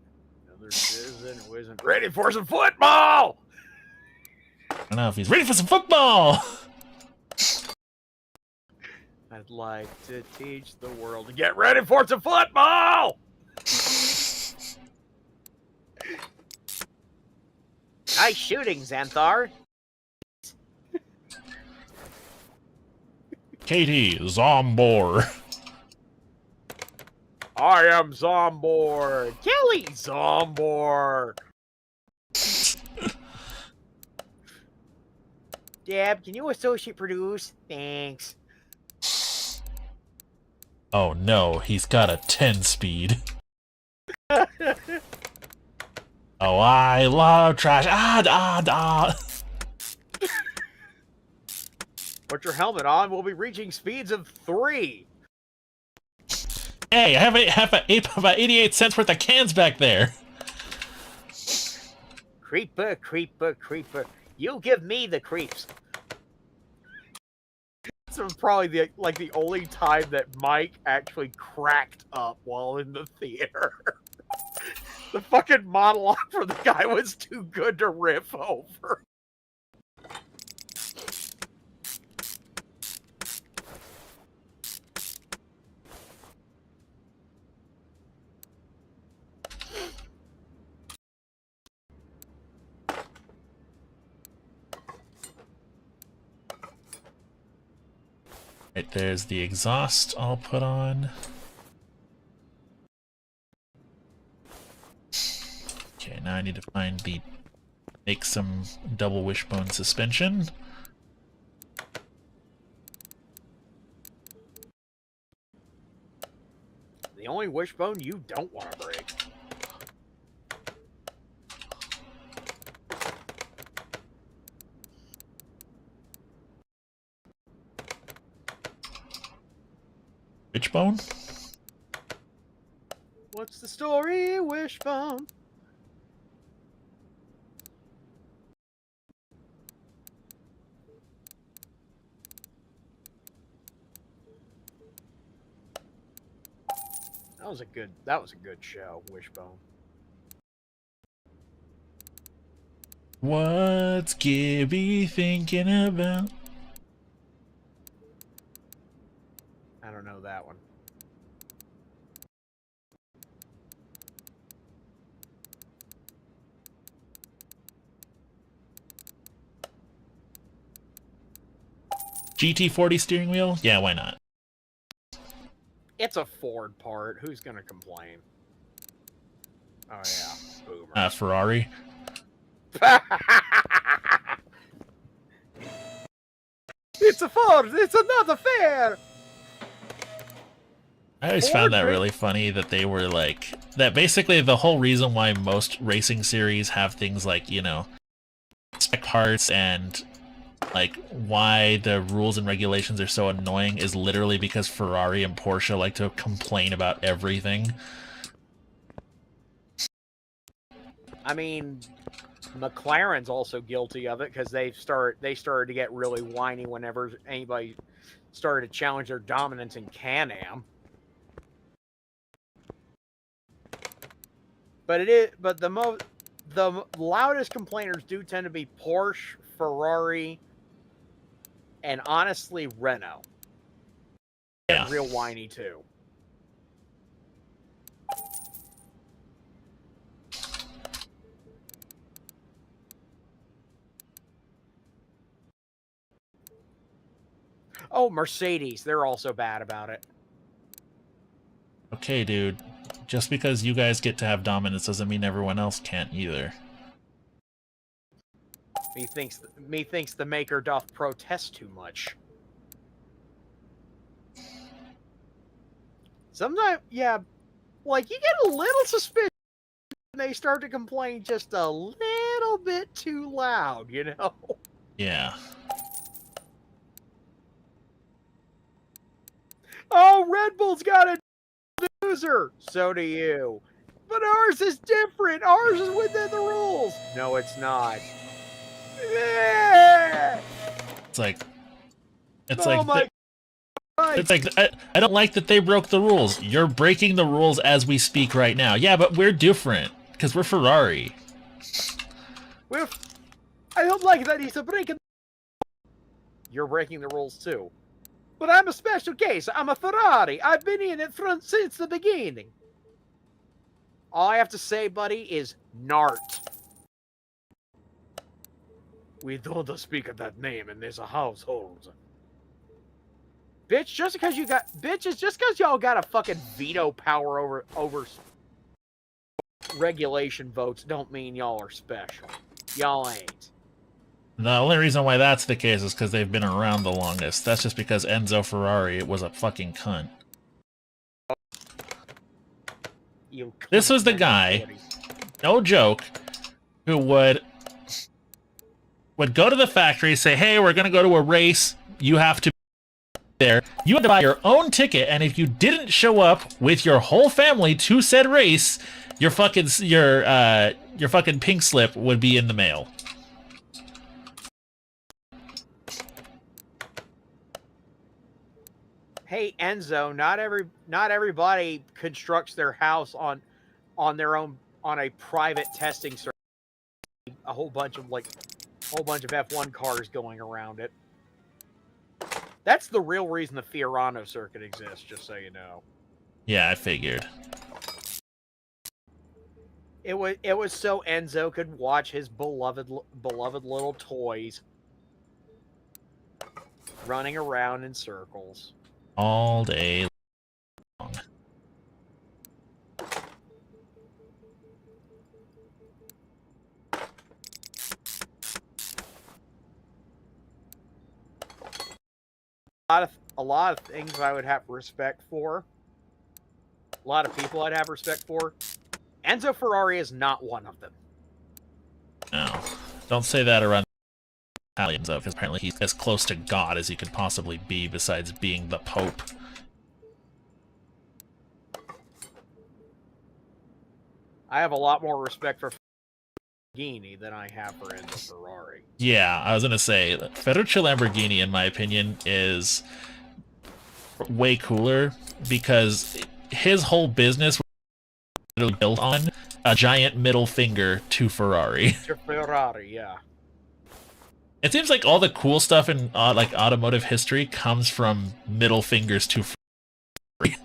Another citizen who isn't ready for some football! I don't know if he's ready for some football! I'd like to teach the world to get ready for some football! Nice shooting, Xanthar. Katie, Zombor. I am Zombor. Kelly Zombor. Deb, can you associate produce? Thanks. Oh no, he's got a 10 speed. Oh, I love trash. Put your helmet on. We'll be reaching speeds of 3. Hey, I have about 88 cents worth of cans back there. Creeper, creeper, creeper. You give me the creeps. This was probably the only time that Mike actually cracked up while in the theater. The fucking monologue for the guy was too good to riff over. Right, there's the exhaust I'll put on. Okay, now I need to make some double wishbone suspension. The only wishbone you don't want to break. Wishbone? What's the story, wishbone? That was a good show, Wishbone. What's Gibby thinking about? I don't know that one. GT40 steering wheel? Yeah, why not? It's a Ford part. Who's gonna complain? Oh yeah. boomer? Ferrari. It's a Ford. It's another fair. I always found that really funny that they were like that. Basically, the whole reason why most racing series have things like, you know, spec parts and like why the rules and regulations are so annoying is literally because Ferrari and Porsche like to complain about everything. I mean, McLaren's also guilty of it because they started to get really whiny whenever anybody started to challenge their dominance in Can-Am. But the loudest complainers do tend to be Porsche, Ferrari, and honestly Renault. Yeah. And real whiny too. Oh, Mercedes, they're also bad about it. Okay, dude. Just because you guys get to have dominance doesn't mean everyone else can't either. Methinks the maker doth protest too much. Sometimes, yeah, like you get a little suspicious when they start to complain just a little bit too loud, you know? Yeah. Oh, Red Bull's got a loser. So do you. But ours is different. Ours is within the rules. No, it's not. It's like It's like I don't like that they broke the rules. You're breaking the rules as we speak right now. Yeah, but we're different because we're Ferrari. I don't like that he's breaking. You're breaking the rules too. But I'm a special case. I'm a Ferrari. I've been in it since the beginning. All I have to say, buddy, is Nart. We don't speak of that name in this household. Bitch, just because y'all got a fucking veto power over regulation votes don't mean y'all are special. Y'all ain't. The only reason why that's the case is because they've been around the longest. That's just because Enzo Ferrari was a fucking cunt. This was the guy, no joke, who would go to the factory, say, hey, we're going to go to a race. You have to be there. You had to buy your own ticket, and if you didn't show up with your whole family to said race, your fucking pink slip would be in the mail. Hey Enzo, not everybody constructs their house on their own on a private testing circuit. A whole bunch of F1 cars going around it. That's the real reason the Fiorano circuit exists, just so you know. Yeah, I figured. It was so Enzo could watch his beloved little toys running around in circles all day long. A lot of things I would have respect for. A lot of people I'd have respect for. Enzo Ferrari is not one of them. No. Don't say that around Italians, though, because apparently he's as close to God as he could possibly be besides being the Pope. I have a lot more respect for Lamborghini than I have for Enzo Ferrari. Yeah, I was going to say, Ferruccio Lamborghini, in my opinion, is way cooler because his whole business was literally built on a giant middle finger to Ferrari. To Ferrari, yeah. It seems like all the cool stuff in like automotive history comes from middle fingers to Ferrari.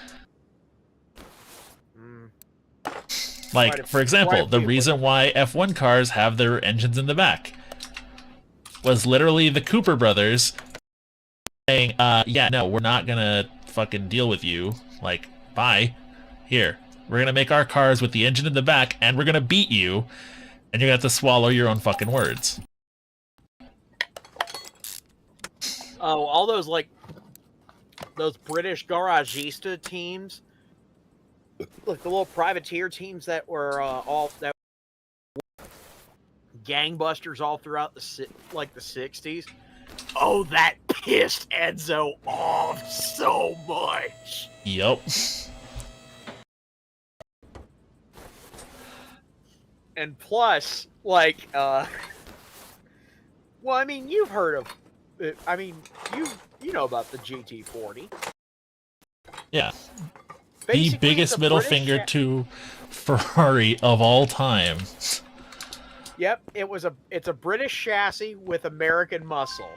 Like, for example, the reason why F1 cars have their engines in the back was literally the Cooper brothers saying, yeah, no, we're not gonna fucking deal with you. Like, bye. Here, We're gonna make our cars with the engine in the back, and we're gonna beat you, and you're gonna have to swallow your own fucking words. Oh, all those like those British garagista teams, like the little privateer teams that were all that gangbusters all throughout the 60s. Oh, that pissed Enzo off so much. Yup. And plus, like, well, I mean, you've heard of, I mean, you know about the GT40. Yeah. Basically, the biggest middle finger to Ferrari of all time. Yep, it's a British chassis with American muscle.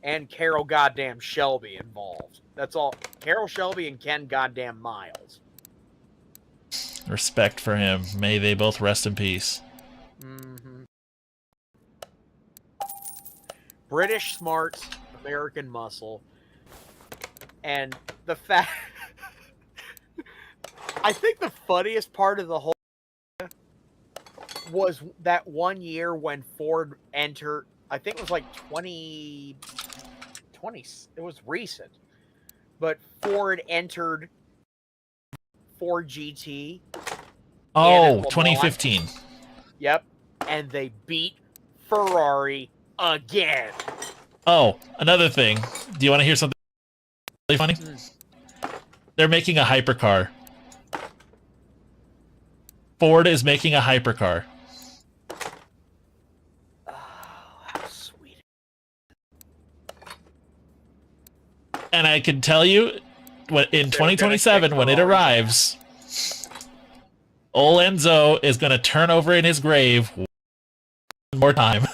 And Carol goddamn Shelby involved. That's all. Carol Shelby and Ken goddamn Miles. Respect for him. May they both rest in peace. Mm-hmm. British smarts, American muscle. And the fact... I think the funniest part of the whole was that one year when Ford entered... I think it was like 20... It was recent. But Ford entered Ford GT. Oh, 2015. Yep. And they beat Ferrari again. Oh, another thing. Do you want to hear something really funny? They're making a hypercar. Ford is making a hypercar. Oh, how sweet. And I can tell you, in 2027, when it arrives, old Enzo is going to turn over in his grave one more time.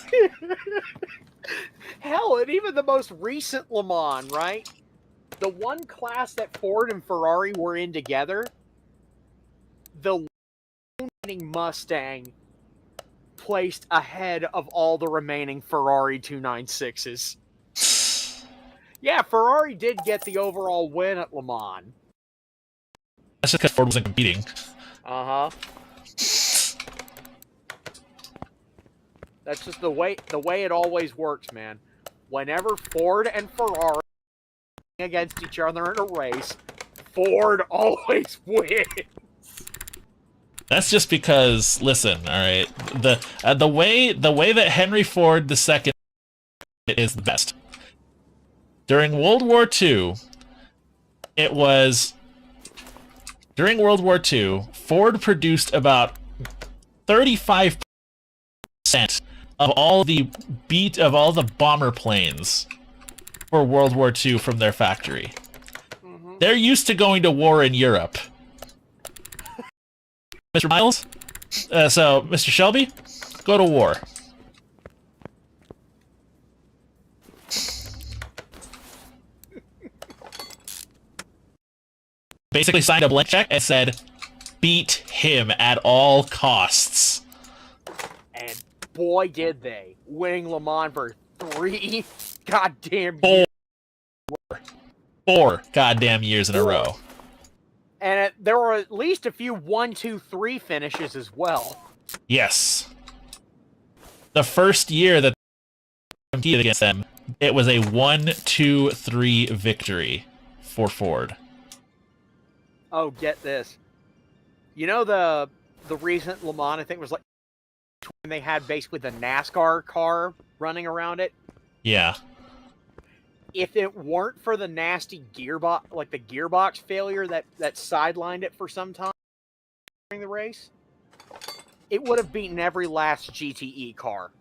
Hell, and even the most recent Le Mans, right? The one class that Ford and Ferrari were in together, the winning Mustang placed ahead of all the remaining Ferrari 296s. Yeah, Ferrari did get the overall win at Le Mans. That's just because Ford wasn't competing. Uh-huh. That's just the way it always works, man. Whenever Ford and Ferrari are against each other in a race, Ford always wins. That's just because, listen, all right, the way that Henry Ford II is the best. During World War II, during World War II, Ford produced about 35% of all the bomber planes for World War II from their factory. Mm-hmm. They're used to going to war in Europe. Mr. Miles? So, Mr. Shelby, go to war. Basically signed a blank check and said, beat him at all costs. And boy, did they. Winning Le Mans for 3 goddamn years. Four goddamn years in a row. And there were at least a few 1, 2, 3 finishes as well. Yes. The first year that they competed against them, it was a 1, 2, 3 victory for Ford. Oh, get this. You know the recent Le Mans, I think it was like when they had basically the NASCAR car running around it? Yeah. If it weren't for the nasty gearbox, like the gearbox failure that sidelined it for some time during the race, it would have beaten every last GTE car.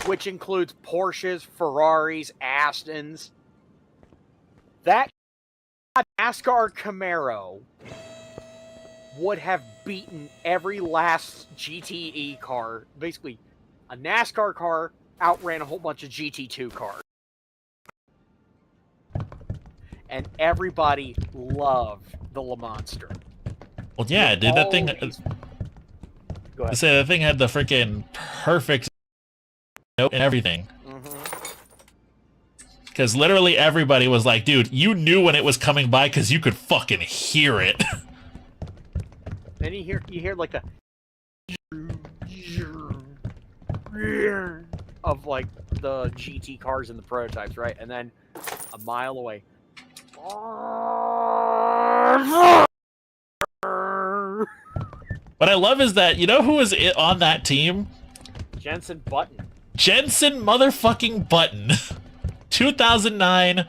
Which includes Porsches, Ferraris, Astons. That NASCAR Camaro would have beaten every last GTE car. Basically, a NASCAR car outran a whole bunch of GT2 cars. And everybody loved the Le Monster. Well, yeah, dude, that thing... Go ahead. I say that thing had the freaking perfect note and everything. Mm-hmm. Because literally everybody was like, dude, you knew when it was coming by because you could fucking hear it. Then you hear like a of like the GT cars and the prototypes, right? And then a mile away. What I love is that, you know who was on that team? Jensen Button. Jensen motherfucking Button. 2009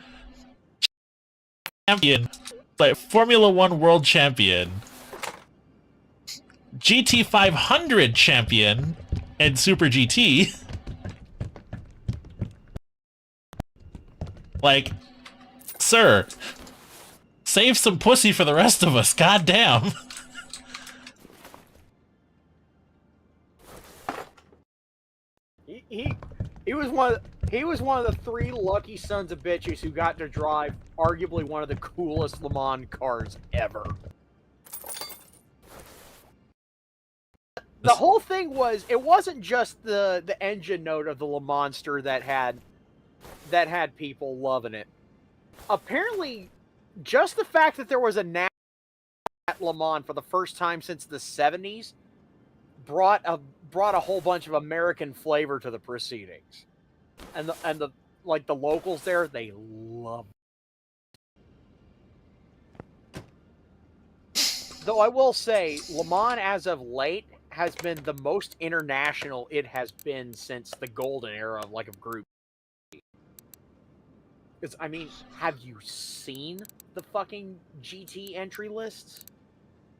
champion, like Formula One world champion, GT 500 champion, and Super GT. Like, sir, save some pussy for the rest of us. Goddamn. He was one of the 3 lucky sons of bitches who got to drive arguably one of the coolest Le Mans cars ever. The whole thing was, it wasn't just the engine note of the Le Monster that had people loving it. Apparently, just the fact that there was a NASCAR at Le Mans for the first time since the 70s brought a whole bunch of American flavor to the proceedings. And the locals there, they love it. Though I will say, Le Mans as of late has been the most international it has been since the golden era of Group. Because, I mean, have you seen the fucking GT entry lists?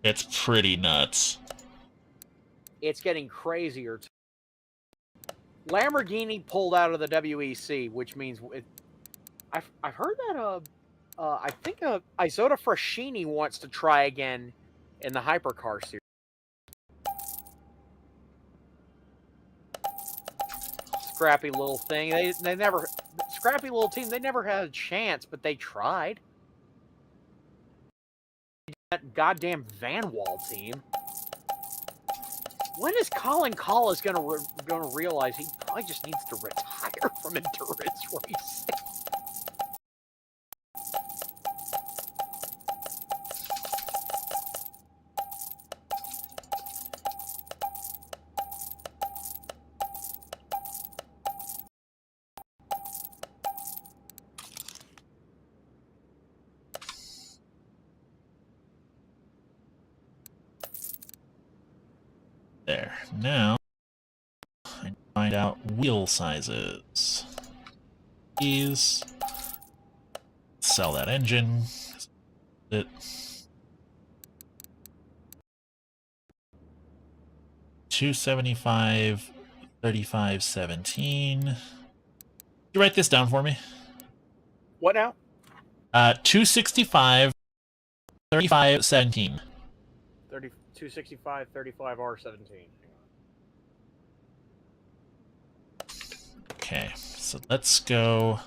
It's pretty nuts. It's getting crazier. Lamborghini pulled out of the WEC, which means I've heard that I think Isotta Fraschini wants to try again in the hypercar series. Scrappy little thing. They never scrappy little team. They never had a chance, but they tried. That goddamn Van Wall team. When is Colin Collis gonna realize he probably just needs to retire from endurance racing? There. Now, I can find out wheel sizes. These. Sell that engine. It. 275, 35, 17. You write this down for me? What now? 265, 35, 17. 265, 35, R17. Okay, so let's go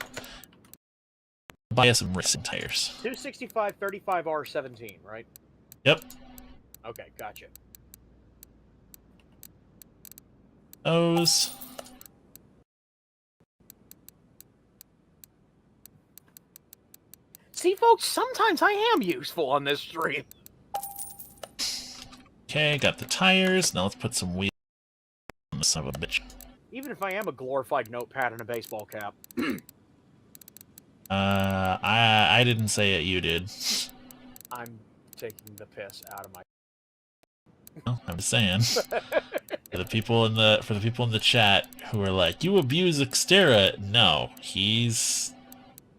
buy us some racing tires. 265, 35, R17, right? Yep. Okay, gotcha. Those. See, folks, sometimes I am useful on this stream. Okay, got the tires. Now let's put some wheels on this son of a bitch. Even if I am a glorified notepad and a baseball cap. I didn't say it, you did. I'm taking the piss out of my... Well, I'm just saying. For the people in the chat who are like, you abuse Xterra. No, he's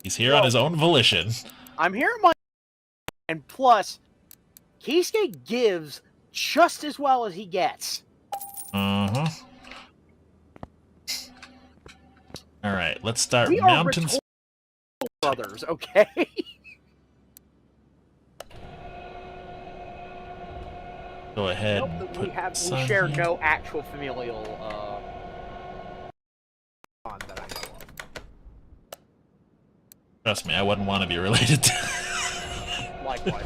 here on his own volition. I'm here at my... And plus, Kiske gives just as well as he gets. Uh-huh. Alright, let's start We mountains. are brothers, okay? Go ahead. Nope, and we share no actual familial bond that I know of. Trust me, I wouldn't want to be related to. Likewise.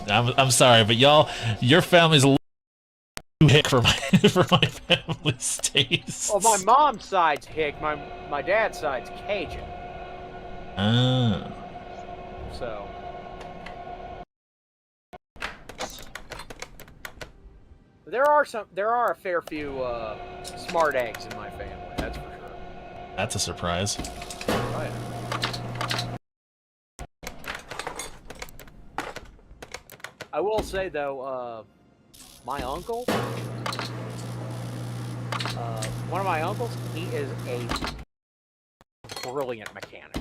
I'm sorry, but y'all, your family's a little too hick for my for my family's taste. Well, my mom's side's hick. My dad's side's Cajun. Ah. So. There are a fair few smart eggs in my family. That's for sure. That's a surprise. Oh, yeah. I will say though, my uncle, one of my uncles, he is a brilliant mechanic.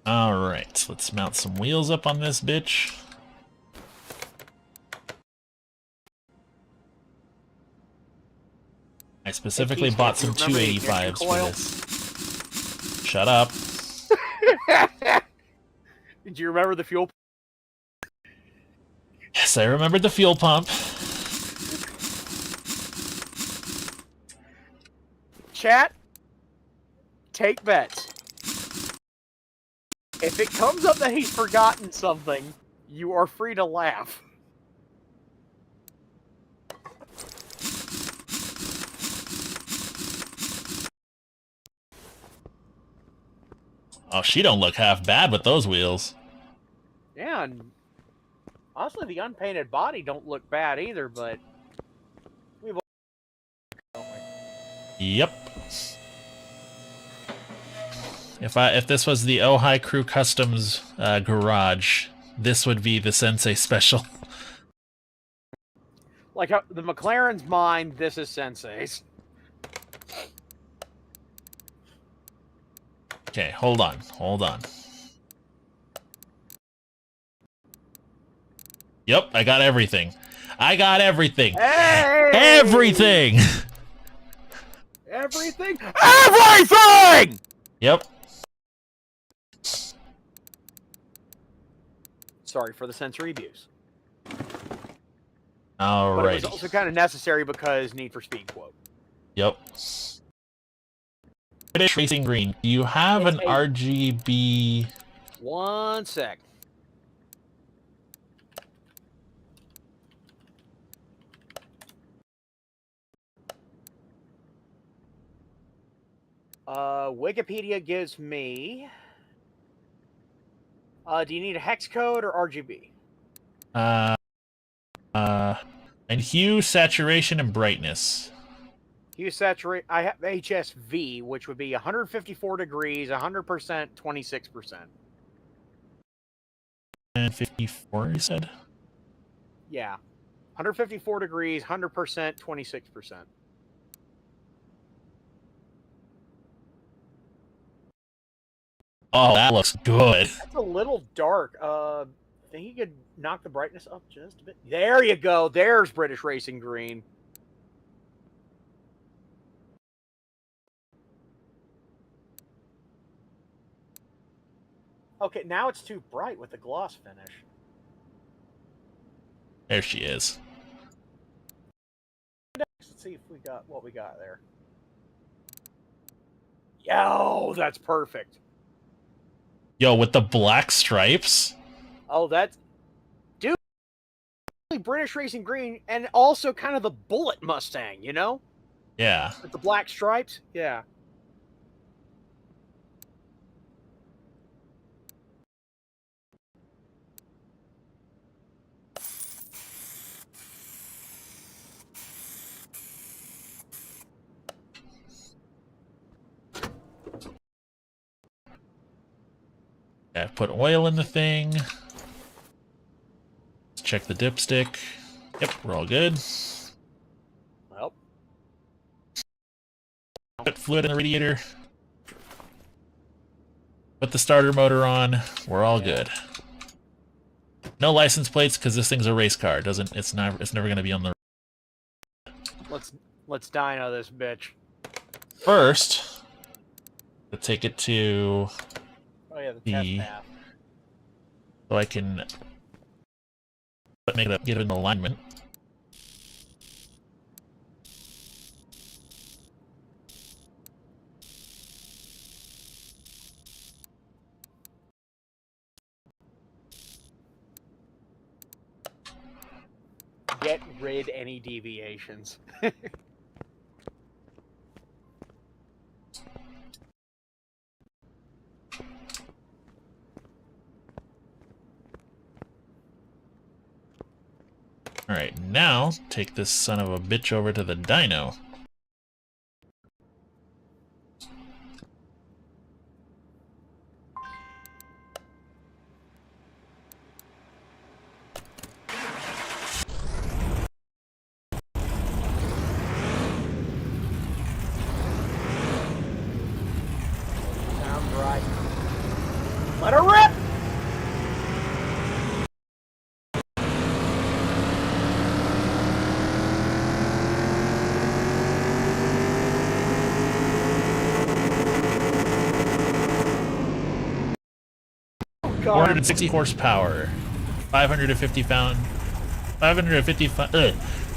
Alright, let's mount some wheels up on this bitch. I specifically bought some 285s for this. Shut up. Did you remember the fuel? Yes, I remembered the fuel pump. Chat, take bets. If it comes up that he's forgotten something, you are free to laugh. Oh, she don't look half bad with those wheels. Yeah, and honestly, the unpainted body don't look bad either, but we've all... Yep. If this was the Ojai Crew Customs garage, this would be the Sensei special. Like how the McLaren's mine, this is Sensei's. Okay, hold on. Yep, I got everything. Everything! Everything! Everything! Yep. Sorry for the sensory abuse. Alright. But it was also kind of necessary because Need for Speed quote. Yep. British Racing Green. Do you have an RGB? One sec. Wikipedia gives me... do you need a hex code or RGB? And hue, saturation, and brightness. Hue, saturate... I have HSV, which would be 154 degrees, 100%, 26%. And 54, you said? Yeah. 154 degrees, 100%, 26%. Oh, that looks good. That's a little dark. I think you could knock the brightness up just a bit. There you go. There's British Racing Green. Okay, now it's too bright with the gloss finish. There she is. Let's see if we got what we got there. Yo, that's perfect. Yo, with the black stripes? Oh, that's... Dude, British Racing Green, and also kind of the bullet Mustang, you know? Yeah. With the black stripes? Yeah. Yeah, put oil in the thing. Check the dipstick. Yep, we're all good. Well. Put fluid in the radiator. Put the starter motor on. We're all good. No license plates because this thing's a race car. It's never gonna be on the. Let's dyno this bitch. First, let's take it to Oh yeah, the test path. So I can make it up, get it in alignment. rid any deviations. Alright, now take this son of a bitch over to the dyno. Sounds right. Let her rip! Oh, God. 460 horsepower, 550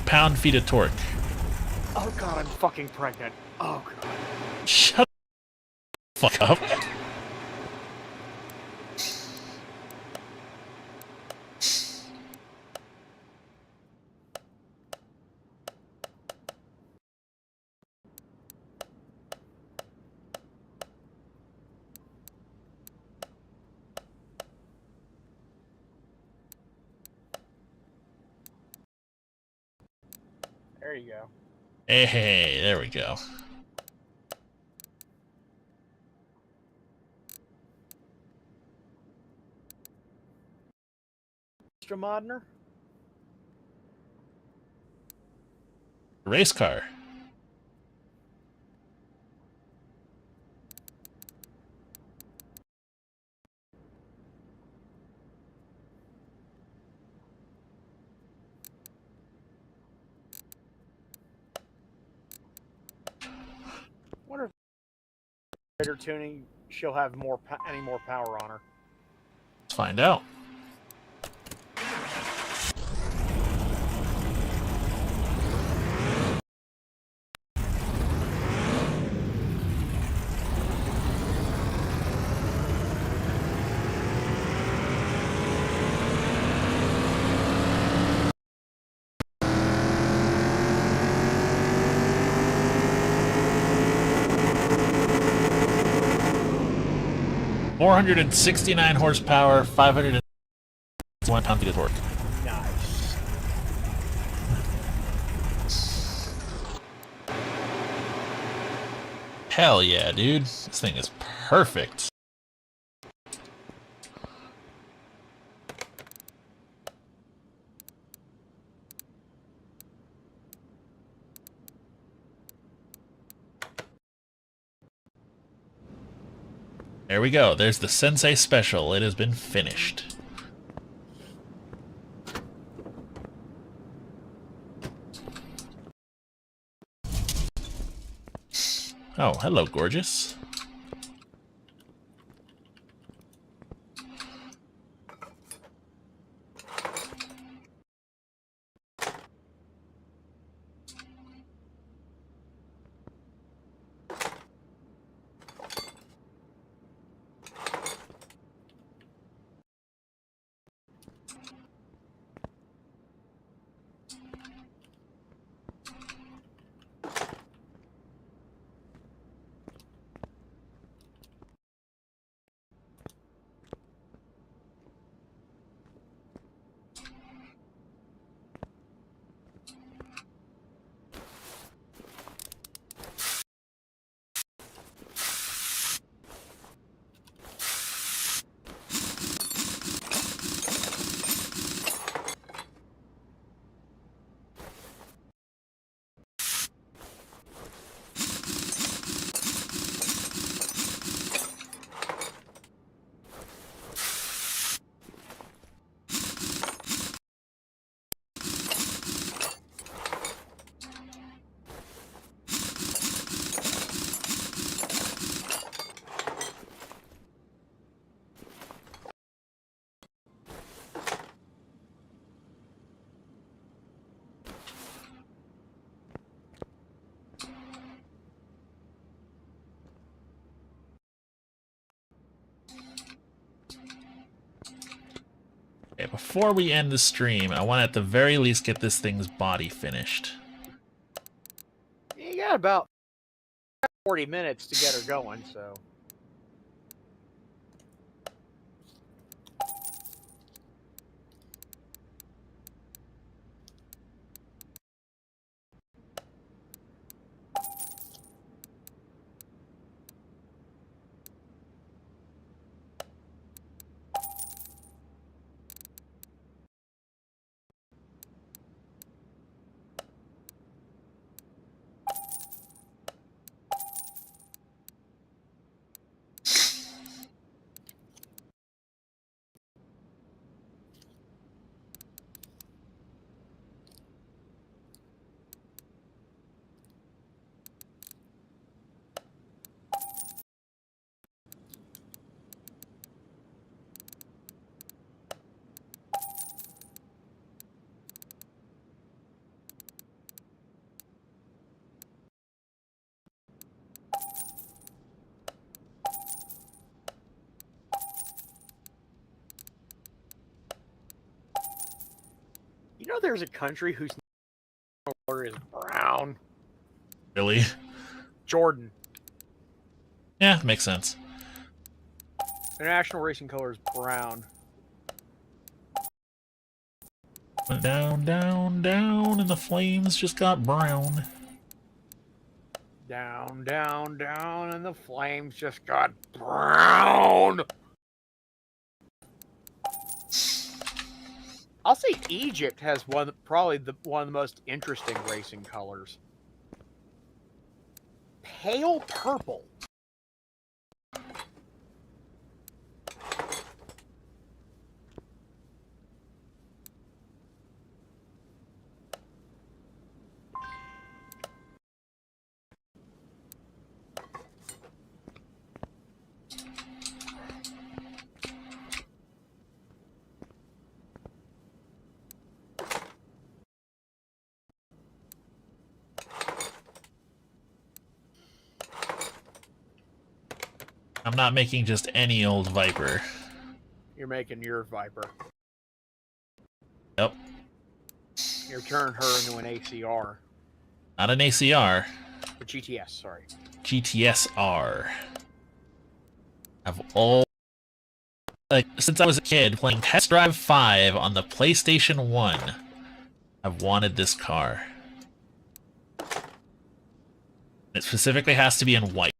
pound feet of torque. Oh god, I'm fucking pregnant. Oh god. Shut the fuck up. There you go. Hey, there we go. Mr. Modner? Race car. Wonder if later tuning she'll have any more power on her. Let's find out. Four hundred and 69 horsepower, 501 pound feet of torque. Nice. Hell yeah, dude. This thing is perfect. There we go. There's the Sensei Special. It has been finished. Oh, hello, gorgeous. before we end the stream, I want to at the very least get this thing's body finished. You got about 40 minutes to get her going, so. You know, there's a country whose color is brown. Really? Jordan. Yeah, makes sense. Their national racing color is brown. Went down, down, down, and the flames just got brown. Down, down, down, and the flames just got brown. I'll say Egypt has probably one of the most interesting racing colors. Pale purple. I'm not making just any old Viper. You're making your Viper. Yep. You're turning her into an ACR. Not an ACR. A GTS, sorry. GTS-R. I've all... Like, since I was a kid, playing Test Drive 5 on the PlayStation 1, I've wanted this car. It specifically has to be in white.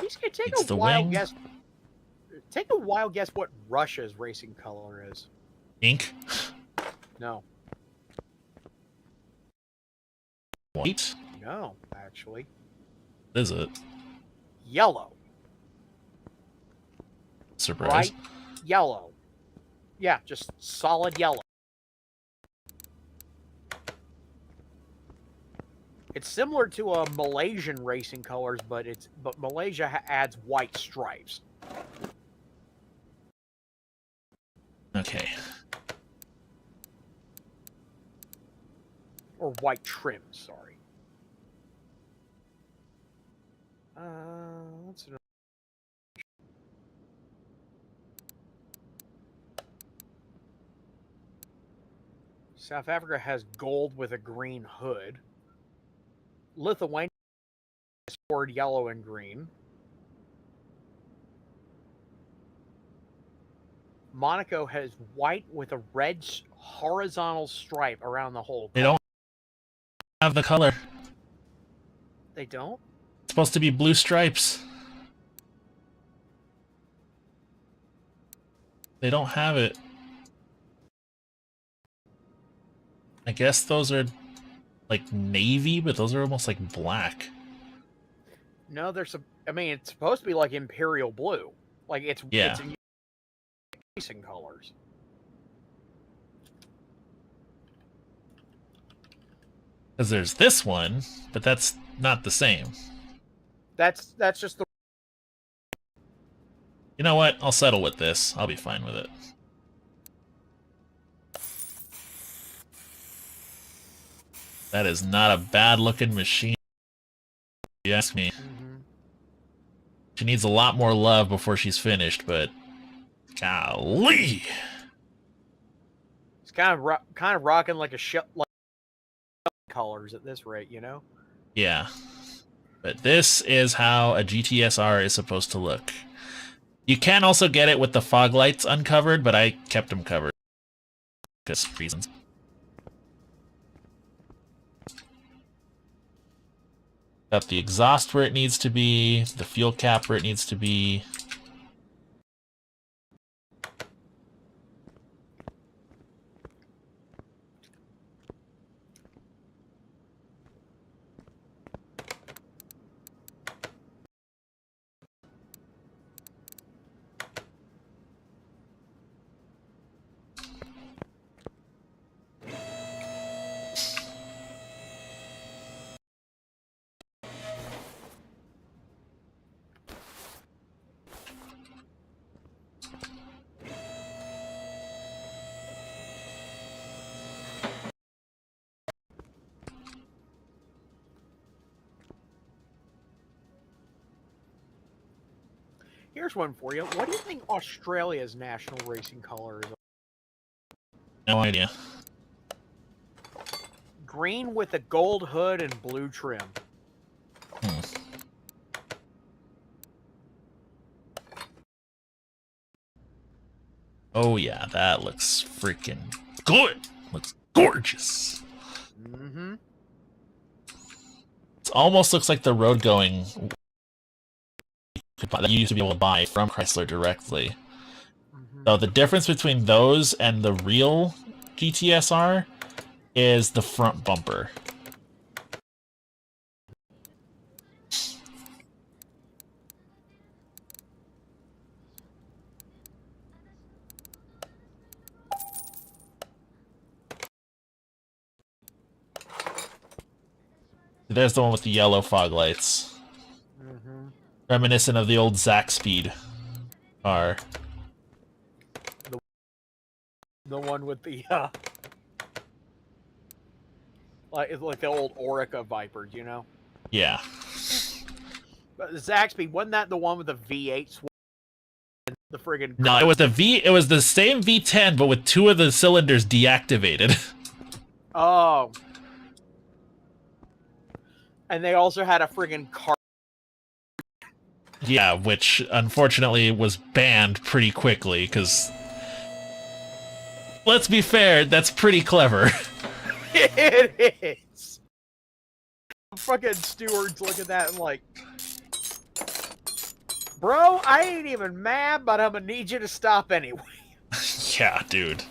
Kiske, It's the wing. Take a wild guess what Russia's racing color is. Ink? No. White? No, actually. What is it? Yellow. Surprise. Bright yellow. Yeah, just solid yellow. It's similar to a Malaysian racing colors, but Malaysia adds white stripes. Okay. Or white trim, sorry. What's another? South Africa has gold with a green hood. Lithuania has scored yellow and green. Monaco has white with a red horizontal stripe around the whole. They don't have the color. They don't? It's supposed to be blue stripes. They don't have it. I guess those are like navy, but those are almost like black. No, there's some. I mean, it's supposed to be like imperial blue. Like it's in racing colors. Because there's this one, but that's not the same. That's just the. You know what? I'll settle with this. I'll be fine with it. That is not a bad-looking machine, if you ask me. She needs a lot more love before she's finished, but golly, It's kind of rocking like like colors at this rate, you know. yeah. But this is how a GTSR is supposed to look. You can also get it with the fog lights uncovered, but I kept them covered because reasons. Got the exhaust where it needs to be, the fuel cap where it needs to be. Here's one for you. What do you think Australia's national racing color is? No idea. Green with a gold hood and blue trim. Oh yeah, that looks freaking good. Looks gorgeous. Mm-hmm. It almost looks like the road going that you used to be able to buy from Chrysler directly. So the difference between those and the real GTSR is the front bumper. There's the one with the yellow fog lights. Reminiscent of the old Zack Speed car. The one with the like the old Orica Vipers, you know. Yeah. But the Zaxby, wasn't that the one with the V8 the friggin' No, it was it was the same V10 but with two of the cylinders deactivated. Oh. And they also had a friggin' car. Yeah, which unfortunately was banned pretty quickly because let's be fair, that's pretty clever. It is. Fucking stewards look at that and like, bro, I ain't even mad, but I'm gonna need you to stop anyway. Yeah, dude.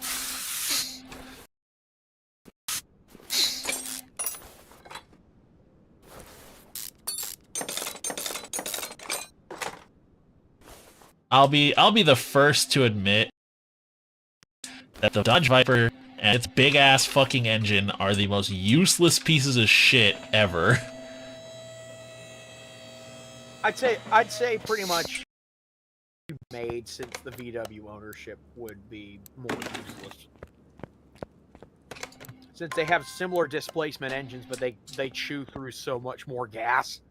I'll be the first to admit that the Dodge Viper and its big ass fucking engine are the most useless pieces of shit ever. I'd say pretty much made since the VW ownership would be more useless. Since they have similar displacement engines, but they chew through so much more gas.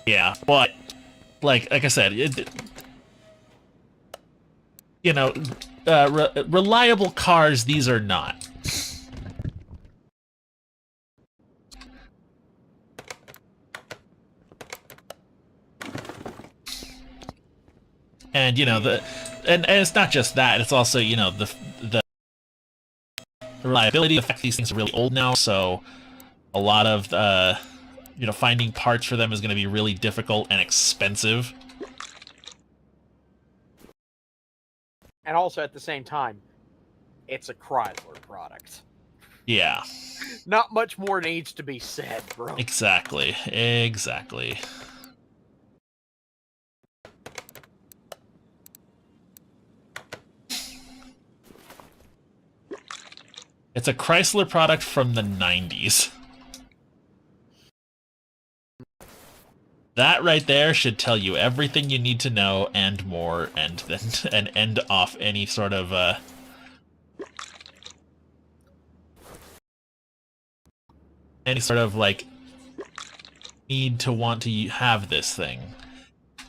Yeah, but like I said, you know, reliable cars, these are not. And you know, and it's not just that. It's also, you know, the reliability. The fact these things are really old now, so a lot of you know, finding parts for them is going to be really difficult and expensive. And also at the same time, it's a Chrysler product. Yeah. Not much more needs to be said, bro. Exactly. Exactly. It's a Chrysler product from the 90s. That right there should tell you everything you need to know and more, and then and end off any sort of like need to want to have this thing.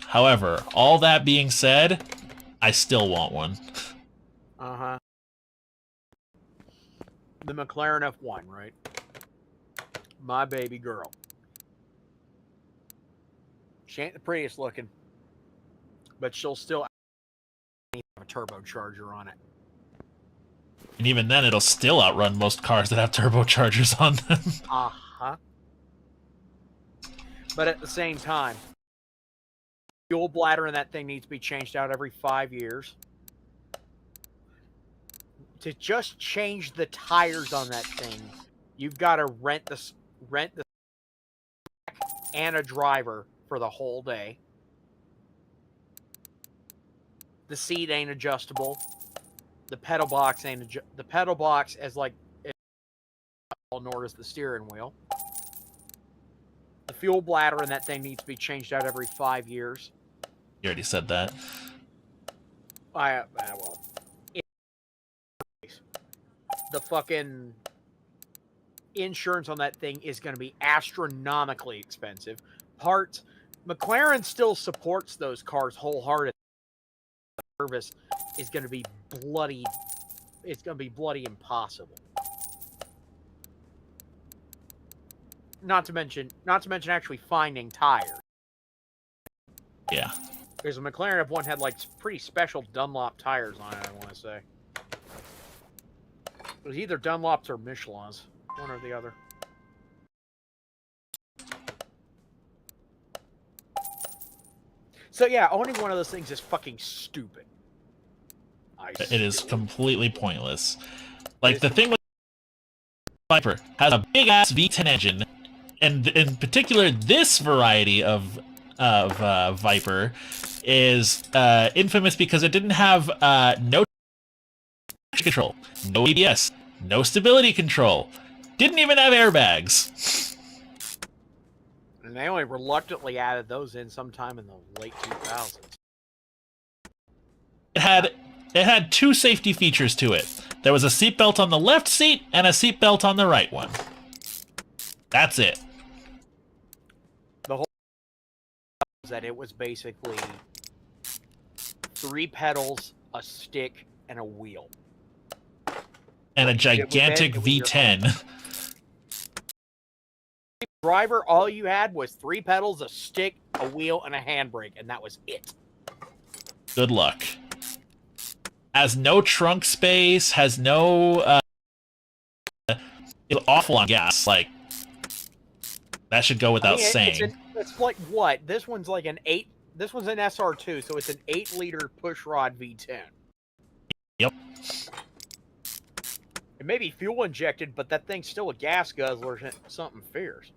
However, all that being said, I still want one. Uh-huh. The McLaren F1, right? My baby girl. She ain't the prettiest looking, but she'll still have a turbocharger on it. And even then, it'll still outrun most cars that have turbochargers on them. Uh-huh. But at the same time, fuel bladder in that thing needs to be changed out every 5 years. To just change the tires on that thing, you've got to rent the and a driver for the whole day. The seat ain't adjustable. The pedal box ain't the pedal box as like nor is the steering wheel. The fuel bladder in that thing needs to be changed out every 5 years. You already said that. Well, the fucking insurance on that thing is going to be astronomically expensive. Parts, McLaren still supports those cars wholeheartedly. Service is going to be bloody. It's going to be bloody impossible. Not to mention actually finding tires. Yeah. Because the McLaren F1 had like pretty special Dunlop tires on it, I want to say. It was either Dunlops or Michelin's, one or the other. So yeah, owning one of those things is fucking stupid. It is completely pointless. Like, the thing with Viper has a big-ass V10 engine, and in particular, this variety of Viper is infamous because it didn't have no control, no ABS, no stability control, didn't even have airbags. And they only reluctantly added those in sometime in the late 2000s. It had two safety features to it. There was a seatbelt on the left seat and a seatbelt on the right one. That's it. The whole was that it was basically 3 pedals, a stick, and a wheel. And a gigantic V10. Driver, all you had was 3 pedals, a stick, a wheel, and a handbrake, and that was it. Good luck. Has no trunk space, has no it's awful on gas. Like, that should go without saying. It's like what? This one's like an 8. This one's an SR2, so it's an 8-liter pushrod V10. Yep. It may be fuel injected, but that thing's still a gas guzzler, something fierce.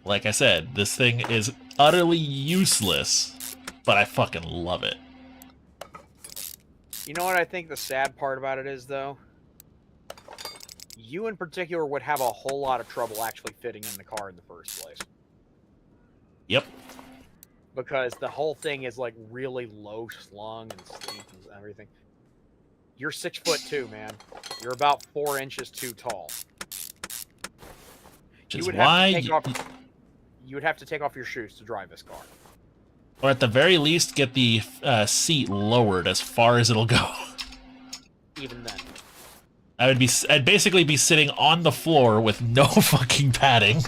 Like I said, this thing is utterly useless, but I fucking love it. You know what I think the sad part about it is, though? You in particular would have a whole lot of trouble actually fitting in the car in the first place. Yep. Because the whole thing is like really low slung and steep and everything. You're 6'2", man. You're about 4 inches too tall. You would have to take off your shoes to drive this car. Or at the very least, get the seat lowered as far as it'll go. Even then. I'd basically be sitting on the floor with no fucking padding.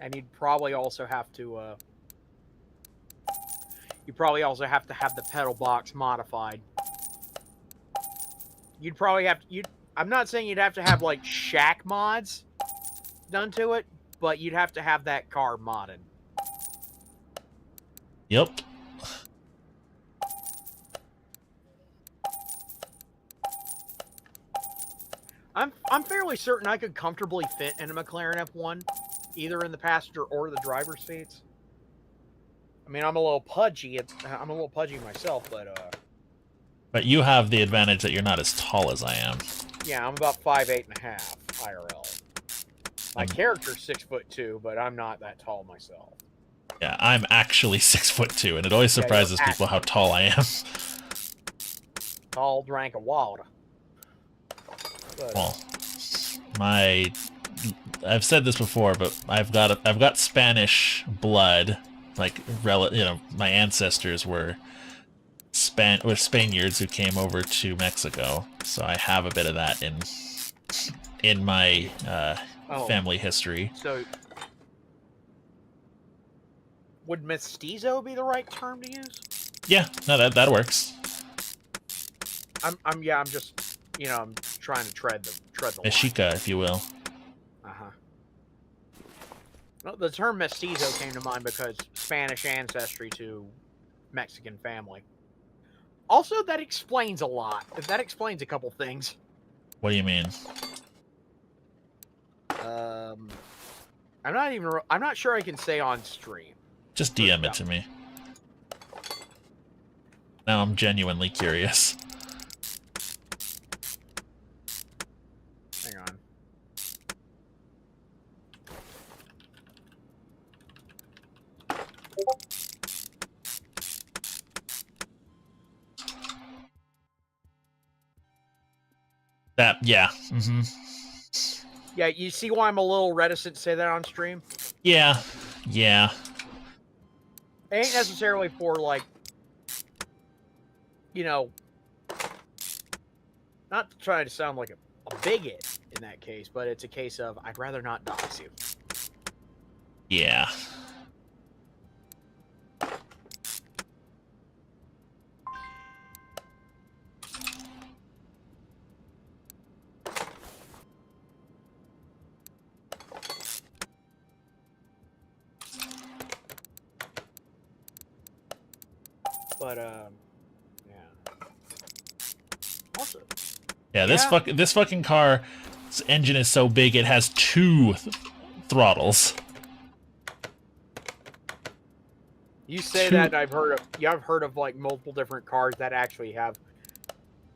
And you'd probably also have to have the pedal box modified. You'd probably have to, I'm not saying you'd have to have like shack mods done to it, but you'd have to have that car modded. Yep. I'm fairly certain I could comfortably fit in a McLaren F1, either in the passenger or the driver's seats. I mean, I'm a little pudgy myself, But you have the advantage that you're not as tall as I am. yeah, I'm about 5'8" and a half IRL. My character's 6'2", but I'm not that tall myself. Yeah, I'm actually 6'2", and it always surprises people how tall I am. Tall drank of water. But, Well, I've said this before, but I've got Spanish blood. Like, my ancestors were Spaniards who came over to Mexico, so I have a bit of that in my family history. So, would mestizo be the right term to use? Yeah, no, that works. I'm just, I'm trying to tread the line. Mexica, if you will. Well, the term mestizo came to mind because Spanish ancestry to Mexican family. Also, that explains a lot. That explains a couple things. What do you mean? I'm not sure I can say on stream. Just DM it to me. Now I'm genuinely curious. Hang on. Yeah. Yeah, you see why I'm a little reticent to say that on stream? Yeah. It ain't necessarily for, like, not trying to sound like a bigot in that case, but it's a case of I'd rather not dox you. Yeah. But, yeah. Also, Yeah, this fucking car's engine is so big it has two throttles. you say that, and I've heard of like multiple different cars that actually have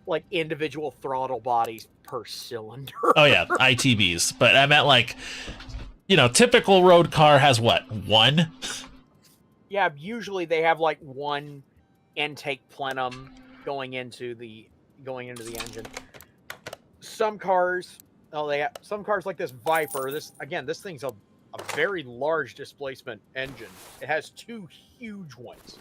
like individual throttle bodies per cylinder. Oh yeah, ITBs. But I meant like, typical road car has what, one? Yeah, usually they have like one intake plenum going into the engine. Some cars, some cars like this Viper. This thing's a very large displacement engine. It has two huge ones.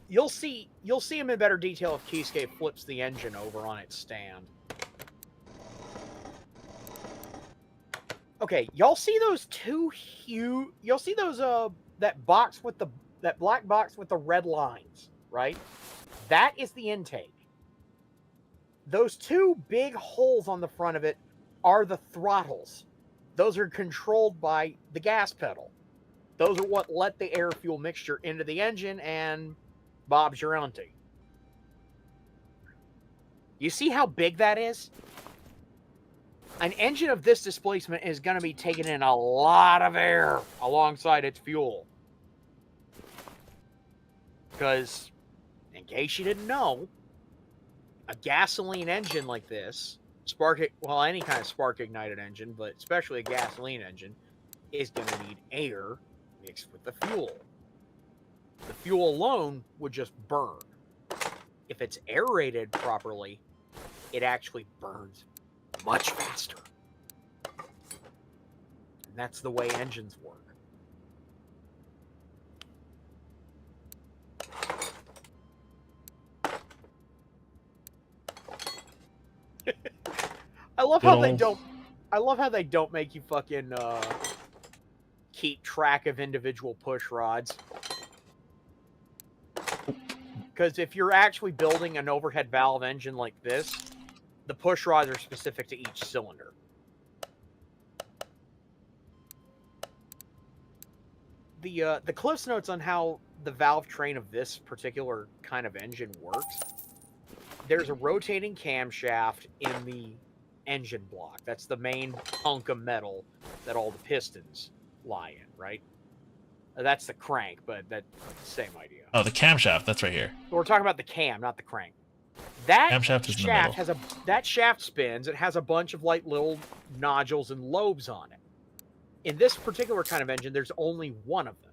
You'll see them in better detail if Kiske flips the engine over on its stand. Okay, y'all see those two huge? You'll see those that black box with the red lines, right? That is the intake. Those two big holes on the front of it are the throttles. Those are controlled by the gas pedal. Those are what let the air-fuel mixture into the engine, and Bob's your auntie. You see how big that is? An engine of this displacement is going to be taking in a lot of air alongside its fuel. Because, in case you didn't know, a gasoline engine like this, any kind of spark-ignited engine, but especially a gasoline engine, is going to need air mixed with the fuel. The fuel alone would just burn. If it's aerated properly, it actually burns much faster. And that's the way engines work. I love how they don't make you fucking keep track of individual push rods. Because if you're actually building an overhead valve engine like this, the push rods are specific to each cylinder. The Cliff's Notes on how the valve train of this particular kind of engine works. There's a rotating camshaft in the engine block. That's the main hunk of metal that all the pistons lie in, right? That's the crank, but that's the same idea. Oh, the camshaft. That's right here. So we're talking about the cam, not the crank. That Camshaft is in the shaft middle. that shaft spins. It has a bunch of like little nodules and lobes on it. In this particular kind of engine, there's only one of them.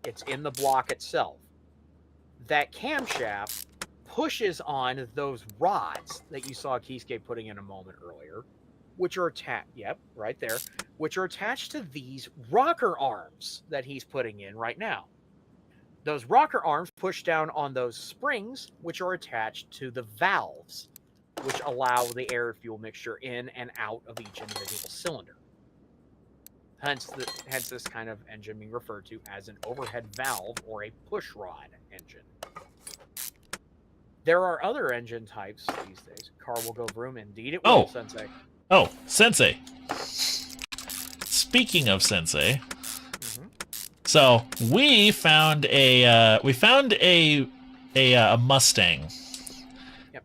It's in the block itself. That camshaft pushes on those rods that you saw Kiske putting in a moment earlier, which are attached, yep, right there, which are attached to these rocker arms that he's putting in right now. Those rocker arms push down on those springs, which are attached to the valves, which allow the air-fuel mixture in and out of each individual cylinder. Hence this kind of engine being referred to as an overhead valve or a push rod engine. There are other engine types these days. Car will go vroom. Indeed, it will, Sensei. Oh, Sensei. Speaking of Sensei, so we found a Mustang. Yep.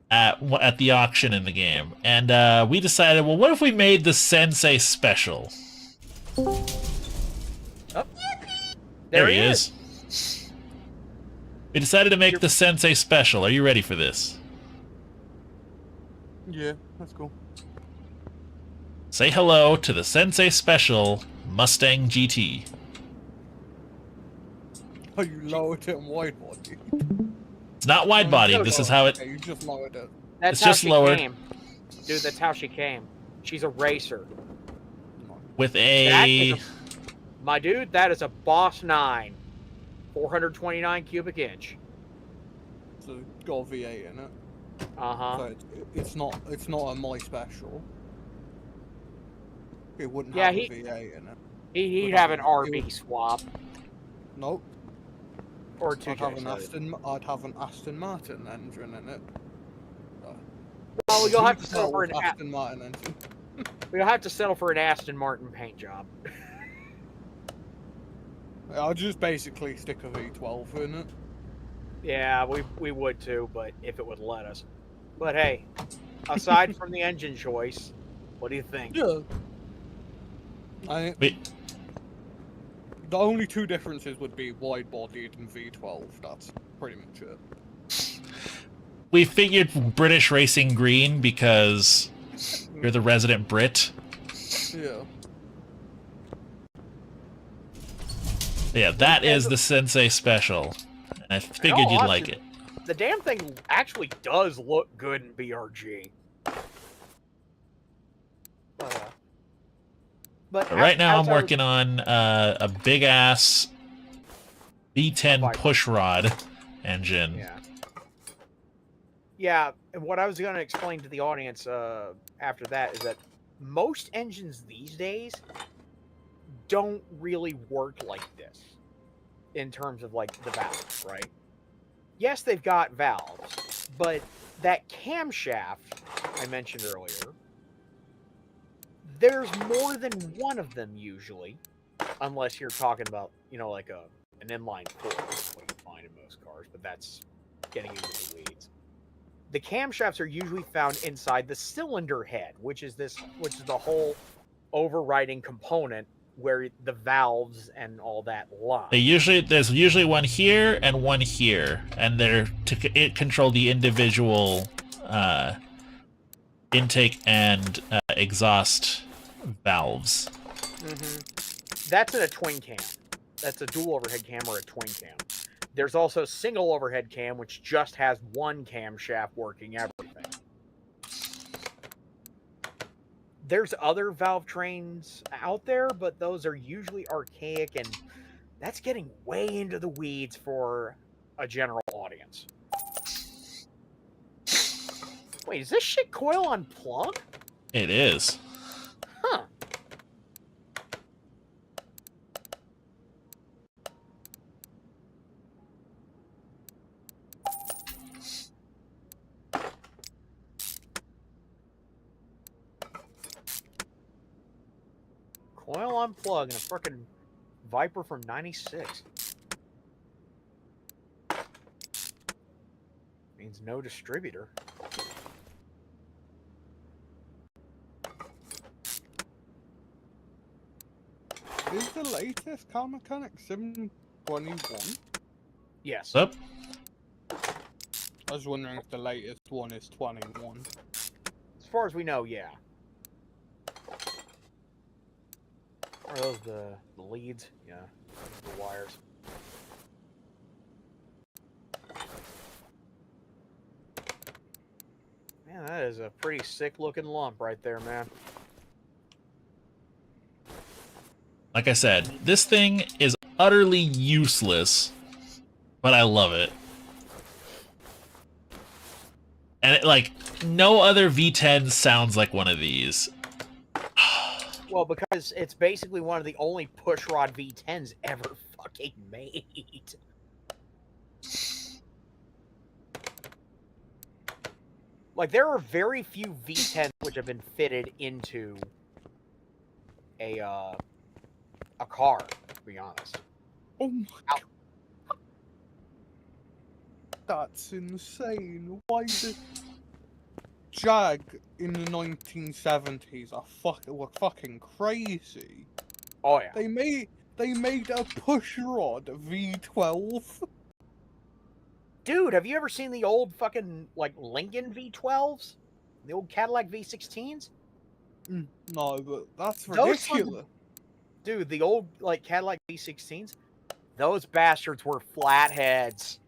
At the auction in the game, and we decided, well, what if we made the Sensei special? Oh, there he is. We decided to make the Sensei special. Are you ready for this? Yeah, that's cool. Say hello to the Sensei special Mustang GT. Oh, you lowered it in wide body. It's not wide body. This is how it. Okay, you just lowered it. That's It's how just she lowered. came. Dude, that's how she came. She's a racer. With My dude, that is a Boss 9. 429 cubic inch. So it's got a V8 in it. Uh-huh. So it's not a my special. It wouldn't Yeah, have a V8 in it. He'd have an RB swap. Nope. Or two I'd have an Aston Martin engine in it. Oh, you'll have to settle for an Aston Martin engine. We'll have to settle for an Aston Martin paint job. I'll just basically stick a V12 in it. Yeah, we would too, but if it would let us. But hey, aside from the engine choice, what do you think? Yeah. The only two differences would be wide-bodied and V12. That's pretty much it. We figured British Racing Green because you're the resident Brit. Yeah. Yeah, that is the Sensei special. And I figured you'd like it. The damn thing actually does look good in BRG. But Right now I'm working on a big-ass V10 pushrod engine. Yeah. Yeah, and what I was going to explain to the audience after that is that most engines these days don't really work like this in terms of like the valves, right? Yes, they've got valves, but that camshaft I mentioned earlier, there's more than one of them usually, unless you're talking about, you know, like an inline four, what you find in most cars, but that's getting into the weeds. The camshafts are usually found inside the cylinder head, which is the whole overriding component where the valves and all that lie. There's usually one here and one here, and they're to control the individual intake and exhaust valves. That's in a twin cam. That's a dual overhead cam or a twin cam. There's also single overhead cam, which just has one camshaft working everything. There's other valve trains out there, but those are usually archaic, and that's getting way into the weeds for a general audience. Wait, is this shit coil on plug? It is. Huh. Coil unplug and a frickin' Viper from '96. Means no distributor. Is the latest car mechanic 721? Yes. Up. I was wondering if the latest one is 21. As far as we know, yeah. Are those the leads? Yeah, the wires. Man, that is a pretty sick-looking lump right there, man. Like I said, this thing is utterly useless, but I love it. And it, like, no other V10 sounds like one of these. Well, because it's basically one of the only pushrod V10s ever fucking made. Like, there are very few V10s which have been fitted into a car, to be honest. Oh my god. That's insane. Why did Jag in the 1970s were fucking crazy? Oh yeah. They made a pushrod V12. Dude, have you ever seen the old fucking, like, Lincoln V12s? The old Cadillac V16s? No, but that's Those ridiculous. Dude, the old, like, Cadillac V16s? Those bastards were flatheads.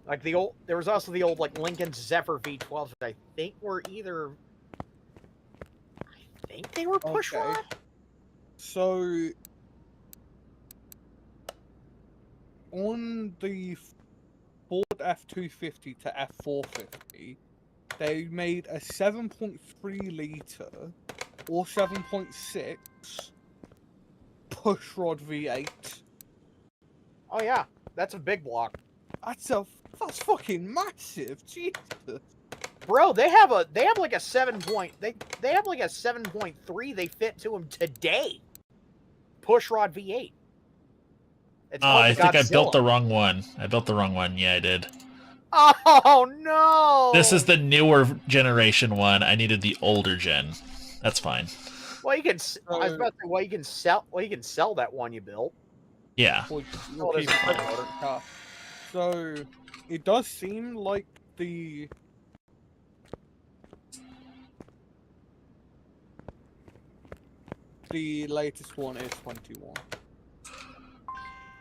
Like, there was also the old, like, Lincoln Zephyr V12s that I think were either... I think they were pushrod? Okay. So... on the Ford F250 to F450, they made a 7.3 litre or 7.6 pushrod V8. Oh yeah, that's a big block. That's fucking massive, Jesus. Bro, they have like a 7 point. They have like a 7.3 they fit to them today. Pushrod V8. It's called I the think I Godzilla. built the wrong one. I built the wrong one. Yeah, I did. Oh no! This is the newer generation one. I needed the older gen. That's fine. Well, you can. I was about to say, well, you can sell. Well, you can sell that one you built. Yeah. We'll keep it. So, it does seem like the latest one is 21.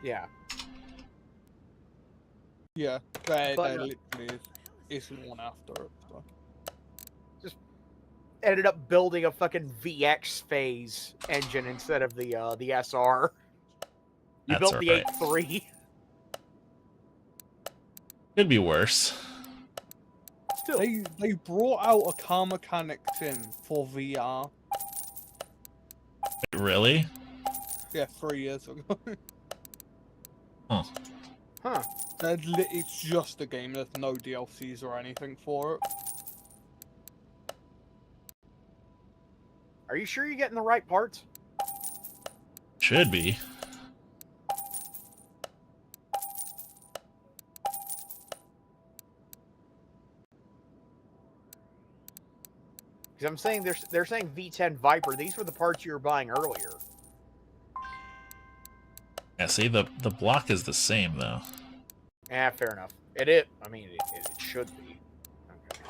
Yeah. Yeah, there But, literally isn't one after it. So. Just ended up building a fucking VX phase engine instead of the SR. You That's built the alright. 8.3. Could be worse. Still. They brought out a car mechanic sim for VR. Really? Yeah, 3 years ago. Huh. Huh. It's just a game. There's no DLCs or anything for it. Are you sure you're getting the right parts? Should be. Because I'm saying they're saying V10 Viper. These were the parts you were buying earlier. Yeah, see, the block is the same, though. Yeah, fair enough. It I mean, it should be. Okay.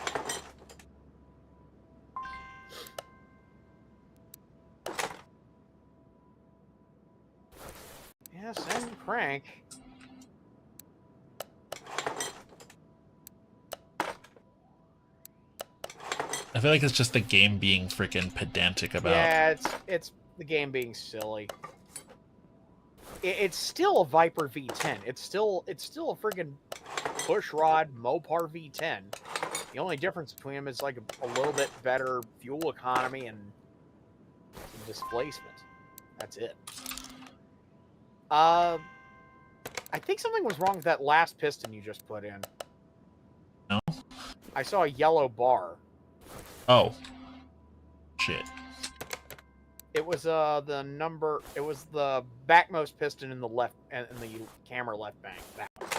Yeah, send crank. I feel like it's just the game being freaking pedantic about. Yeah, it's the game being silly. It's still a Viper V10. It's still a friggin' pushrod Mopar V10. The only difference between them is like a little bit better fuel economy and some displacement. That's it. I think something was wrong with that last piston you just put in. No. I saw a yellow bar. Oh. Shit. It was the backmost piston in the left and in the camera left bank. That one.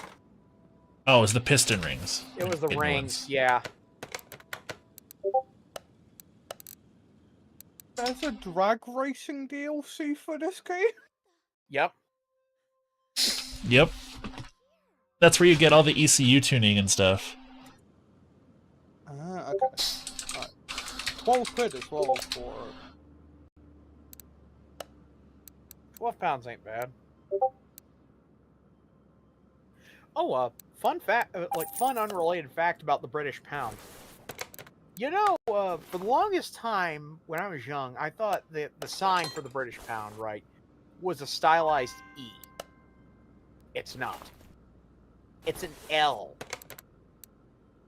Oh, it was the piston rings. It was the Hidden rings, ones. yeah. There's a drag racing DLC for this game? Yep. Yep. That's where you get all the ECU tuning and stuff. Okay. Alright. 12 quid as well for... 12 pounds ain't bad. Oh, fun fact, fun unrelated fact about the British pound. You know, for the longest time when I was young, I thought that the sign for the British pound, right, was a stylized E. It's not. It's an L.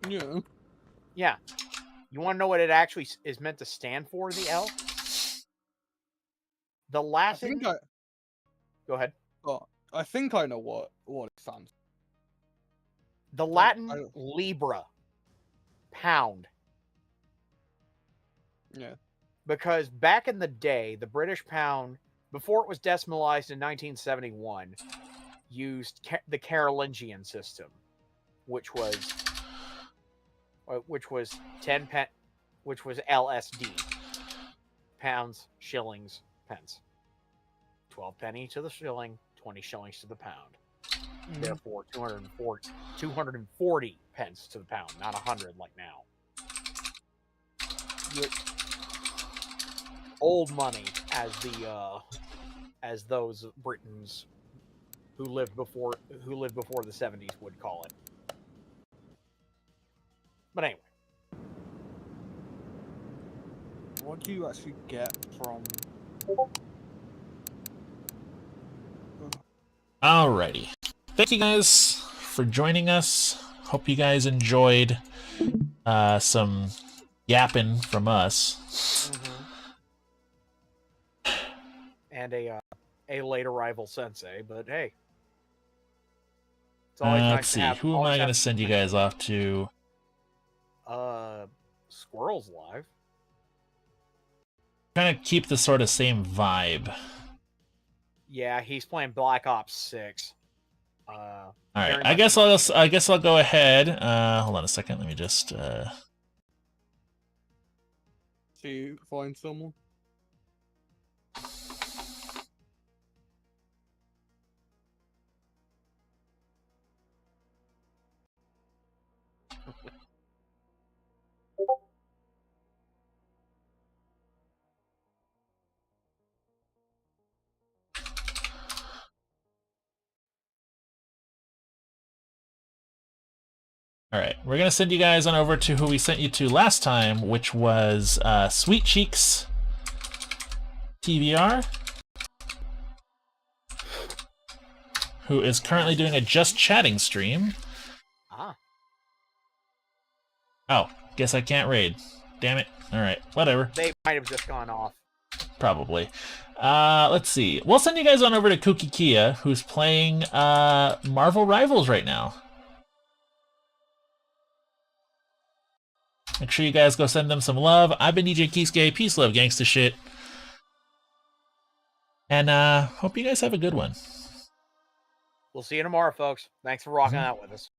Yeah. Yeah. You want to know what it actually is meant to stand for, the L? The Latin... Go ahead. Oh, I think I know what it stands. The Latin libra. Pound. Yeah. Because back in the day, the British pound, before it was decimalized in 1971, used the Carolingian system, which was 10 pen, which was LSD, pounds, shillings, pence. 12 penny to the shilling, 20 shillings to the pound. Therefore, 240 pence to the pound, not 100 like now. Yep. Old money, as those Britons who lived before the 70s would call it. But anyway, what do you actually get from? Alrighty. Thank you guys for joining us. Hope you guys enjoyed some yapping from us. and a late arrival sensei, but hey, it's always nice let's see. to have. Who am I going to send you guys off to? Squirrel's live. Kind of keep the sort of same vibe. Yeah, he's playing Black Ops 6. All right, I guess I'll go ahead. Hold on a second. Let me just see, find someone. All right, we're gonna send you guys on over to who we sent you to last time, which was Sweet Cheeks TVR, who is currently doing a Just Chatting stream. Ah. Oh, guess I can't raid. Damn it. All right, whatever. They might have just gone off. Probably. Let's see. We'll send you guys on over to Kooky Kia, who's playing Marvel Rivals right now. Make sure you guys go send them some love. I've been DJ Kiske. Peace, love, gangsta shit. And hope you guys have a good one. We'll see you tomorrow, folks. Thanks for rocking out with us.